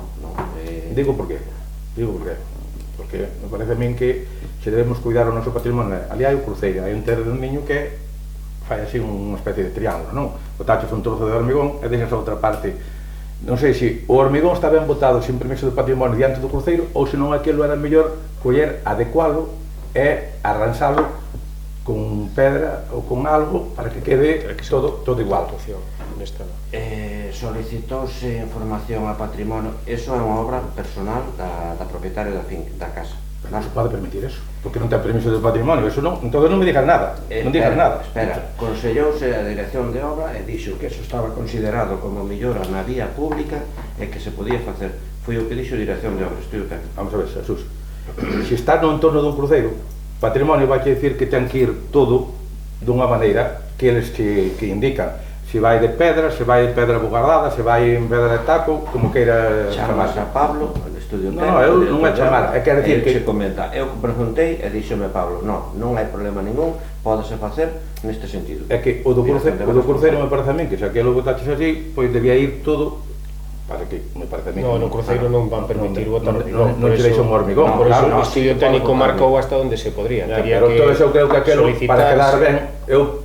Digo por qué? Digo porque me parece a min que se debemos cuidar o noso patrimonio. Ali hai o cruceiro, hai un terreniño que fai así unha especie de triángulo, non? Botaches un trozo de hormigón e deixas a outra parte. Non sei se o hormigón está ben botado sin permiso de patrimonio diante do cruceiro ou se non aquilo era mellor coller, adecualo e arranxalo con pedra ou con algo para que quede todo igual. Solicitouse información a patrimonio. Eso é unha obra personal da propietaria da casa. Non se pode permitir eso, porque non ten permiso de patrimonio. Eso non, entón non me digas nada. Non digas nada. Espera, consellouse a dirección de obra e dixo que eso estaba considerado como mellora na vía pública e que se podía facer. Foi o que dixo a dirección de obra, estou ben. Vamos a ver, Jesús. Se está no entorno dun cruceiro, patrimonio vai que decir que ten que ir todo dunha maneira que eles que indican. Se vai de pedra, se vai de pedra bugardada, se vai en pedra de taco, como queira chamar. Chamas a Pablo, el estudio técnico. Non, eu non é chamar, é que decir que... Se comenta, eu preguntei e díxome Pablo, non hai problema ningún, pódese facer neste sentido. É que o do cruceiro me parece a min, que se aquilo botaches así, pois debía ir todo... Para que, me parece a min... No cruceiro non van permitir botar hormigón. Non te deixa un hormigón. Por eso o estudio técnico marcou hasta onde se podría. Pero todo eso creo que aquilo, para quedar ben, eu...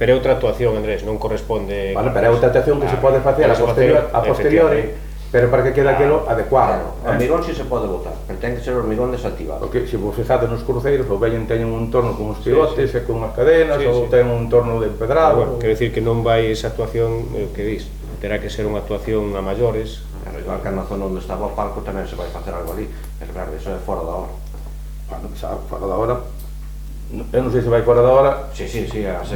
Pero é outra actuación, Andrés, non corresponde... Vale, pero é outra actuación que se pode facer a posteriori, pero para que quede aquilo adecuado. O hormigón si se pode botar, pero ten que ser hormigón desactivado. Porque se vos fixades nos cruceiros, o veñen teñen un entorno con uns pivotes e con unhas cadenas, ou ten un entorno de empedrado. Bueno, quero dicir que non vai esa actuación, que dis, terá que ser unha actuación a maiores. Pero igual que na zona onde estaba o palco tamén se vai facer algo ali, pero claro, iso é fora da hora. Bueno, fora da hora... Eu non sei se vai fora da hora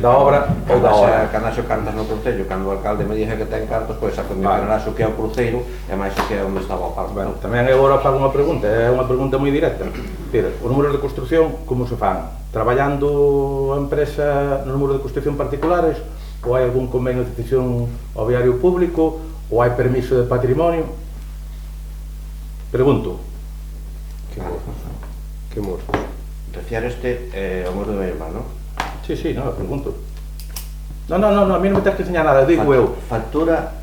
da obra ou da hora. Cando xo cantas no cruceiro, cando o alcalde me dixe que ten cartos, pois a condicionarás o que é o cruceiro e máis o que é onde estaba o palco. Bueno, tamén agora fago unha pregunta, é unha pregunta moi directa. Mira, os números de construcción, como se fan? Traballando a empresa nos números de construcción particulares ou hai algún convenio de cesión ao viario público ou hai permiso de patrimonio? Pregunto. Que morros? Refiereste ao muro de meu irmán, non? Sí, non, pregunto. Non, a mí non me tens que enseñar nada, digo eu. Factura,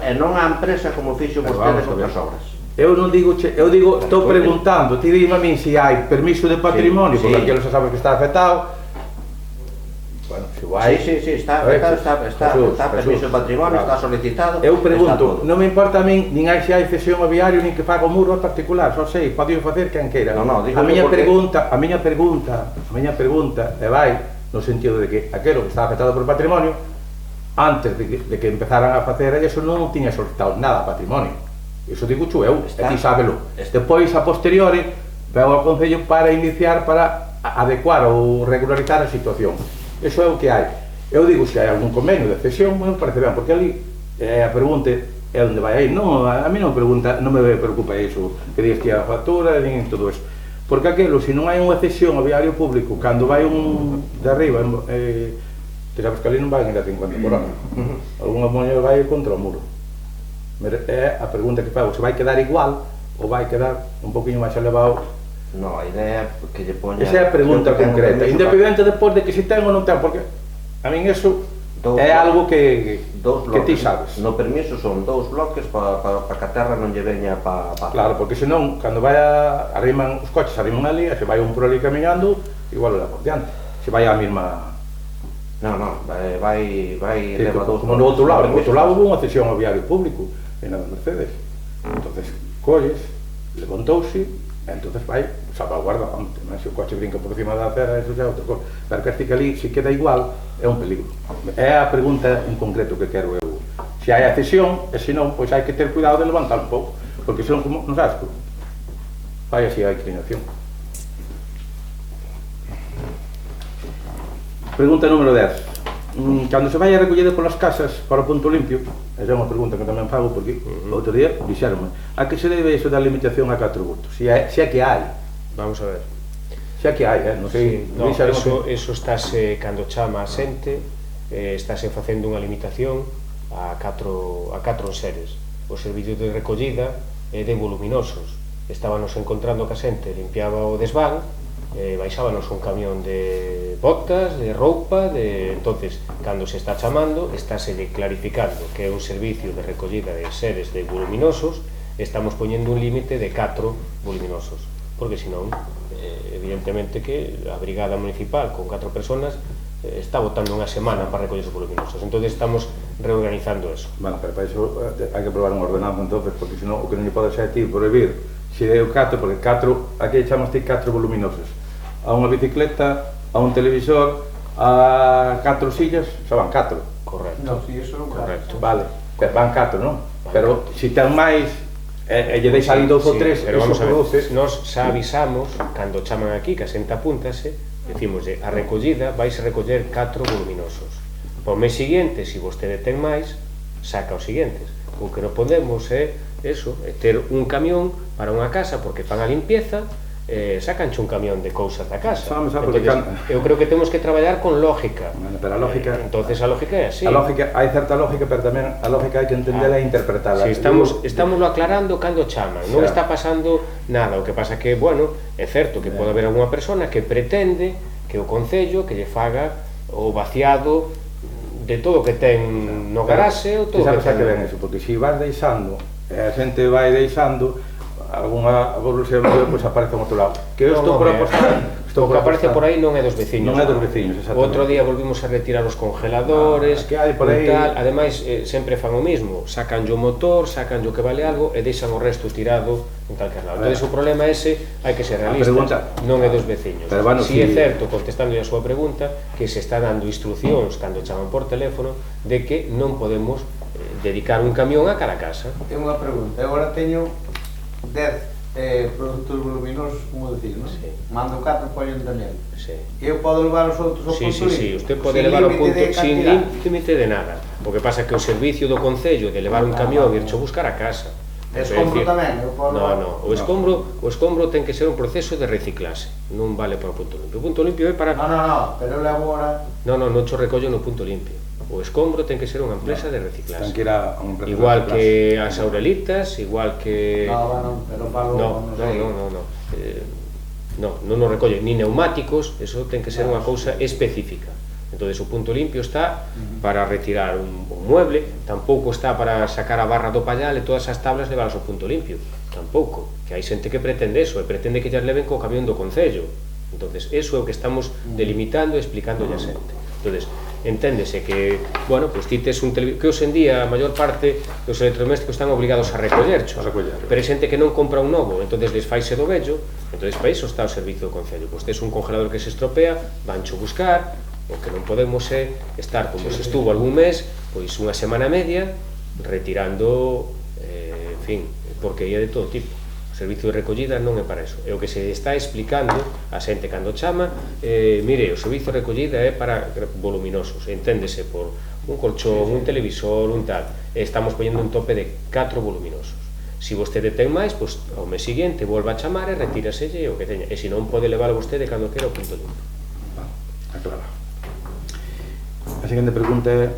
e non a empresa como fixo vostedes outras obras. Eu non digo, eu digo, estou preguntando, ti dime a min se hai permiso de patrimonio, porque aquilo se sabe que está afectado. Bueno, se vai... Sí, está afectado, está permiso de patrimonio, está solicitado. Eu pregunto, non me importa a min, nin hai se hai cesión ao viario, nin que paga o muro a particular, só sei, pode facer quen queira. A miña pregunta e vai no sentido de que aquilo que está afectado por patrimonio, antes de que empezaran a facer eso, non tiña solicitado nada a patrimonio. Iso digo xo eu, e ti sábelo. Depois, a posteriori, veu ao Concello para iniciar, para adecuar ou regularizar a situación. Eso é o que hai. Eu digo, se hai algún convenio de cesión, me parece ben, porque ali a pregunta é onde vai aí. Non, a mí non me preocupa iso, que digas que a factura, nin todo eso. Porque aquilo, se non hai unha cesión ao viario público, cando vai un de arriba, te sabes que ali non vai a 50 por hora. Alguna moña vai contra o muro. É a pregunta que fago, se vai quedar igual ou vai quedar un poquinho máis elevado. No, a idea que lle poña... Esa é a pregunta concreta, independente depois de que se ten ou non ten, porque a min eso é algo que ti sabes. No permiso son 2 bloques para que a terra non lle veña para... Claro, porque senón, cando vai arriman os coches, arriman ali, se vai un por ali camiñando, igual era por diante. Se vai a mesma... Non, vai leva 2... Como no outro lado houve unha cesión ao viario público, en a Mercedes. Entonces, colles, levantouse, entonces vai, salvaguarda, se o coche brinca por cima da acera, eso xa é outra cosa. Pero que ali, se queda igual, é un peligro. É a pregunta en concreto que quero eu. Se hai a cesión, e se non, pois hai que ter cuidado de levantar un pouco, porque senón, como nos asco, vai así a inclinación. Pregunta número 10. Cando se vai a recollida polas casas para o punto limpio, esa é unha pregunta que tamén fago porque outro día dixeronme, a que se debe iso da limitación a 4 votos? Se é que hai. Vamos a ver. Se é que hai, non sei. Eso estáse, cando chama a xente, estáse facendo unha limitación a 4 seres. O servicio de recollida é de voluminosos. Estábamos encontrando que a xente limpiaba o desván, baixábanos un camión de botas, de roupa, entonces, cando se está chamando, estáse clarificando que é un servicio de recollida de seres de voluminosos estamos poñendo un límite de 4 voluminosos, porque senón, evidentemente que a brigada municipal con 4 personas está votando unha semana para recoller os voluminosos, entón estamos reorganizando eso. Bueno, pero para iso hai que probar un ordenado entonces, porque senón o que non lle pode ser ti prohibir se é o 4, porque 4, aquí echamos ti 4 voluminosos, a unha bicicleta, a un televisor, a 4 sillas, xa van 4. Correcto. No, si, eso non correcto. Vale, pero van 4, non? Pero se ten máis, e lle deixa ali 2 ou 3, pero vamos a ver, produce... nos xa avisamos, cando chaman aquí, que a xente apúntase, decimoslle, a recollida vais a recoller 4 voluminosos. Por mes seguinte, se vostede ten máis, saca os seguintes. O que non podemos é eso, é ter un camión para unha casa, porque fan a limpieza, sacanche un camión de cousas da casa. Entonces, eu creo que temos que traballar con lógica. Bueno, pero a lógica... Entonces a lógica é así. A lógica, hai certa lógica, pero tamén a lógica hai que entenderla e interpretarla. Si estámoslo aclarando cando chaman, non está pasando nada, o que pasa que, bueno, é certo que pode haber algunha persona que pretende que o Concello que lle faga o vaciado de todo o que ten no garaxe ou todo o que ten. Que ven eso, porque se vas deixando, a xente vai deixando, alguna evolución, pois aparece en outro lado. Que eu estou por apostar... O que aparece por aí non é dos veciños. Non é dos veciños, exactamente. Outro día volvimos a retirar os congeladores, que hai por aí... Ademais, sempre fan o mismo, sacan o motor, sacan o que vale algo e deixan o resto tirado en calquer lado. Entón, o problema ese, hai que ser realistas, non é dos veciños. Si é certo, contestando a súa pregunta, que se está dando instruccións cando chaman por teléfono de que non podemos dedicar un camión a cada casa. Tengo unha pregunta, agora teño 10 produtos voluminosos, como decir, non? Sí. Mando 4 para o ayuntamiento. Sí. Eu podo levar os outros ao punto limpio? Sí, usted pode levar o punto sin límite de nada. O que pasa é que o servicio do Concello de levar un camión e ircho buscar a casa. Escombro tamén? No, o escombro ten que ser un proceso de reciclase, non vale para o punto limpio. O punto limpio é para... No, pero eu levo agora... Non cho recollo no punto limpio. O escombro ten que ser unha empresa de reciclaxe. Igual que as Aurelitas, igual que... No, pero falo... Non nos recolle ni neumáticos, eso ten que ser unha cousa específica. Entón, o punto limpio está para retirar un mueble, tampouco está para sacar a barra do pallal e todas as tablas levalas ao punto limpio. Tampouco, que hai xente que pretende eso, e pretende que llas leven co camión do Concello. Entón, eso é o que estamos delimitando e explicando a xente. Entón, enténdese que, bueno, pues ti tes un televisor, que hoxe en día a maior parte dos electrodomésticos están obligados a recollerchos, pero hai xente que non compra un novo, entón desfaise do vello, entón para iso está o servicio do Concello. Pois tes un congelador que se estropea, vancho buscar, o que non podemos é estar como se estuvo algún mes, pois unha semana e media, retirando, en fin, porquería de todo tipo. O servicio de recollida non é para eso, é o que se está explicando a xente cando chama, mire, o servicio de recollida é para voluminosos, enténdese por un colchón, un televisor, un tal, estamos poñendo un tope de 4 voluminosos. Se vostede ten máis, pois ao mes seguinte volva a chamar e retíraselle o que teña, e se non pode levar vostede cando quera o punto limpio. Aclarado. A seguinte pregunta é,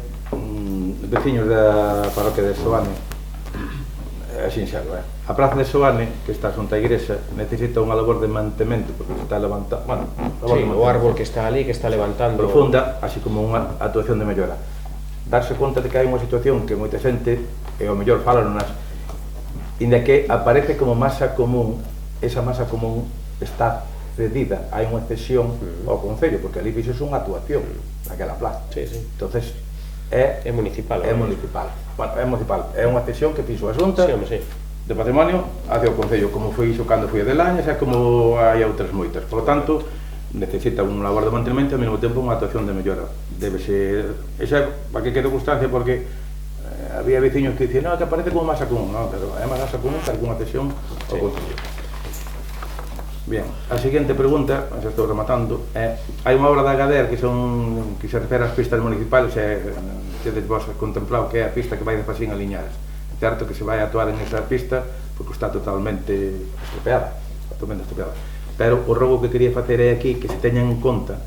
veciños da parroquia de Soane, é sinxelo, a praza de Soane, que está xunto á igrexa, necesita unha labor de mantemento, porque está levantando, bueno, o árbol que está ali, que está levantando profunda, así como unha actuación de mellora. Darse conta de que hai unha situación que moita xente, e ao mellor falaronas, inda que aparece como masa común, esa masa común está cedida, hai unha cesión ao Concello, porque ali fixose unha actuación naquela plaza. Entonces, é municipal. É municipal. Bueno, é municipal. É unha cesión que fixo a Xunta de Patrimonio hacia o Concello, como foi iso cando foi a Delañas e como hai outras moitas. Por lo tanto, necesita un labor de mantenimento e ao mesmo tempo unha actuación de mellora. Debe ser... Esa, para que quede constancia, porque había veciños que dicían, que aparece como masa común. Non, pero é masa común que algunha cesión ao Concello. Bien, a seguinte pregunta, xa estou rematando, é, hai unha obra da Gader que se refere ás pistas municipales e tedes vos contemplado que é a pista que vai de Pasín a Liñares. É certo que se vai actuar en esa pista porque está totalmente estropeada, pero o rogo que quería facer é aquí que se teñan en conta,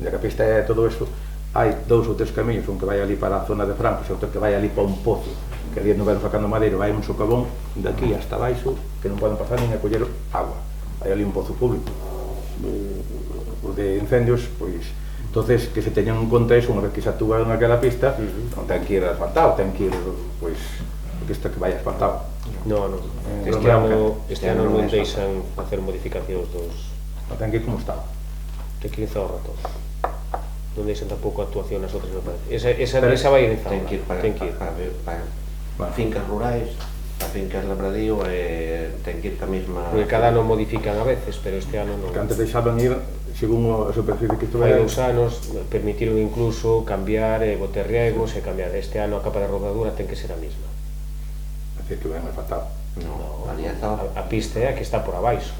ya que a pista é todo eso, hai 2 ou 3 camiños, un que vai ali para a zona de Francos e outro que vai ali para un pozo, que ali no vero sacando madeiro vai un socavón daqui hasta baixo que non poden pasar nin a coller agua. Hai ali un pozo público de incendios, pois entonces que se teñan en conta eso, unha vez que se actúa naquela pista, non ten que ir asfaltado, ten que ir pois porque isto que vai asfaltado. No. Este ano non deixan facer modificacións dos... Non ten que ir como estaba. Ten que ir Zaorra todo. Non deixan tampouco actuación nas outras, me parece. Esa vai ir en Zaorra. Ten que ir para fincas rurais, para fincas labradío, ten que ir ca mesma... Porque cada ano modifican a veces, pero este ano non. Porque antes deixaban ir según a superficie que Hai estuvera. 2 anos permitiron incluso cambiar botes riegos e cambiar. Este ano a capa de rodadura ten que ser a mesma. É dicir, que ben asfaltado. No, ali é Zaorra. A pista é a que está por abaixo,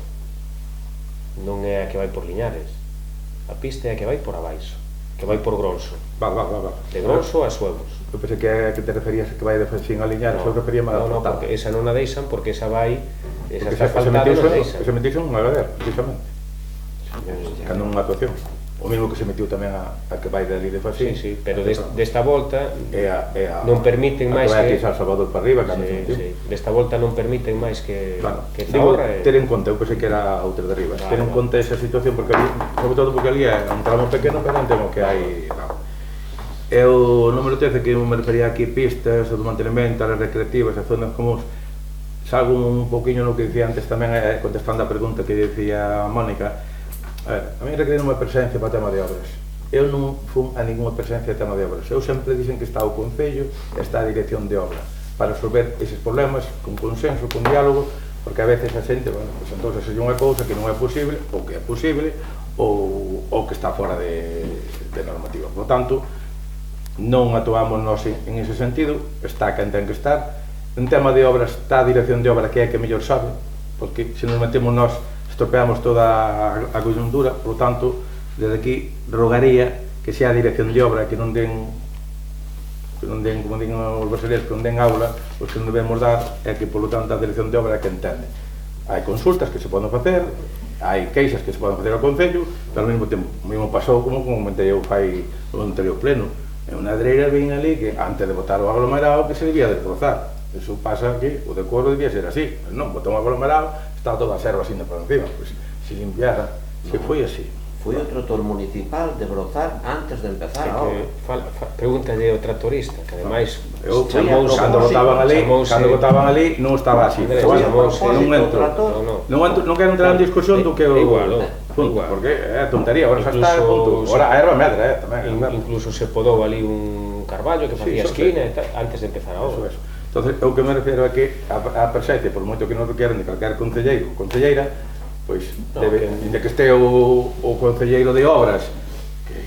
non é a que vai por Liñares. A pista é a que vai por abaixo, que vai por Gronso, Va. de Gronso a Suevos. Eu pensei que a que te referías a que vai de Fensín a Liñares, eu refería máis No, asfaltado. porque esa non a deixan, porque esa vai, esa Porque está asfaltada e non deixan. se metixe un magader, precisamente. Cando unha actuación. O mesmo que se metiu tamén a que vai de ali de Fasín. Sí, pero desta volta non permiten máis que... que... A Salvador para arriba, cando se metiu. Desta volta non permiten máis que Digo, Zaorra. ter en conta, eu pensei que era outra de arriba, ter en conta esa situación, porque ali, sobre todo porque ali é un tramo pequeno, pero non temo que hai... Eu, o número 13, que me refería aquí pistas, o do mantenimento, áreas recreativas, as zonas comuns, salgo un pouquiño no que dicía antes tamén, contestando a pregunta que dicía Mónica. A mí requerir unha presencia para o tema de obras. Eu non fun a ninguna presencia de tema de obras. Eu sempre dicen que está o Concello e está a Dirección de Obra para resolver eses problemas con consenso, con diálogo, porque a veces a xente, bueno, pues entonces é unha cousa que non é posible, ou que é posible, ou que está fora de normativa. Por tanto, non actuamos nós en ese sentido, está quen ten que estar. En tema de obras está a Dirección de Obra, que é que mellor sabe, porque se nos metemos nós estropeamos toda a coyuntura, por tanto, desde aquí rogaría que sea a Dirección de Obra, que non den, como din os brasileiros, que non den aula, os que non debemos dar, é que, por lo tanto, a Dirección de Obra que entende. Hai consultas que se poden facer, hai queixas que se poden facer ao Concello, pero ao mesmo tempo, o mesmo pasou, como comentei eu fai no anterior pleno, é unha adreira vin ali que, antes de botar o aglomerado, que se debía destrozar. Eso pasa que o decoro debía ser así, pero non, botou un aglomerado, está toda a serva así por encima, pois se limpiara, se foi así. Foi o trator municipal de brozar antes de empezar a obra. Pregúntalle ao tractorista, que ademais Eu, cando botaban ali, non estaba así. Non quero entrar en discusión do que o... Porque é tontería, ahora xa está, punto. Ahora a erva medra, tamén. Incluso se podou ali un carballo que facía esquina antes de empezar a obra. Entón, o que me refiro é que a presencia, por moito que non requeran de calquer concelleiro ou concelleira, pois, inda que este o concelleiro de obras,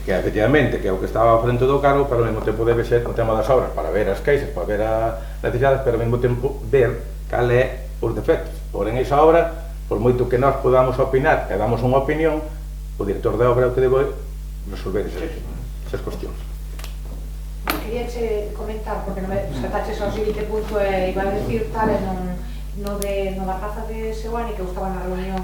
que efectivamente, que é o que estaba ao frente do cargo, pero ao mesmo tempo debe ser o tema das obras, para ver as queixas, para ver as necesidades, pero ao mesmo tempo ver cal é os defectos. Porén, esa obra, por moito que nós podamos opinar e damos unha opinión, o director de obra é o que debe resolver esas cuestións. Quería comentar, porque non me saltaches ao seguinte punto e iba a decir tal, no da praza de Seoane, que eu estaba na reunión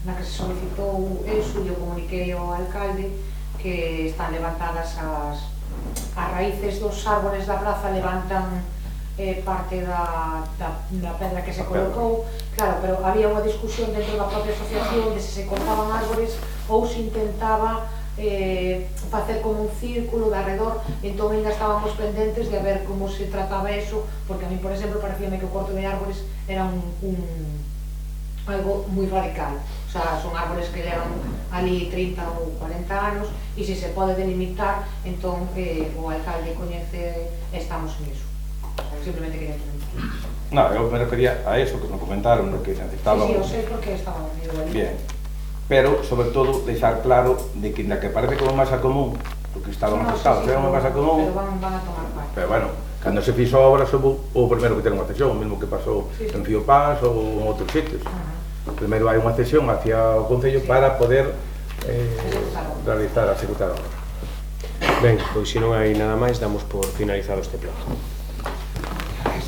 na que se solicitou eso, e eu comuniquei ao alcalde que están levantadas as raíces dos árboles da praza, levantan parte da pedra que se colocou, claro, pero había unha discusión dentro da propia asociación de se cortaban árboles ou se intentaba facer como un círculo de arredor, entón ainda estábamos pendentes de ver como se trataba eso, porque a mí, por exemplo, parecíame que o corte de árboles era algo moi radical, o sea, son árboles que levan ali 30 ou 40 anos e se pode delimitar, entón o alcalde coñece, estamos en eso, simplemente quería comentar. Non, eu me refería a eso que nos comentaron, que necesitaban... Sí, eu sei porque estaba unido ali. Bien. Pero, sobre todo, deixar claro de que na que parece como masa común, porque estaban afectados, era unha masa común, pero van a tomar parte. pero bueno, cando se fixo a obra, o primeiro que ten unha cesión, o mesmo que pasou en Fiopans ou en outros sitios. Primeiro hai unha cesión hacia o Concello para poder realizar, executar a obra. Ben, pois se non hai nada máis, damos por finalizado este plano.